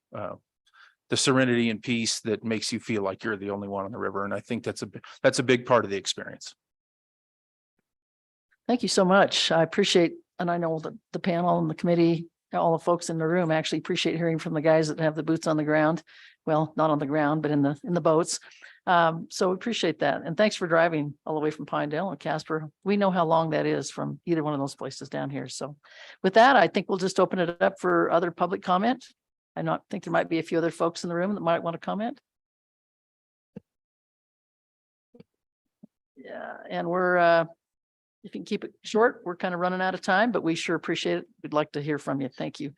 the serenity and peace that makes you feel like you're the only one on the river. And I think that's a big part of the experience. Thank you so much. I appreciate, and I know the panel and the committee, all the folks in the room actually appreciate hearing from the guys that have the boots on the ground. Well, not on the ground, but in the boats. So we appreciate that. And thanks for driving all the way from Pinedale and Casper. We know how long that is from either one of those places down here. So with that, I think we'll just open it up for other public comment. I think there might be a few other folks in the room that might want to comment. Yeah, and we're, if you can keep it short, we're kind of running out of time, but we sure appreciate it. We'd like to hear from you. Thank you.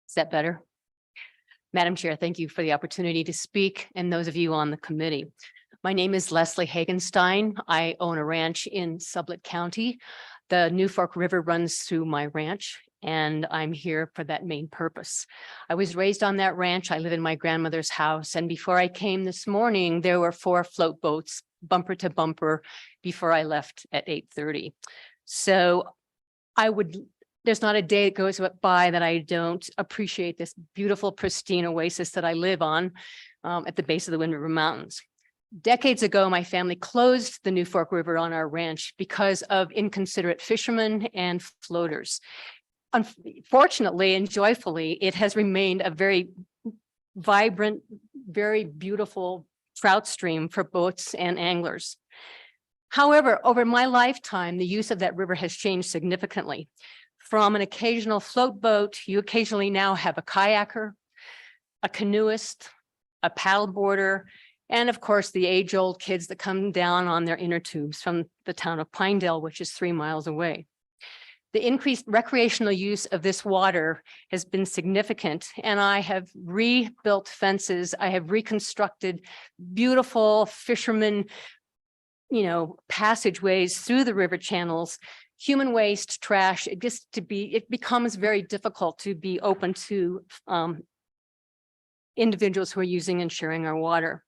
Is that better? Madam Chair, thank you for the opportunity to speak, and those of you on the committee. My name is Leslie Hagenstein. I own a ranch in Sublette County. The New Fork River runs through my ranch, and I'm here for that main purpose. I was raised on that ranch. I live in my grandmother's house, and before I came this morning, there were 4 float boats, bumper to bumper, before I left at 8:30. So there's not a day that goes by that I don't appreciate this beautiful, pristine oasis that I live on at the base of the Wind River Mountains. Decades ago, my family closed the New Fork River on our ranch because of inconsiderate fishermen and floaters. Unfortunately and joyfully, it has remained a very vibrant, very beautiful trout stream for boats and anglers. However, over my lifetime, the use of that river has changed significantly. From an occasional float boat, you occasionally now have a kayaker, a canoeist, a paddleboarder, and of course, the age-old kids that come down on their inner tubes from the town of Pinedale, which is 3 miles away. The increased recreational use of this water has been significant, and I have rebuilt fences. I have reconstructed beautiful fishermen, passageways through the river channels. Human waste, trash, it becomes very difficult to be open to individuals who are using and sharing our water.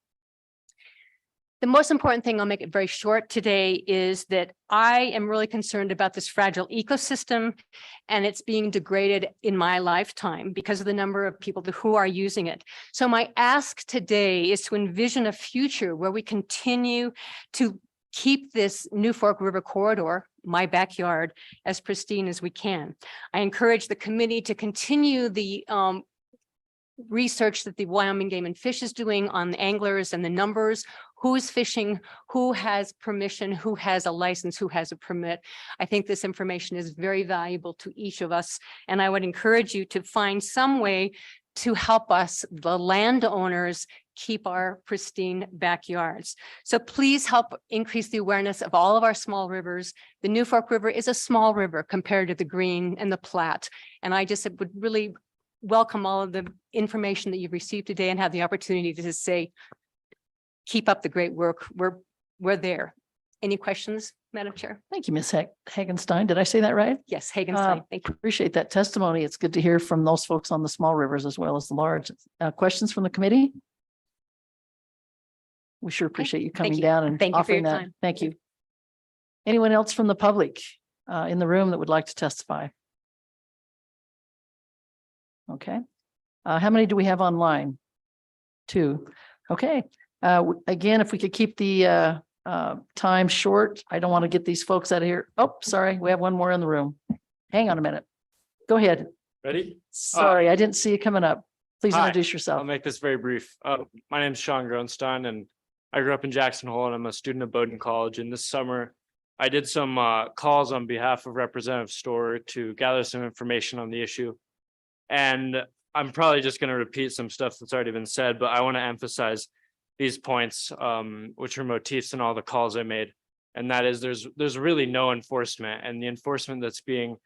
The most important thing, I'll make it very short today, is that I am really concerned about this fragile ecosystem and it's being degraded in my lifetime because of the number of people who are using it. So my ask today is to envision a future where we continue to keep this New Fork River corridor, my backyard, as pristine as we can. I encourage the committee to continue the research that the Wyoming Game and Fish is doing on the anglers and the numbers, who's fishing, who has permission, who has a license, who has a permit. I think this information is very valuable to each of us. And I would encourage you to find some way to help us, the landowners, keep our pristine backyards. So please help increase the awareness of all of our small rivers. The New Fork River is a small river compared to the Green and the Platte. And I just would really welcome all of the information that you've received today and have the opportunity to just say, keep up the great work. We're there. Any questions, Madam Chair? Thank you, Ms. Hagenstein. Did I say that right? Yes, Hagenstein. Thank you. Appreciate that testimony. It's good to hear from those folks on the small rivers as well as the large. Questions from the committee? We sure appreciate you coming you. down and Thank you for your offering that. time. Thank you. Anyone else from the public in the room that would like to testify? Okay. How many do we have online? 2. Okay. Again, if we could keep the time short, I don't want to get these folks out of here. Oh, sorry. We have one more in the room. Hang on a minute. Go ahead. Ready? Sorry, I didn't see you coming up. Please Hi. introduce yourself. I'll make this very brief. My name is Sean Gronstein and I grew up in Jackson Hole and I'm a student at Bowdoin College. And this summer I did some calls on behalf of Representative Storer to gather some information on the issue. And I'm probably just going to repeat some stuff that's already been said, but I want to emphasize these points, which are motifs in all the calls I made. And that is there's really no enforcement, and the enforcement that's being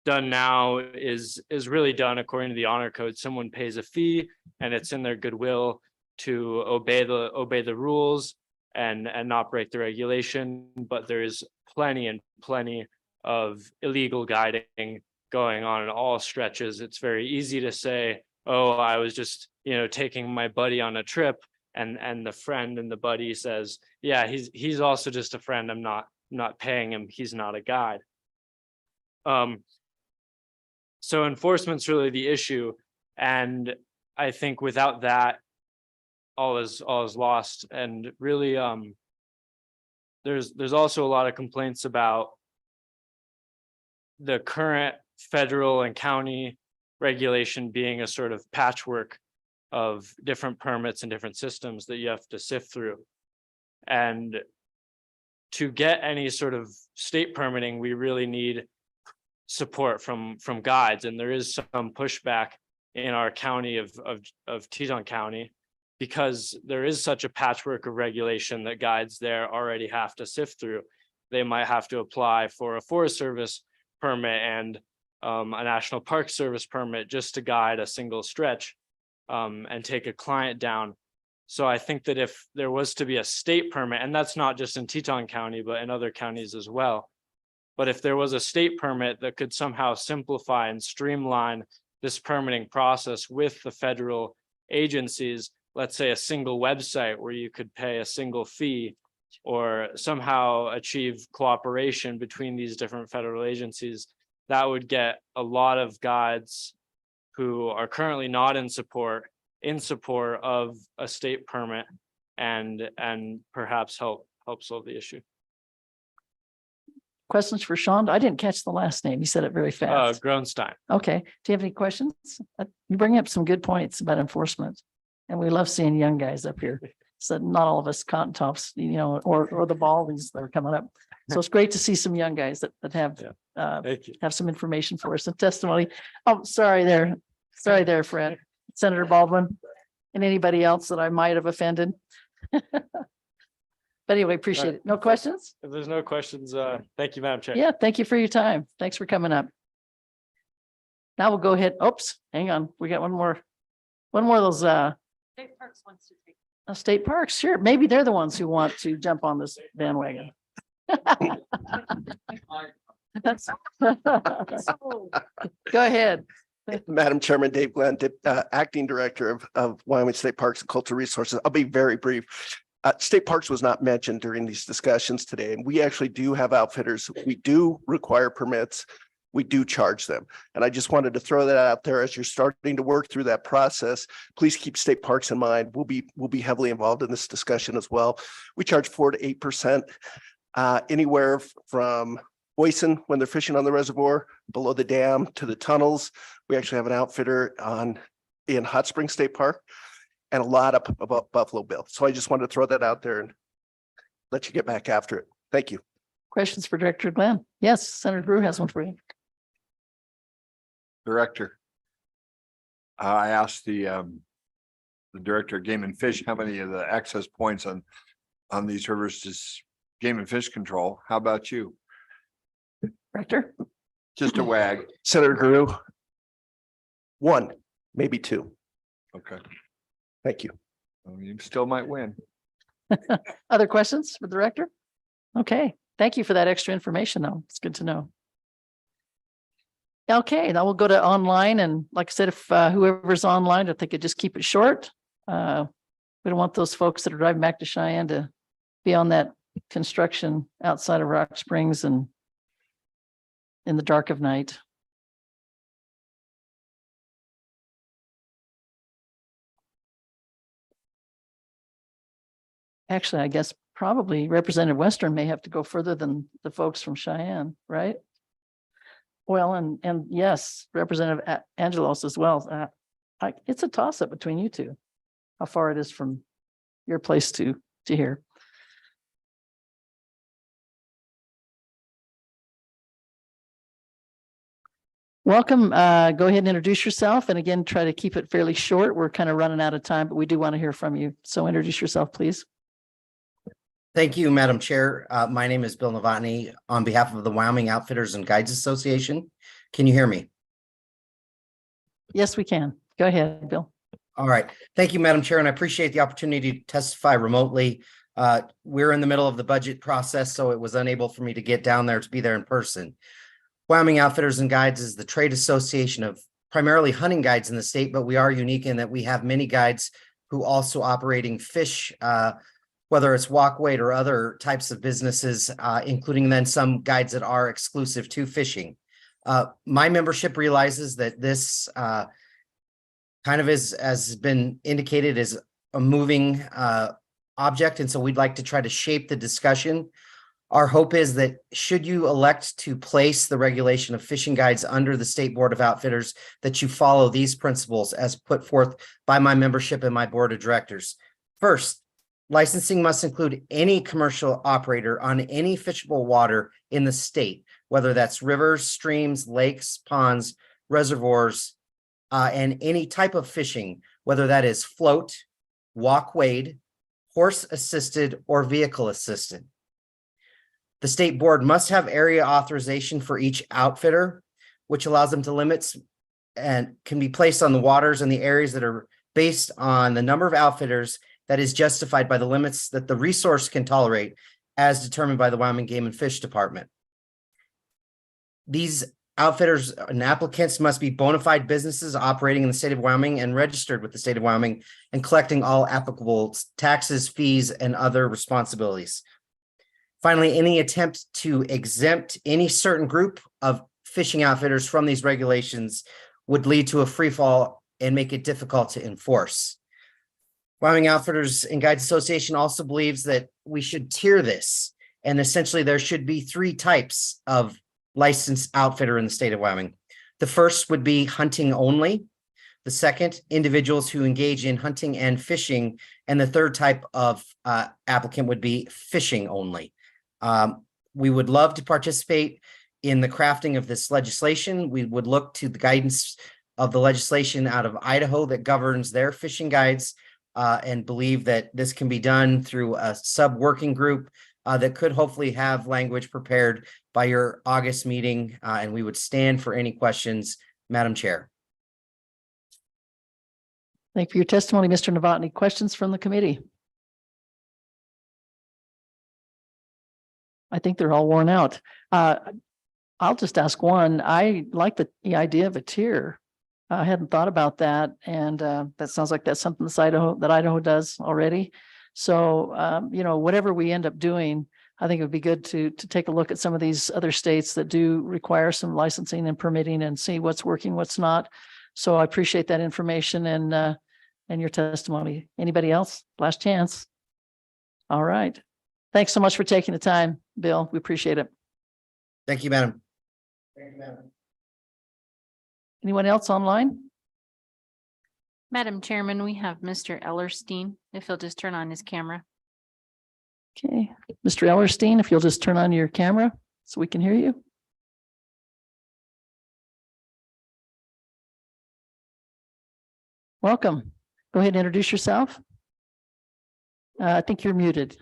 done now is really done according to the honor code. Someone pays a fee and it's in their goodwill to obey the rules and not break the regulation. But there is plenty and plenty of illegal guiding going on in all stretches. It's very easy to say, oh, I was just, taking my buddy on a trip. And the friend and the buddy says, yeah, he's also just a friend. I'm not paying him. He's not a guide. So enforcement's really the issue. And I think without that, all is lost. And really, there's also a lot of complaints about the current federal and county regulation being a sort of patchwork of different permits and different systems that you have to sift through. And to get any sort of state permitting, we really need support from guides. And there is some pushback in our county of Teton County, because there is such a patchwork of regulation that guides there already have to sift through. They might have to apply for a Forest Service permit and a National Park Service permit just to guide a single stretch and take a client down. So I think that if there was to be a state permit, and that's not just in Teton County, but in other counties as well. But if there was a state permit that could somehow simplify and streamline this permitting process with the federal agencies, let's say a single website where you could pay a single fee, or somehow achieve cooperation between these different federal agencies, that would get a lot of guides who are currently not in support of a state permit and perhaps help solve the issue. Questions for Sean? I didn't catch the last name. You said it very fast. Gronstein. Okay. Do you have any questions? You bring up some good points about enforcement. And we love seeing young guys up here. So not all of us cotton tops, or the baldies that are coming up. So it's great to see some young guys that have Thank you. have some information for us and testimony. Oh, sorry there, Fred, Senator Baldwin, and anybody else that I might have offended. But anyway, appreciate it. No questions? If there's no questions, thank you, Madam Chair. Yeah, thank you for your time. Thanks for coming up. Now we'll go ahead. Oops, hang on. We got one more of those State Parks wants to take. state parks. Sure, maybe they're the ones who want to jump on this bandwagon. Go ahead. Madam Chairman, Dave Glenn, Acting Director of Wyoming State Parks and Cultural Resources. I'll be very brief. State Parks was not mentioned during these discussions today, and we actually do have outfitters. We do require permits. We do charge them. And I just wanted to throw that out there as you're starting to work through that process. Please keep state parks in mind. We'll be heavily involved in this discussion as well. We charge 4 to 8%, anywhere from Boyson when they're fishing on the reservoir, below the dam to the tunnels. We actually have an outfitter in Hot Springs State Park, and a lot up about Buffalo Bill. So I just wanted to throw that out there and let you get back after it. Thank you. Questions for Director Glenn? Yes, Senator Brew has one for you. Director. I asked the Director of Game and Fish, how many of the access points on these rivers does Game and Fish control? How about you? Director? Just a wag. Senator Guru, 1, maybe 2. Okay. Thank you. You still might win. Other questions for the Director? Okay, thank you for that extra information, though. It's good to know. Okay, now we'll go to online, and like I said, if whoever's online, if they could just keep it short. We don't want those folks that are driving back to Cheyenne to be on that construction outside of Rock Springs and in the dark of night. Actually, I guess probably Representative Western may have to go further than the folks from Cheyenne, right? Well, and yes, Representative Angelos as well. It's a toss up between you two, how far it is from your place to here. Welcome. Go ahead and introduce yourself. And again, try to keep it fairly short. We're kind of running out of time, but we do want to hear from you. So introduce yourself, please. Thank you, Madam Chair. My name is Bill Novotny on behalf of the Wyoming Outfitters and Guides Association. Can you hear me? Yes, we can. Go ahead, Bill. All right. Thank you, Madam Chair, and I appreciate the opportunity to testify remotely. We're in the middle of the budget process, so it was unable for me to get down there to be there in person. Wyoming Outfitters and Guides is the trade association of primarily hunting guides in the state, but we are unique in that we have many guides who also operating fish, whether it's walk weight or other types of businesses, including then some guides that are exclusive to fishing. My membership realizes that this kind of is, as has been indicated, is a moving object. And so we'd like to try to shape the discussion. Our hope is that should you elect to place the regulation of fishing guides under the State Board of Outfitters, that you follow these principles as put forth by my membership and my board of directors. First, licensing must include any commercial operator on any fishable water in the state, whether that's rivers, streams, lakes, ponds, reservoirs, and any type of fishing, whether that is float, walk wade, horse assisted, or vehicle assisted. The state board must have area authorization for each outfitter, which allows them to limits and can be placed on the waters and the areas that are based on the number of outfitters that is justified by the limits that the resource can tolerate as determined by the Wyoming Game and Fish Department. These outfitters and applicants must be bona fide businesses operating in the state of Wyoming and registered with the state of Wyoming and collecting all applicable taxes, fees, and other responsibilities. Finally, any attempt to exempt any certain group of fishing outfitters from these regulations would lead to a free fall and make it difficult to enforce. Wyoming Outfitters and Guides Association also believes that we should tier this, and essentially there should be 3 types of licensed outfitter in the state of Wyoming. The first would be hunting only. The second, individuals who engage in hunting and fishing. And the third type of applicant would be fishing only. We would love to participate in the crafting of this legislation. We would look to the guidance of the legislation out of Idaho that governs their fishing guides and believe that this can be done through a sub-working group that could hopefully have language prepared by your August meeting, and we would stand for any questions, Madam Chair. Thank you for your testimony, Mr. Novotny. Questions from the committee? I think they're all worn out. I'll just ask one. I like the idea of a tier. I hadn't thought about that, and that sounds like that's something that Idaho does already. So, you know, whatever we end up doing, I think it would be good to take a look at some of these other states that do require some licensing and permitting and see what's working, what's not. So I appreciate that information and your testimony. Anybody else? Last chance. All right. Thanks so much for taking the time, Bill. We appreciate it. Thank you, Madam. Anyone else online? Madam Chairman, we have Mr. Ellerstein, if he'll just turn on his camera. Okay, Mr. Ellerstein, if you'll just turn on your camera so we can hear you. Welcome. Go ahead and introduce yourself. I think you're muted.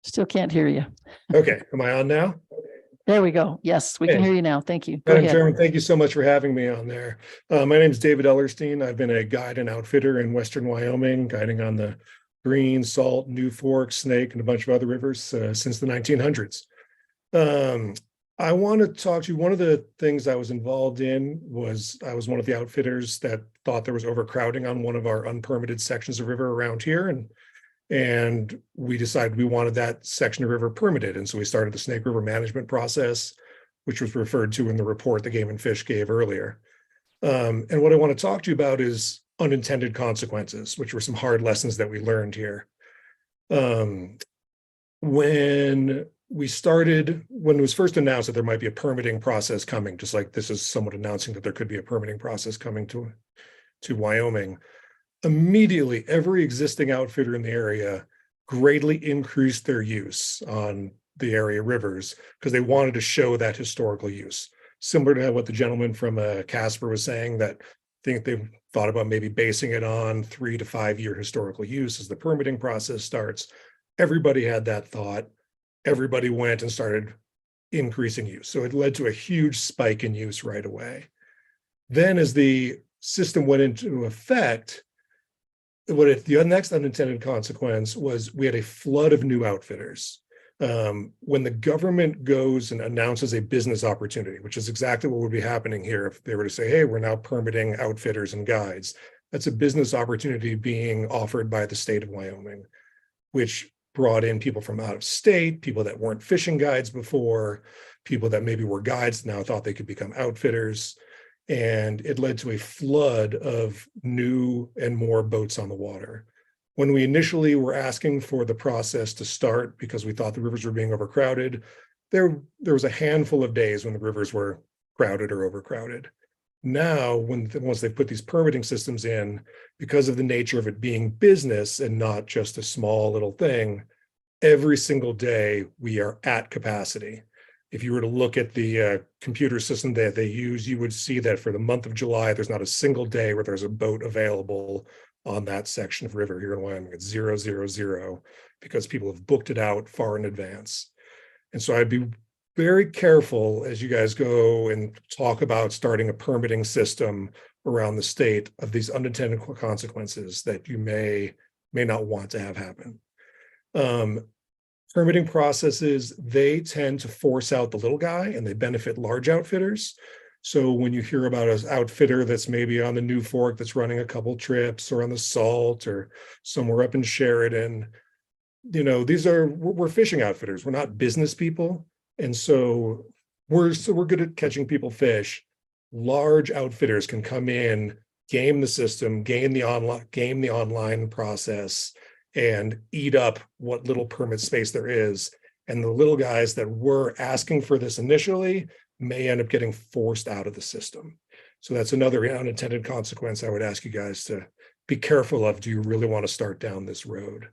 Still can't hear you. Okay, am I on now? There we go. Yes, we can Hey. hear you now. Thank you. Go Madam ahead. Chairman, thank you so much for having me on there. My name is David Ellerstein. I've been a guide and outfitter in Western Wyoming, guiding on the Green, Salt, New Fork, Snake, and a bunch of other rivers since the 1900s. I want to talk to you. One of the things I was involved in was I was one of the outfitters that thought there was overcrowding on one of our unpermitted sections of river around here. And we decided we wanted that section of river permitted. And so we started the Snake River management process, which was referred to in the report that Game and Fish gave earlier. And what I want to talk to you about is unintended consequences, which were some hard lessons that we learned here. When it was first announced that there might be a permitting process coming, just like this is somewhat announcing that there could be a permitting process coming to Wyoming, immediately every existing outfitter in the area greatly increased their use on the area rivers because they wanted to show that historical use. Similar to what the gentleman from Casper was saying, that think they thought about maybe basing it on 3 to 5 year historical use as the permitting process starts. Everybody had that thought. Everybody went and started increasing use. So it led to a huge spike in use right away. Then as the system went into effect, the next unintended consequence was we had a flood of new outfitters. When the government goes and announces a business opportunity, which is exactly what would be happening here if they were to say, hey, we're now permitting outfitters and guides, that's a business opportunity being offered by the state of Wyoming, which brought in people from out of state, people that weren't fishing guides before, people that maybe were guides now thought they could become outfitters. And it led to a flood of new and more boats on the water. When we initially were asking for the process to start because we thought the rivers were being overcrowded, there was a handful of days when the rivers were crowded or overcrowded. Now, once they've put these permitting systems in, because of the nature of it being business and not just a small little thing, every single day we are at capacity. If you were to look at the computer system that they use, you would see that for the month of July, there's not a single day where there's a boat available on that section of river here in Wyoming. It's 000 because people have booked it out far in advance. And so I'd be very careful as you guys go and talk about starting a permitting system around the state of these unintended consequences that you may not want to have happen. Permitting processes, they tend to force out the little guy and they benefit large outfitters. So when you hear about an outfitter that's maybe on the New Fork that's running a couple trips or on the Salt or somewhere up in Sheridan, you know, we're fishing outfitters. We're not business people. And so we're good at catching people fish. Large outfitters can come in, game the system, game the online process, and eat up what little permit space there is. And the little guys that were asking for this initially may end up getting forced out of the system. So that's another unintended consequence I would ask you guys to be careful of. Do you really want to start down this road?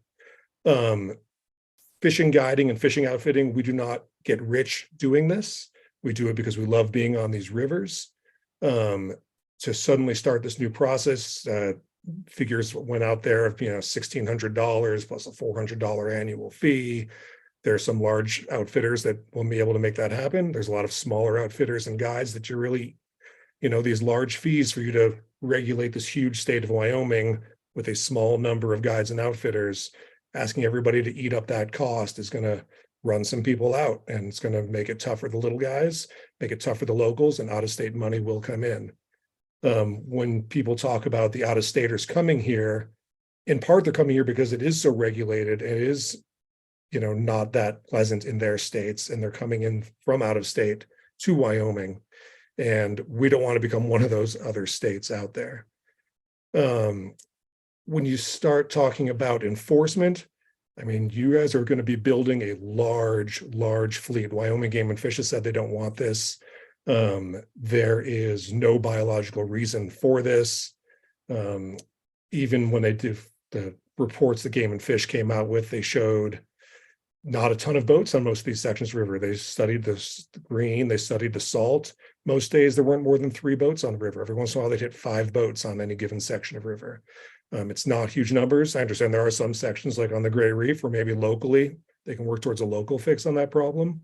Fishing guiding and fishing outfitting, we do not get rich doing this. We do it because we love being on these rivers. To suddenly start this new process, figures went out there of $1,600 plus a $400 annual fee. There are some large outfitters that will be able to make that happen. There's a lot of smaller outfitters and guides that you're really, these large fees for you to regulate this huge state of Wyoming with a small number of guides and outfitters. Asking everybody to eat up that cost is going to run some people out, and it's going to make it tough for the little guys, make it tough for the locals, and out-of-state money will come in. When people talk about the out-of-staters coming here, in part, they're coming here because it is so regulated. It is, not that pleasant in their states, and they're coming in from out of state to Wyoming. And we don't want to become one of those other states out there. When you start talking about enforcement, I mean, you guys are going to be building a large fleet. Wyoming Game and Fish has said they don't want this. There is no biological reason for this. Even when they did the reports that Game and Fish came out with, they showed not a ton of boats on most of these sections of the river. They studied the green, they studied the salt. Most days there weren't more than 3 boats on the river. Every once in a while they'd hit 5 boats on any given section of river. It's not huge numbers. I understand there are some sections like on the Gray Reef where maybe locally they can work towards a local fix on that problem.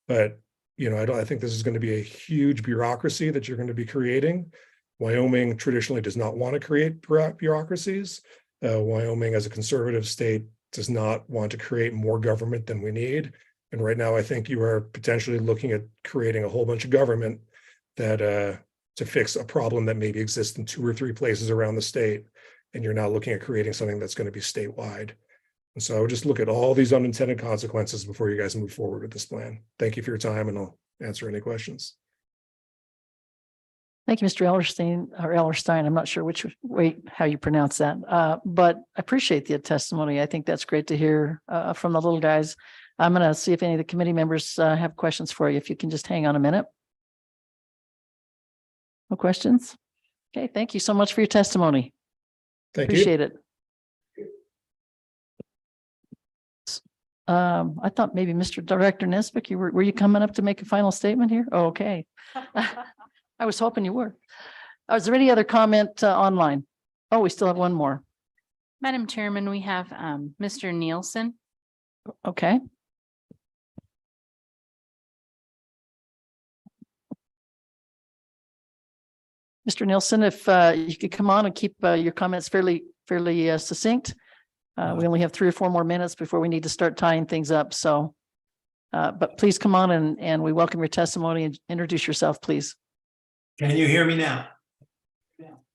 But, I think this is going to be a huge bureaucracy that you're going to be creating. Wyoming traditionally does not want to create bureaucracies. Wyoming, as a conservative state, does not want to create more government than we need. And right now, I think you are potentially looking at creating a whole bunch of government that to fix a problem that maybe exists in 2 or 3 places around the state. And you're not looking at creating something that's going to be statewide. And so I would just look at all these unintended consequences before you guys move forward with this plan. Thank you for your time, and I'll answer any questions. Thank you, Mr. Ellerstein. I'm not sure which way, how you pronounce that, but I appreciate the testimony. I think that's great to hear from the little guys. I'm going to see if any of the committee members have questions for you. If you can just hang on a minute. No questions? Okay, thank you so much for your testimony. Thank you. Appreciate it. I thought maybe Mr. Director Nesbitt, were you coming up to make a final statement here? Oh, okay. I was hoping you were. Is there any other comment online? Oh, we still have one more. Madam Chairman, we have Mr. Nielsen. Okay. Mr. Nielsen, if you could come on and keep your comments fairly succinct. We only have 3 or 4 more minutes before we need to start tying things up. So, but please come on and we welcome your testimony, and introduce yourself, please. Can you hear me now?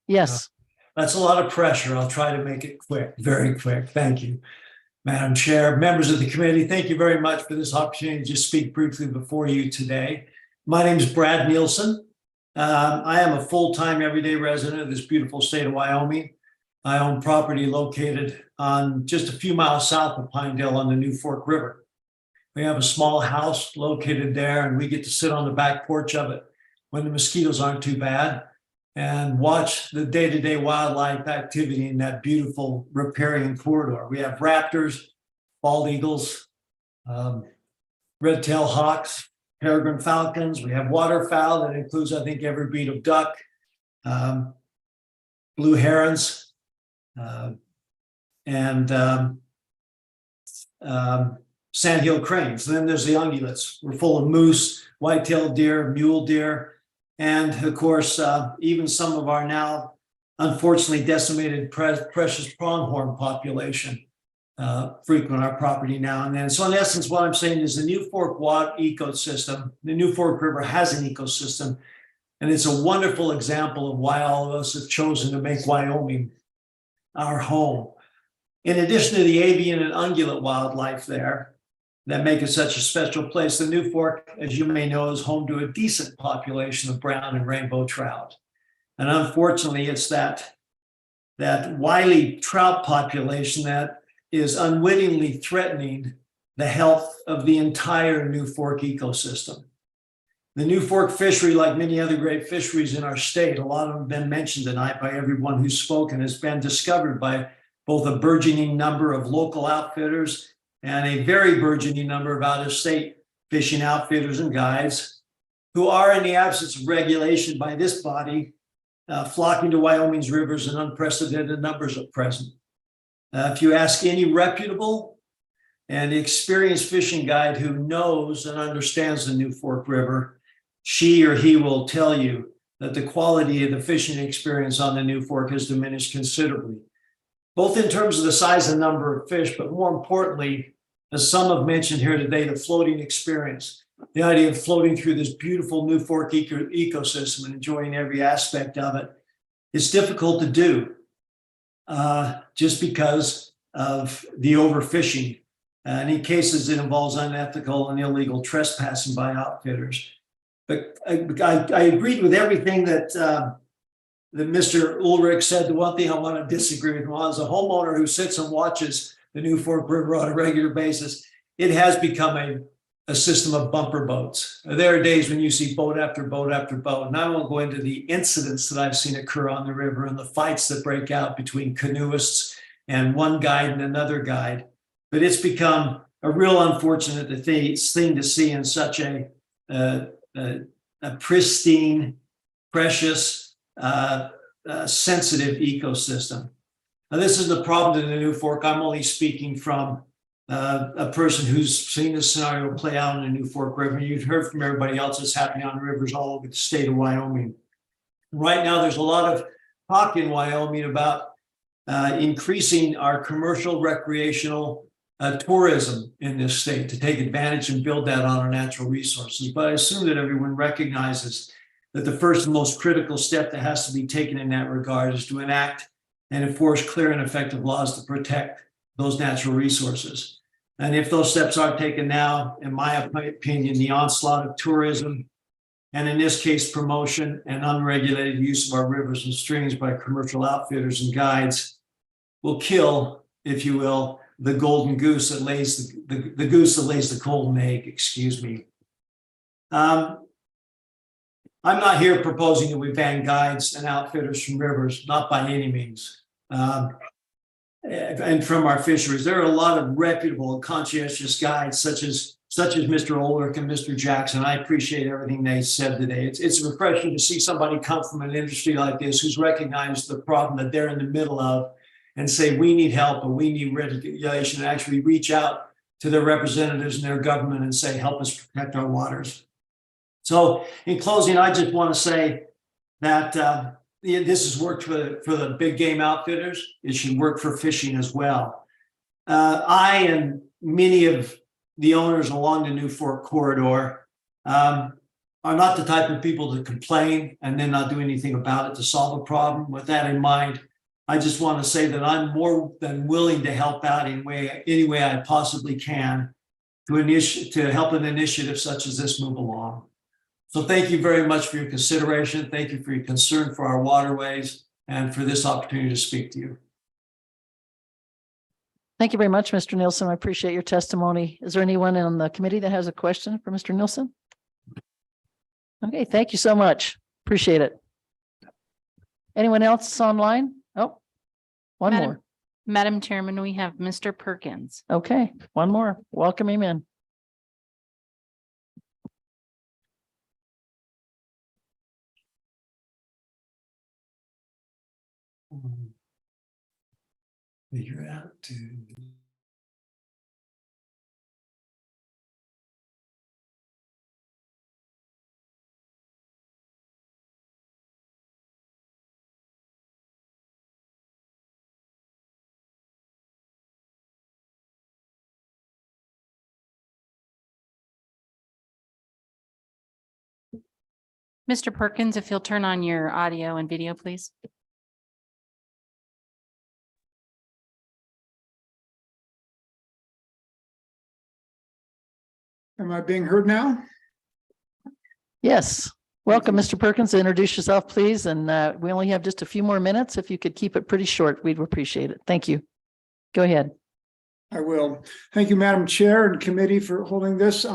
Yes. That's a lot of pressure. I'll try to make it quick, very quick. Thank you. Madam Chair, members of the committee, thank you very much for this opportunity to just speak briefly before you today. My name is Brad Nielsen. I am a full-time everyday resident of this beautiful state of Wyoming. I own property located on just a few miles south of Pinedale on the New Fork River. We have a small house located there, and we get to sit on the back porch of it when the mosquitoes aren't too bad and watch the day-to-day wildlife activity in that beautiful riparian corridor. We have raptors, bald eagles, red-tailed hawks, peregrine falcons. We have waterfowl that includes, I think, every breed of duck, blue herons, and sandhill cranes. And then there's the ungulates. We're full of moose, white-tailed deer, mule deer, and of course, even some of our now unfortunately decimated precious pronghorn population frequent our property now and then. So in essence, what I'm saying is the New Fork ecosystem, the New Fork River has an ecosystem, and it's a wonderful example of why all of us have chosen to make Wyoming our home. In addition to the avian and ungulate wildlife there that make it such a special place, the New Fork, as you may know, is home to a decent population of brown and rainbow trout. And unfortunately, it's that wily trout population that is unwittingly threatening the health of the entire New Fork ecosystem. The New Fork fishery, like many other great fisheries in our state, a lot of them have been mentioned tonight by everyone who's spoken, has been discovered by both a burgeoning number of local outfitters and a very burgeoning number of out-of-state fishing outfitters and guides who are, in the absence of regulation by this body, flocking to Wyoming's rivers in unprecedented numbers at present. If you ask any reputable and experienced fishing guide who knows and understands the New Fork River, she or he will tell you that the quality of the fishing experience on the New Fork has diminished considerably, both in terms of the size and number of fish, but more importantly, as some have mentioned here today, the floating experience, the idea of floating through this beautiful New Fork ecosystem and enjoying every aspect of it. It's difficult to do just because of the overfishing. And in cases, it involves unethical and illegal trespassing by outfitters. But I agreed with everything that Mr. Ulrich said. The one thing I want to disagree with him on, as a homeowner who sits and watches the New Fork River on a regular basis, it has become a system of bumper boats. There are days when you see boat after boat after boat, and I won't go into the incidents that I've seen occur on the river and the fights that break out between canoeists and one guide and another guide. But it's become a real unfortunate thing to see in such a pristine, precious, sensitive ecosystem. Now, this is the problem in the New Fork. I'm only speaking from a person who's seen this scenario play out in the New Fork River. You've heard from everybody else that's happening on rivers all over the state of Wyoming. Right now, there's a lot of talk in Wyoming about increasing our commercial recreational tourism in this state to take advantage and build that on our natural resources. But I assume that everyone recognizes that the first and most critical step that has to be taken in that regard is to enact and enforce clear and effective laws to protect those natural resources. And if those steps aren't taken now, in my opinion, the onslaught of tourism, and in this case, promotion and unregulated use of our rivers and streams by commercial outfitters and guides will kill, if you will, the golden goose that lays the goose that lays the golden egg, excuse me. I'm not here proposing that we ban guides and outfitters from rivers, not by any means. And from our fisheries, there are a lot of reputable and conscientious guides, such as Mr. Ulrich and Mr. Jackson. I appreciate everything they said today. It's refreshing to see somebody come from an industry like this who's recognized the problem that they're in the middle of and say, we need help and we need regulation, and actually reach out to their representatives in their government and say, help us protect our waters. So in closing, I just want to say that this has worked for the big game outfitters. It should work for fishing as well. I and many of the owners along the New Fork corridor are not the type of people to complain and then not do anything about it to solve a problem. With that in mind, I just want to say that I'm more than willing to help out in any way I possibly can to help an initiative such as this move along. So thank you very much for your consideration. Thank you for your concern for our waterways and for this opportunity to speak to you. Thank you very much, Mr. Nielsen. I appreciate your testimony. Is there anyone on the committee that has a question for Mr. Nielsen? Okay, thank you so much. Appreciate it. Anyone else online? Oh, one more. Madam Chairman, we have Mr. Perkins. Okay, one more. Welcome him in. Figure out to. Mr. Perkins, if you'll turn on your audio and video, please. Am I being heard now? Yes. Welcome, Mr. Perkins. Introduce yourself, please. And we only have just a few more minutes. If you could keep it pretty short, we'd appreciate it. Thank you. Go ahead. I will. Thank you, Madam Chair and committee for holding this.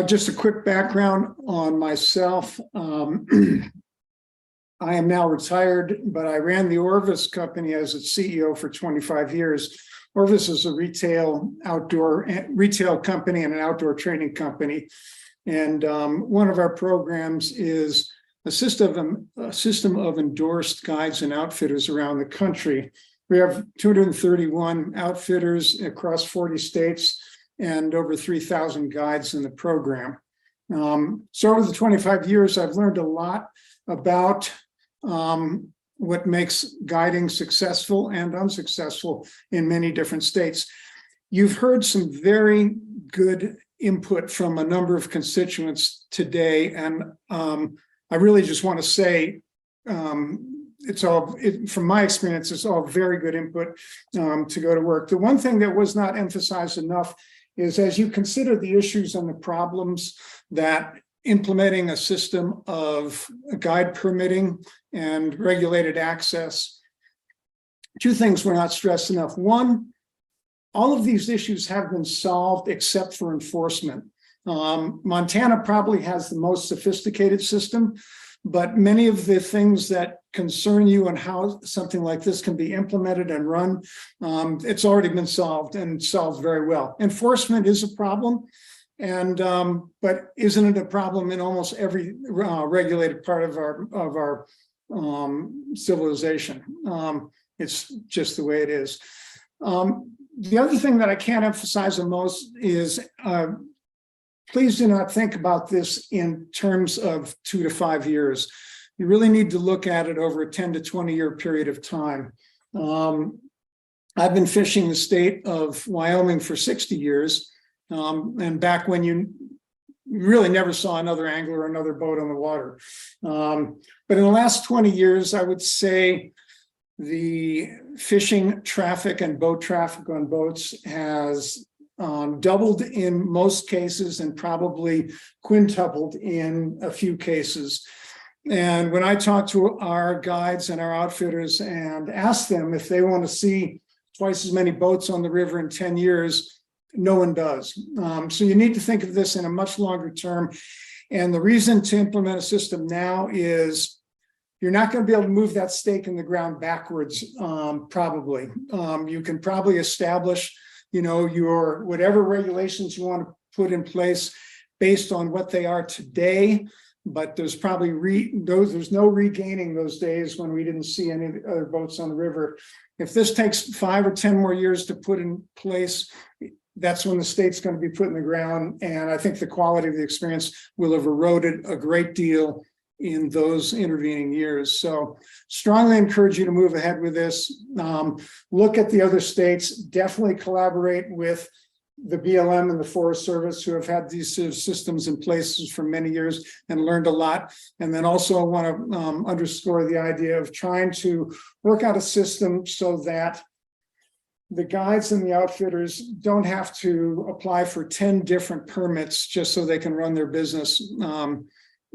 Just a quick background on myself. I am now retired, but I ran the Orvis company as its CEO for 25 years. Orvis is a retail company and an outdoor training company. And one of our programs is a system of endorsed guides and outfitters around the country. We have 231 outfitters across 40 states and over 3,000 guides in the program. So over the 25 years, I've learned a lot about what makes guiding successful and unsuccessful in many different states. you've heard some very good input from a number of constituents today, and I really just want to say from my experience, it's all very good input to go to work. The one thing that was not emphasized enough is, as you consider the issues and the problems that implementing a system of guide permitting and regulated access, two things were not stressed enough. One, all of these issues have been solved except for enforcement. Montana probably has the most sophisticated system, but many of the things that concern you and how something like this can be implemented and run, it's already been solved and solved very well. Enforcement is a problem, and but isn't it a problem in almost every regulated part of our civilization? It's just the way it is. The other thing that I can't emphasize the most is please do not think about this in terms of 2 to 5 years. You really need to look at it over a 10 to 20 year period of time. I've been fishing the state of Wyoming for 60 years. And back when you really never saw another angler or another boat on the water. But in the last 20 years, I would say the fishing traffic and boat traffic on boats has doubled in most cases and probably quintupled in a few cases. And when I talk to our guides and our outfitters and ask them if they want to see twice as many boats on the river in 10 years, no one does. So you need to think of this in a much longer term. And the reason to implement a system now is you're not going to be able to move that stake in the ground backwards, probably. You can probably establish, your whatever regulations you want to put in place based on what they are today. But there's probably there's no regaining those days when we didn't see any other boats on the river. If this takes 5 or 10 more years to put in place, that's when the state's going to be put in the ground. And I think the quality of the experience will have eroded a great deal in those intervening years. So strongly encourage you to move ahead with this. Look at the other states, definitely collaborate with the BLM and the Forest Service, who have had these systems in place for many years and learned a lot. And then also I want to underscore the idea of trying to work out a system so that the guides and the outfitters don't have to apply for 10 different permits just so they can run their business.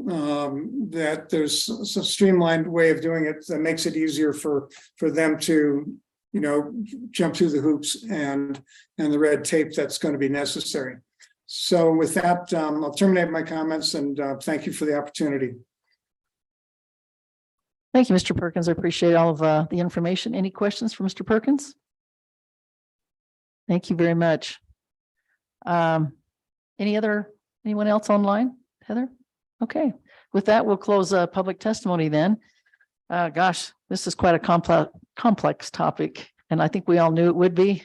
That there's a streamlined way of doing it that makes it easier for them to, jump through the hoops and the red tape that's going to be necessary. So with that, I'll terminate my comments and thank you for the opportunity. Thank you, Mr. Perkins. I appreciate all of the information. Any questions for Mr. Perkins? Thank you very much. Anyone else online, Heather? Okay, with that, we'll close public testimony then. Gosh, this is quite a complex topic, and I think we all knew it would be.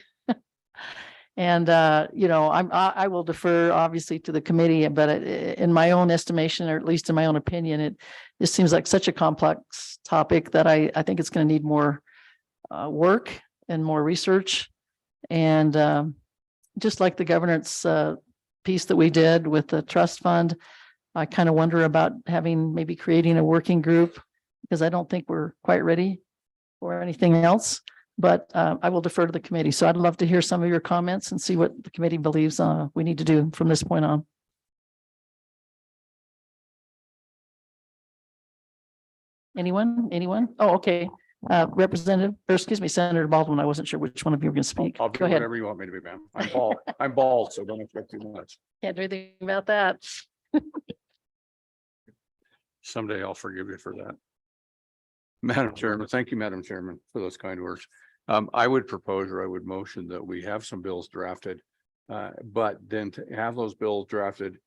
And I will defer obviously to the committee, but in my own estimation, or at least in my own opinion, this seems like such a complex topic that I think it's going to need more work and more research. And just like the governance piece that we did with the trust fund, I kind of wonder about maybe creating a working group, because I don't think we're quite ready for anything else, but I will defer to the committee. So I'd love to hear some of your comments and see what the committee believes we need to do from this point on. Anyone? Oh, okay. Senator Baldwin. I wasn't sure which one of you were going to speak. I'll do Go ahead. whatever you want me to be, ma'am. I'm bald. I'm bald, so don't expect too much. Can't do anything about that. Someday I'll forgive you for that. Madam Chairman, thank you, Madam Chairman, for those kind words. I would propose, or I would motion that we have some bills drafted, but then to have those bills drafted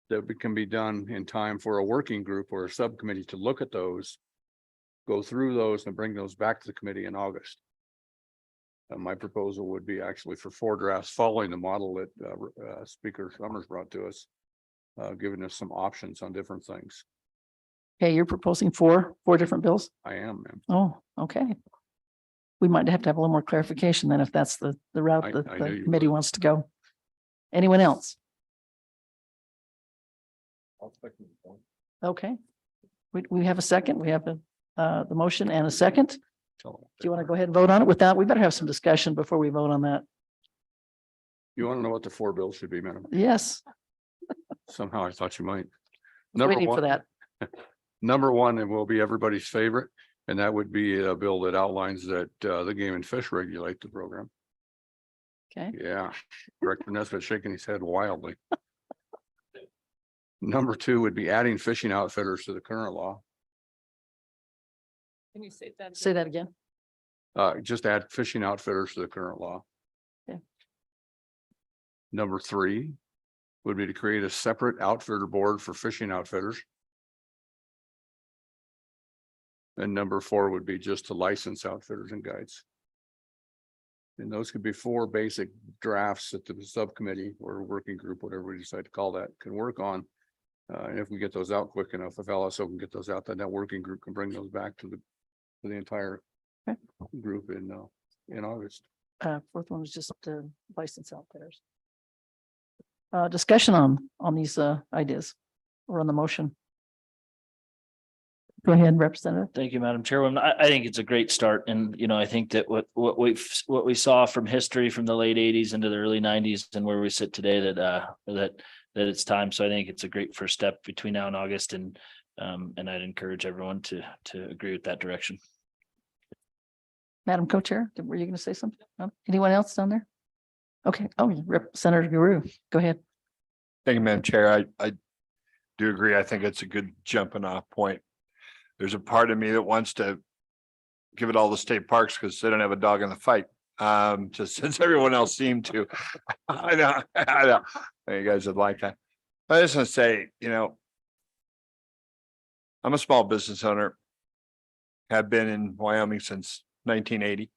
that can be done in time for a working group or a subcommittee to look at those, go through those and bring those back to the committee in August. My proposal would be actually for 4 drafts following the model that Speaker Summers brought to us, giving us some options on different things. Okay, you're proposing four different bills? I am, ma'am. Oh, okay. we might have to have a little more clarification then if that's the route I that knew the you committee would. wants to go. Anyone else? Okay. We have a second. We have the motion and a second. Do you want to go ahead and vote on it? With that, we better have some discussion before we vote on that. You want to know what the 4 bills should be, madam? Yes, Somehow I thought you might. waiting for that. Number one, and will be everybody's favorite, and that would be a bill that outlines that the Game and Fish regulate the program. Okay. Yeah, Director Nesbitt shaking his head wildly. Number 2 would be adding fishing outfitters to the current law. Can you say that? Say that again. Just add fishing outfitters to the current law. Okay. Number 3 would be to create a separate outfitter board for fishing outfitters. And number 4 would be just to license outfitters and guides. And those could be 4 basic drafts that the subcommittee or working group, whatever we decide to call that, can work on. And if we get those out quick enough, if LSO can get those out, then that working group can bring those back to the entire Okay. group in August. Fourth one was just license outfitters. Discussion on these ideas or on the motion. Go ahead, Representative. Thank you, Madam Chairwoman. I think it's a great start. And, you know, I think that what we saw from history from the late 80s into the early 90s and where we sit today, that it's time. So I think it's a great first step between now and August. And I'd encourage everyone to agree with that direction. Madam Co-Chair, were you going to say something? No? Anyone else down there? Okay. Oh, Senator Guru, go ahead. Thank you, Madam Chair. I do agree. I think it's a good jumping off point. There's a part of me that wants to give it all to state parks because they don't have a dog in the fight. Just since everyone else seemed to. I know. You guys would like that. I just want to say, you know, I'm a small business owner. Have been in Wyoming since 1980.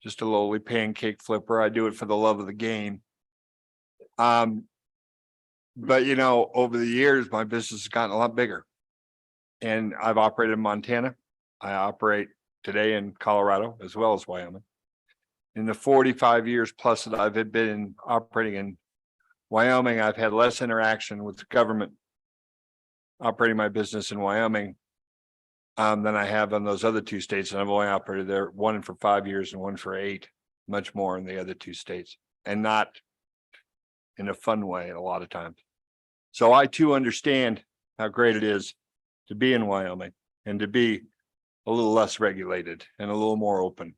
Just a lowly pancake flipper. I do it for the love of the game. But you know, over the years, my business has gotten a lot bigger. And I've operated in Montana. I operate today in Colorado as well as Wyoming. In the 45 years plus that I've been operating in Wyoming, I've had less interaction with the government operating my business in Wyoming than I have in those other 2 states. And I've only operated there, one for 5 years and one for 8, much more in the other 2 states, and not in a fun way a lot of times. So I too understand how great it is to be in Wyoming and to be a little less regulated and a little more open.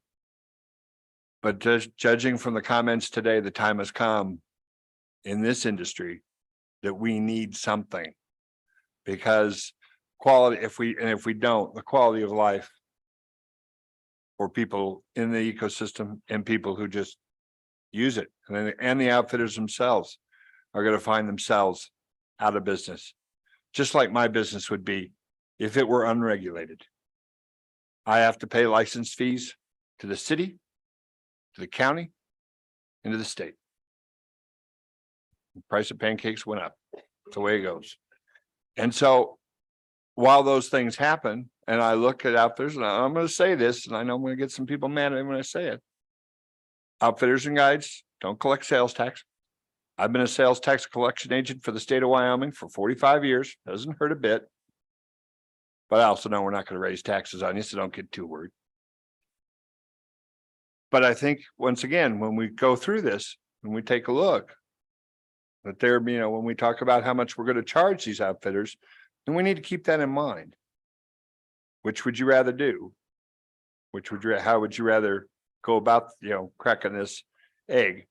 But judging from the comments today, the time has come in this industry that we need something, because quality, if we don't, the quality of life for people in the ecosystem and people who just use it, and the outfitters themselves are going to find themselves out of business, just like my business would be if it were unregulated. I have to pay license fees to the city, to the county, and to the state. The price of pancakes went up. That's the way it goes. And so while those things happen, and I look at outfitters, and I'm going to say this, and I know I'm going to get some people mad at me when I say it. Outfitters and guides don't collect sales tax. I've been a sales tax collection agent for the state of Wyoming for 45 years. Doesn't hurt a bit. But I also know we're not going to raise taxes on you, so don't get too worried. But I think, once again, when we go through this, when we take a look, that there, you know, when we talk about how much we're going to charge these outfitters, then we need to keep that in mind. Which would you rather do? How would you rather go about, you know, cracking this egg?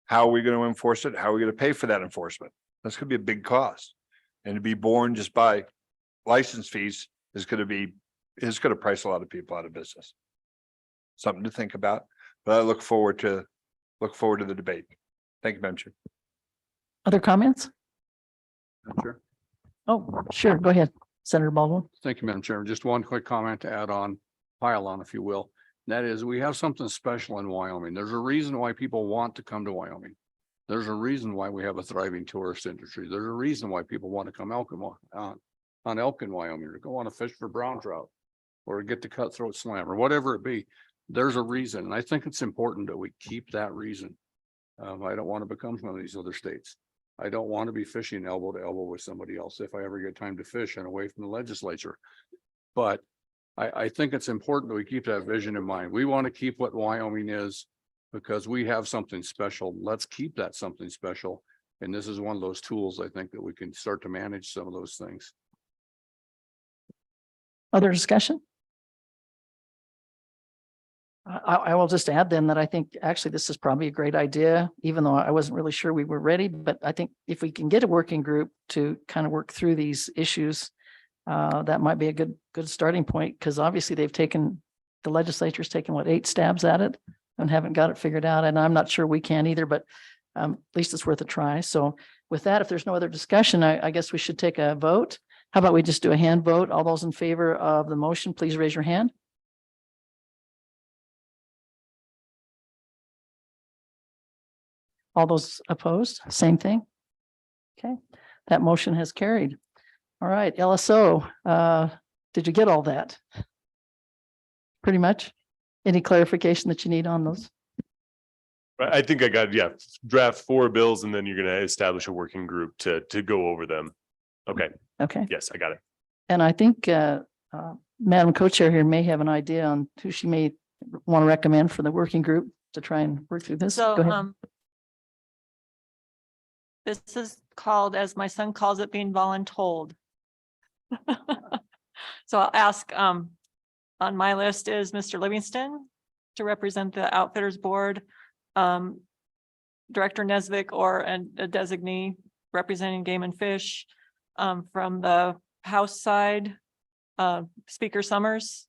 How are we going to enforce it? How are we going to pay for that enforcement? That's going to be a big cost. And to be borne just by license fees is going to price a lot of people out of business. Something to think about, but I look forward to the debate. Thank you, Madam Chair. Other comments? Sure. Oh, sure. Go ahead, Senator Baldwin. Thank you, Madam Chair. Just one quick comment to add on, pile on, if you will. That is, we have something special in Wyoming. There's a reason why people want to come to Wyoming. There's a reason why we have a thriving tourist industry. There's a reason why people want to come on elk in Wyoming, or go on a fish for brown trout. or get the cutthroat slam or whatever it be. There's a reason. And I think it's important that we keep that reason. I don't want to become one of these other states. I don't want to be fishing elbow to elbow with somebody else if I ever get time to fish and away from the legislature. But I think it's important that we keep that vision in mind. We want to keep what Wyoming is because we have something special. Let's keep that something special. And this is one of those tools, I think, that we can start to manage some of those things. Other discussion? I will just add then that I think actually this is probably a great idea, even though I wasn't really sure we were ready. But I think if we can get a working group to kind of work through these issues, that might be a good starting point, because obviously the legislature's taken 8 stabs at it and haven't got it figured out. And I'm not sure we can either, but at least it's worth a try. So with that, if there's no other discussion, I guess we should take a vote. How about we just do a hand vote? All those in favor of the motion, please raise your hand. All those opposed, same thing. Okay, that motion has carried. All right, LSO, did you get all that? Pretty much. Any clarification that you need on those? I think I got, yeah, draft 4 bills and then you're going to establish a working group to go over them. Okay. Okay. Yes, I got it. And I think Madam Co-Chair here may have an idea on who she may want to recommend for the working group to try and work through this. Go ahead. So, this is called, as my son calls it, being voluntold. So I'll ask, on my list is Mr. Livingston to represent the Outfitters Board, Director Nesvik or a designee representing Game and Fish. From the House side, Speaker Summers,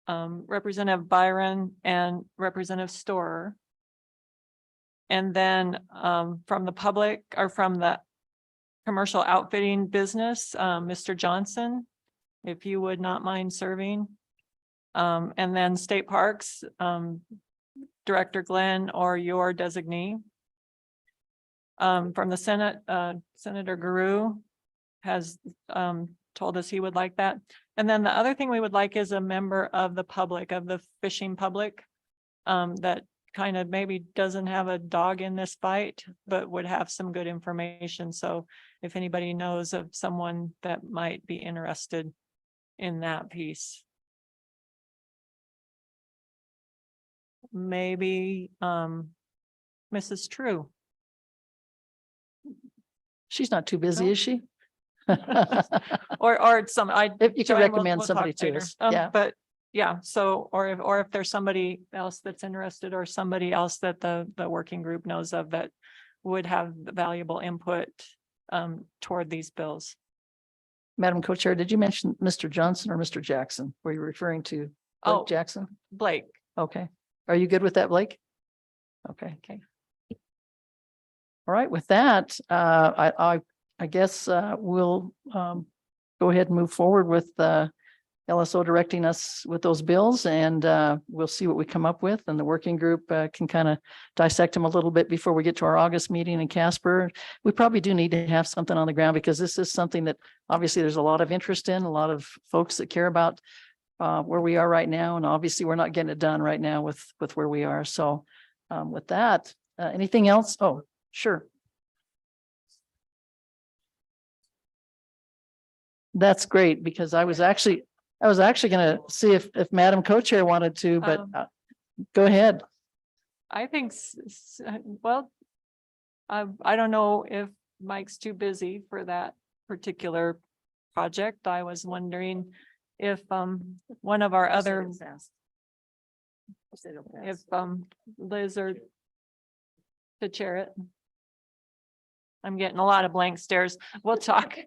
Representative Byron and Representative Storer. And then from the public or from the commercial outfitting business, Mr. Johnson, if you would not mind serving. And then State Parks, Director Glenn or your designee. From the Senate, Senator Guru has told us he would like that. And then the other thing we would like is a member of the public, of the fishing public, that kind of maybe doesn't have a dog in this fight, but would have some good information. So if anybody knows of someone that might be interested in that piece. Maybe Mrs. True. She's not too busy, No. is she? Or some, If you could Joanne, recommend we'll somebody talk to later. us, yeah. But yeah, so, or if there's somebody else that's interested or somebody else that the working group knows of that would have valuable input toward these bills. Madam Co-Chair, did you mention Mr. Johnson or Mr. Jackson? Were you referring to Oh. Blake Jackson? Blake. Okay. Are you good with that, Blake? Okay. Okay. All right, with that, I guess we'll go ahead and move forward with LSO directing us with those bills, and we'll see what we come up with, and the working group can kind of dissect them a little bit before we get to our August meeting in Casper. We probably do need to have something on the ground, because this is something that obviously there's a lot of interest in, a lot of folks that care about where we are right now, and obviously we're not getting it done right now with where we are. So with that, anything else? Oh, sure. That's great, because I was actually going to see if Madam Co-Chair wanted to, but go ahead. I think, well, I don't know if Mike's too busy for that particular project. I was wondering if one of our other, if Liz or to chair it. I'm getting a lot of blank stares. We'll talk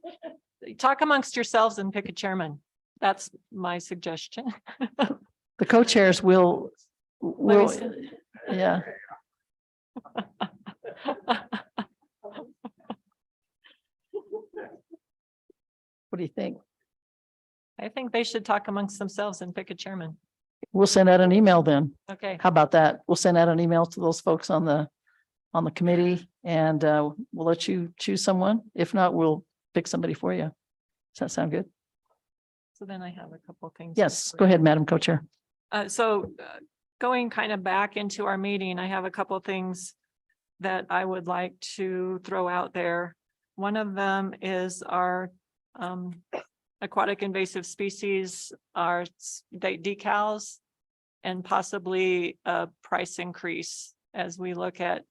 amongst yourselves and pick a chairman. That's my suggestion. The co-chairs will, yeah. What do you think? I think they should talk amongst themselves and pick a chairman. We'll send out an email then. Okay. How about that? We'll send out an email to those folks on the committee, and we'll let you choose someone. If not, we'll pick somebody for you. Does that sound good? So then I have a couple things. Yes, go ahead, Madam Co-Chair. Going kind of back into our meeting, I have a couple things that I would like to throw out there. One of them is our aquatic invasive species, our state decals, and possibly a price increase as we look at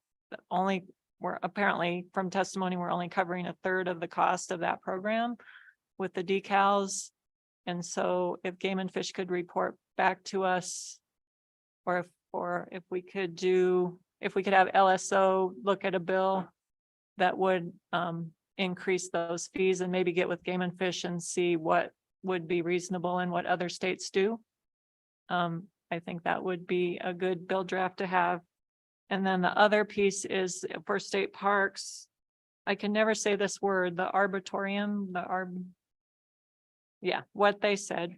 we're apparently from testimony, we're only covering a third of the cost of that program with the decals. And so if Game and Fish could report back to us, or if we could have LSO look at a bill that would increase those fees and maybe get with Game and Fish and see what would be reasonable and what other states do. I think that would be a good bill draft to have. And then the other piece is for state parks. I can never say this word, the arboretum, what they said.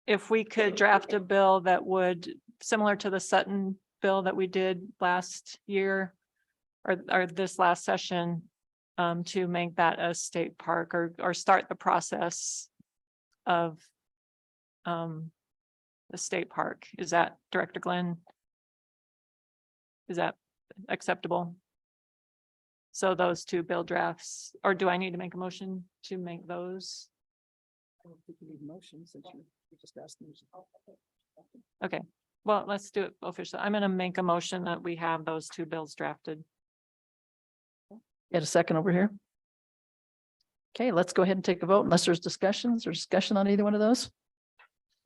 If we could draft a bill that would, similar to the Sutton bill that we did last year or this last session, to make that a state park or start the process of the state park. Is that, Director Glenn? Is that acceptable? So those two bill drafts, or do I need to make a motion to make those? I don't think you need a motion since you just asked me. Okay, well, let's do it officially. I'm gonna make a motion that we have those two bills drafted. Get a second over here. Okay, let's go ahead and take a vote unless there's discussion on either one of those.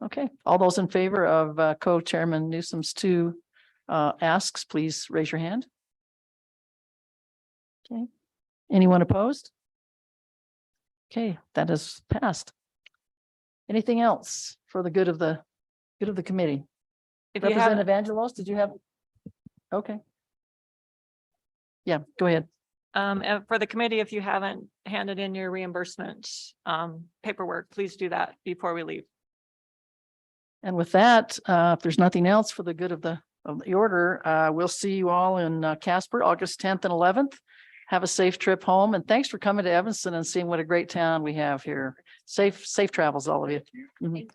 Okay, all those in favor of Co-Chairman Newsom's two asks, please raise your hand. Okay, anyone opposed? Okay, that is passed. Anything else for the good of the committee? If you have, Representative Angelos, did you have? Okay. Yeah, go ahead. and for the committee, if you haven't handed in your reimbursement paperwork, please do that before we leave. And with that, if there's nothing else for the good of the order, we'll see you all in Casper, August 10th and 11th. Have a safe trip home, and thanks for coming to Evanston and seeing what a great town we have here. Safe travels, all of you. Mhm.